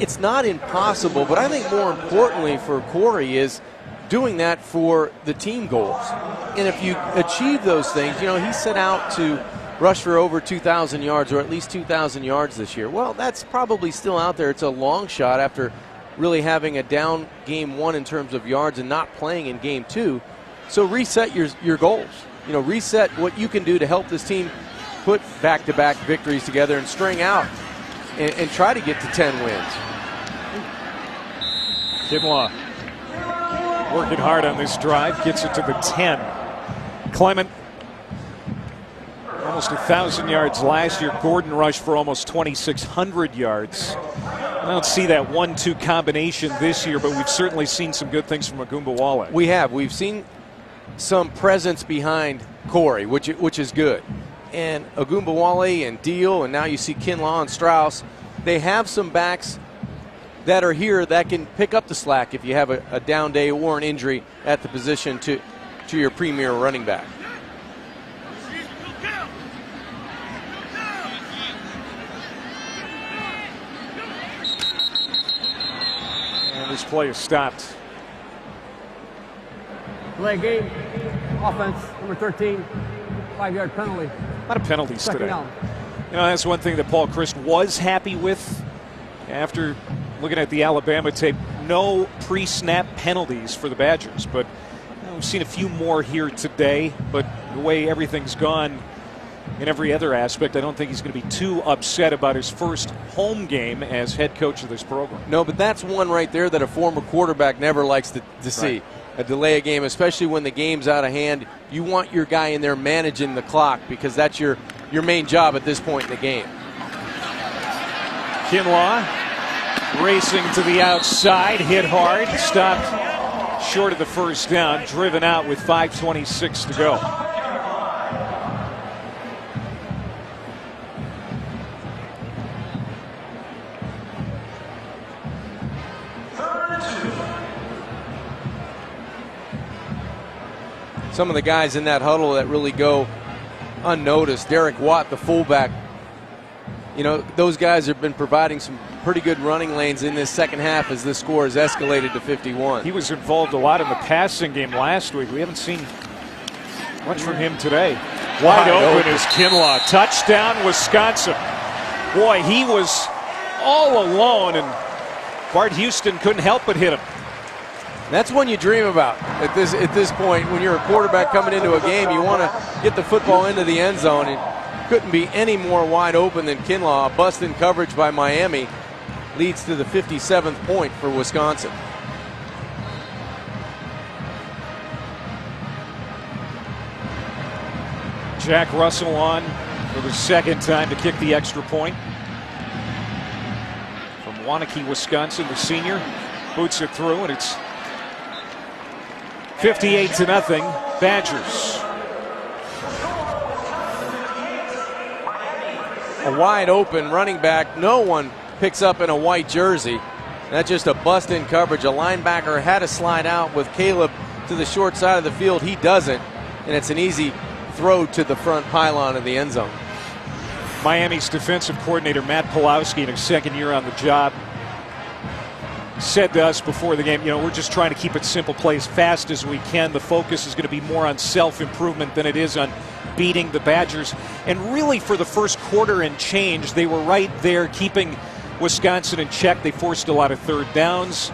It's not impossible, but I think more importantly for Corey is doing that for the team goals. And if you achieve those things, he set out to rush for over 2,000 yards or at least 2,000 yards this year. Well, that's probably still out there. It's a long shot after really having a down game 1 in terms of yards and not playing in game 2. So reset your goals. Reset what you can do to help this team put back-to-back victories together and string out and try to get to 10 wins. Kinlaw working hard on this drive, gets it to the 10. Clement, almost 1,000 yards last year. Gordon rushed for almost 2,600 yards. I don't see that 1-2 combination this year, but we've certainly seen some good things from Ogunbowale. We have. We've seen some presence behind Corey, which is good. And Ogunbowale and Deal, and now you see Kinlaw and Strauss, they have some backs that are here that can pick up the slack if you have a down day or an injury at the position to your premier running back. And this play is stopped. Play game. Offense, number 13. 5-yard penalty. A lot of penalties Second today. down. That's one thing that Paul Chryst was happy with after looking at the Alabama tape. No pre-snap penalties for the Badgers, but we've seen a few more here today. But the way everything's gone in every other aspect, I don't think he's going to be too upset about his first home game as head coach of this program. No, but that's one right there that a former quarterback never likes to see. Right. A delay a game, especially when the game's out of hand. You want your guy in there managing the clock because that's your main job at this point in the game. Kinlaw racing to the outside, hit hard, stopped short of the first down, driven out with 5:26 to go. some of the guys in that huddle that really go unnoticed. Derek Watt, the fullback, you know, those guys have been providing some pretty good running lanes in this second half as this score has escalated to 51. He was involved a lot in the passing game last week. We haven't seen much from him today. Wide open is Kinlaw. Touchdown, Wisconsin. Boy, he was all alone, and Bart Houston couldn't help but hit him. That's one you dream about at this point. When you're a quarterback coming into a game, you want to get the football into the end zone. And couldn't be any more wide open than Kinlaw. A bust in coverage by Miami leads to the 57th point for Wisconsin. Jack Russell on for the second time to kick the extra point. From Waunakee, Wisconsin, the senior boots it through, and it's 58-0 Badgers. A wide open running back. No one picks up in a white jersey. That's just a bust in coverage. A linebacker had to slide out with Caleb to the short side of the field. He doesn't, and it's an easy throw to the front pylon of the end zone. Miami's defensive coordinator Matt Pawlowski, in his second year on the job, said to us before the game, you know, we're just trying to keep it simple, play as fast as we can. The focus is going to be more on self-improvement than it is on beating the Badgers. And really, for the first quarter and change, they were right there keeping Wisconsin in check. They forced a lot of third downs.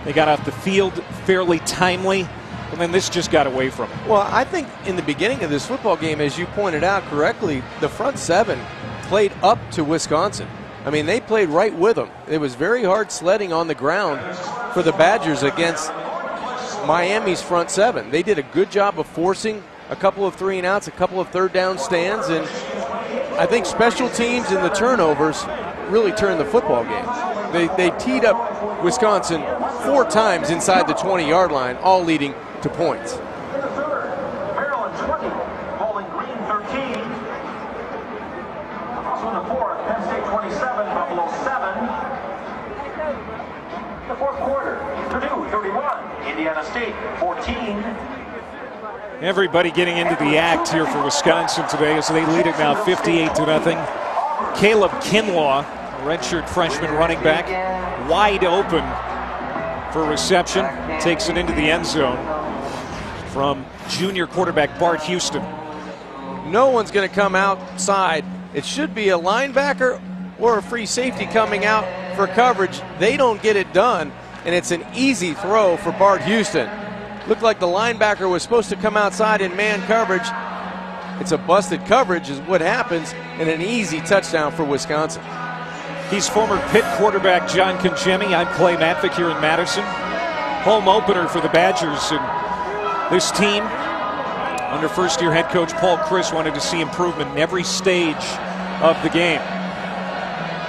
They got off the field fairly timely. And then this just got away from them. Well, I think in the beginning of this football game, as you pointed out correctly, the front seven played up to Wisconsin. I mean, they played right with them. It was very hard sledding on the ground for the Badgers against Miami's front seven. They did a good job of forcing a couple of 3-and-outs, a couple of third down stands, and I think special teams and the turnovers really turned the football game. They teed up Wisconsin 4 times inside the 20-yard line, all leading to points. Maryland 20, Bowling Green 13. Also in the fourth, Penn State 27, Buffalo 7. The fourth quarter, Purdue 31, Indiana State 14. Everybody getting into the act here for Wisconsin today as they lead it now 58-0. Caleb Kinlaw, redshirt freshman running back, wide open for reception, takes it into the end zone from junior quarterback Bart Houston. No one's going to come outside. It should be a linebacker or a free safety coming out for coverage. They don't get it done, and it's an easy throw for Bart Houston. Looked like the linebacker was supposed to come outside in man coverage. It's a busted coverage is what happens, and an easy touchdown for Wisconsin. He's former Pitt quarterback John Congemi. I'm Clay Matvick here in Madison. Home opener for the Badgers, and this team, under first-year head coach Paul Chryst, wanted to see improvement in every stage of the game.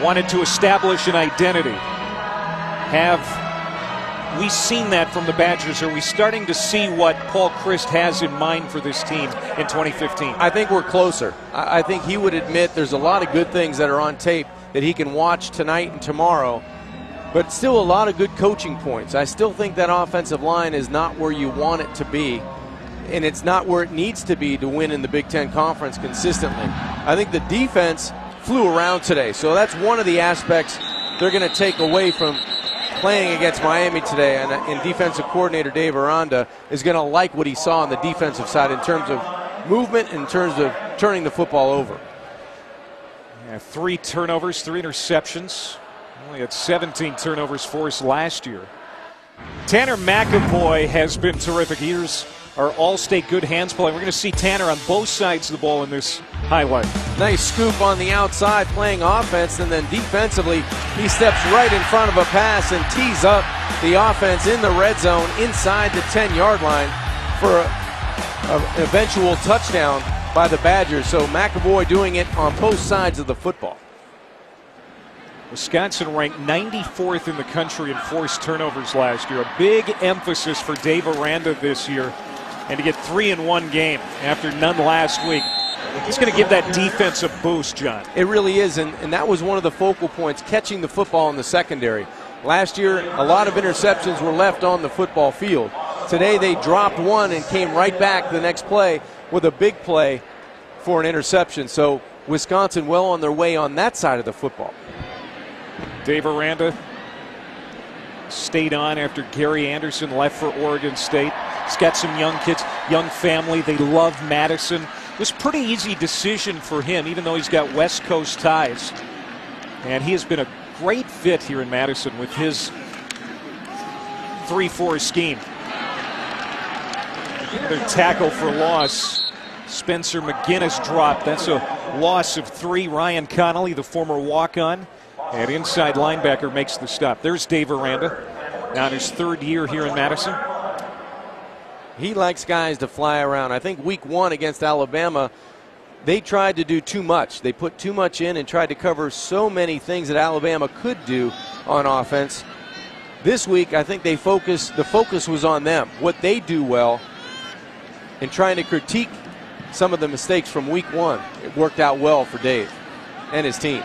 Wanted to establish an identity. Have we seen that from the Badgers? Are we starting to see what Paul Chryst has in mind for this team in 2015? I think we're closer. I think he would admit there's a lot of good things that are on tape that he can watch tonight and tomorrow, but still a lot of good coaching points. I still think that offensive line is not where you want it to be, and it's not where it needs to be to win in the Big Ten Conference consistently. I think the defense flew around today, so that's one of the aspects they're going to take away from playing against Miami today, and defensive coordinator Dave Aranda is going to like what he saw on the defensive side in terms of movement, in terms of turning the football over. Yeah, 3 turnovers, 3 interceptions. Only had 17 turnovers forced last year. Tanner McAvoy has been terrific. Here's our all-state good hands play. We're going to see Tanner on both sides of the ball in this highlight. Nice scoop on the outside playing offense, and then defensively he steps right in front of a pass and tees up the offense in the red zone inside the 10-yard line for an eventual touchdown by the Badgers. So McAvoy doing it on both sides of the football. Wisconsin ranked 94th in the country in forced turnovers last year. A big emphasis for Dave Aranda this year. And to get 3 in one game after none last week, it's going to give that defense a boost, John. It really is, and that was one of the focal points, catching the football in the secondary. Last year, a lot of interceptions were left on the football field. Today they dropped one and came right back the next play with a big play for an interception. So Wisconsin well on their way on that side of the football. Dave Aranda stayed on after Gary Anderson left for Oregon State. He's got some young kids, young family. They love Madison. It was a pretty easy decision for him, even though he's got West Coast ties. And he has been a great fit here in Madison with his 3-4 scheme. Another tackle for loss. Spencer McGinnis dropped. That's a loss of 3. Ryan Connolly, the former walk-on, and inside linebacker, makes the stop. There's Dave Aranda, now in his 3rd year here in Madison. He likes guys to fly around. I think week 1 against Alabama, they tried to do too much. They put too much in and tried to cover so many things that Alabama could do on offense. This week, I think the focus was on them, what they do well, and trying to critique some of the mistakes from week 1. It worked out well for Dave and his team.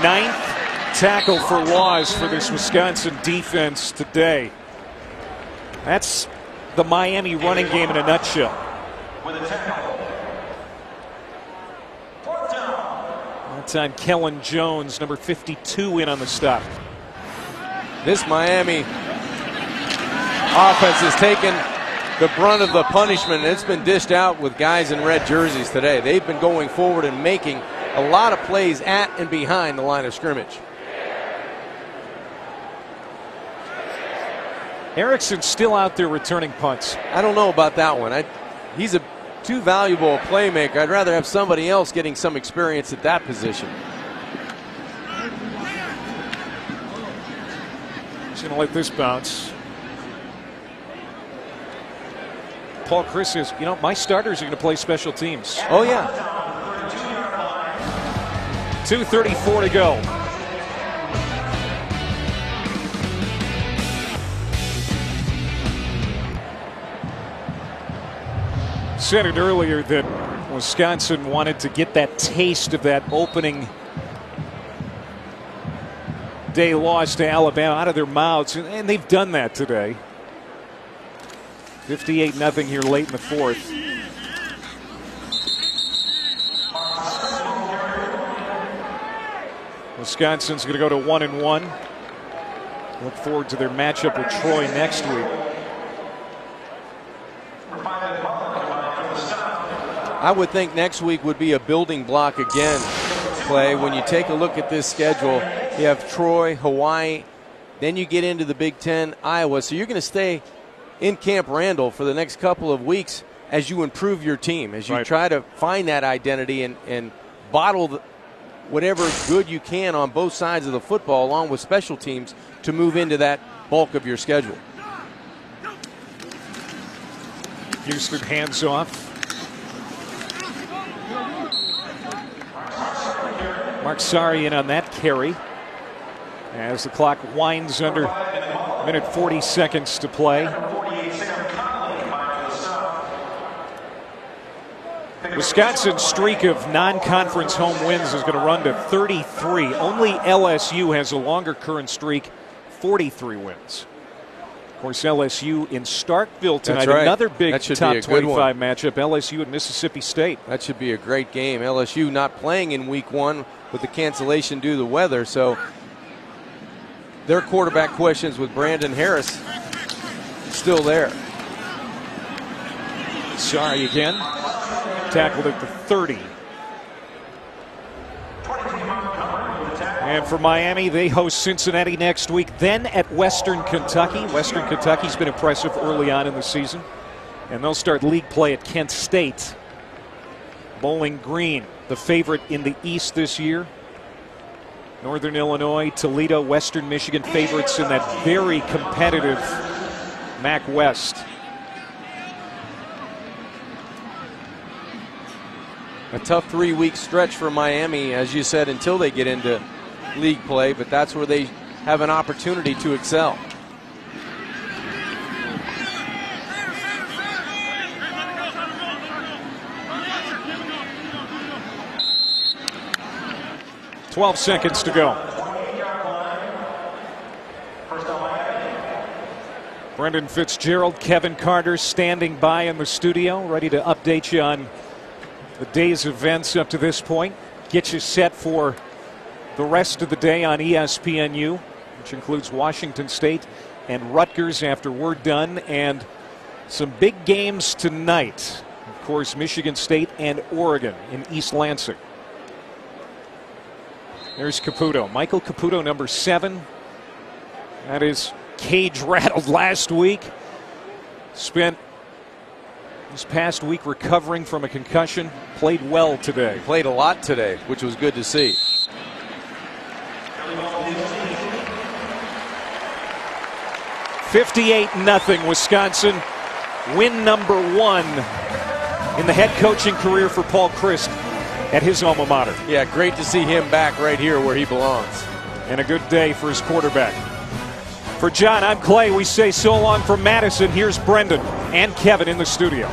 9th tackle for loss for this Wisconsin defense today. That's the Miami running game in a nutshell. That's on Kellen Jones, number 52, in on the stop. This Miami offense has taken the brunt of the punishment, and it's been dished out with guys in red jerseys today. They've been going forward and making a lot of plays at and behind the line of scrimmage. Erickson's still out there returning punts. I don't know about that one. He's a too valuable a playmaker. I'd rather have somebody else getting some experience at that position. He's going to let this bounce. Paul Chryst says, you know, my starters are going to play special teams. Oh, yeah. 2:34 to go. Said it earlier that Wisconsin wanted to get that taste of that opening day loss to Alabama out of their mouths, and they've done that today. 58-0 here late in the 4th. Wisconsin's going to go to 1-1. Look forward to their matchup with Troy next week. I would think next week would be a building block again, Clay. When you take a look at this schedule, you have Troy, Hawaii, then you get into the Big Ten, Iowa. So you're going to stay in Camp Randall for the next couple of weeks as you improve your team, as you try to find that identity and bottle whatever good you can on both sides of the football, along with special teams, to move into that bulk of your schedule. Houston hands off. Mark Sarian on that carry as the clock winds under a minute 40 seconds to play. Wisconsin's streak of non-conference home wins is going to run to 33. Only LSU has a longer current streak, 43 wins. Of course, LSU in Starkville tonight, another big top 25 matchup, LSU and Mississippi State. That should be a great game. LSU not playing in week 1 with the cancellation due to the weather, so their quarterback questions with Brandon Harris still there. Sorry again. Tackled at the 30. And for Miami, they host Cincinnati next week, then at Western Kentucky. Western Kentucky's been impressive early on in the season. And they'll start league play at Kent State. Bowling Green, the favorite in the East this year. Northern Illinois, Toledo, Western Michigan favorites in that very competitive MAC West. A tough 3-week stretch for Miami, as you said, until they get into league play, but that's where they have an opportunity to excel. .12 seconds to go. Brendan Fitzgerald, Kevin Carter standing by in the studio, ready to update you on the day's events up to this point. Get you set for the rest of the day on ESPNU, which includes Washington State and Rutgers after we're done, and some big games tonight. Of course, Michigan State and Oregon in East Lansing. There's Caputo. Michael Caputo, number 7. That is cage rattled last week. Spent this past week recovering from a concussion. Played well today. He played a lot today, which was good to see. $58-0 Wisconsin. Win number 1 in the head coaching career for Paul Chryst at his alma mater. Yeah, great to see him back right here where he belongs. And a good day for his quarterback. For John, I'm Clay. We say so long from Madison. Here's Brendan and Kevin in the studio.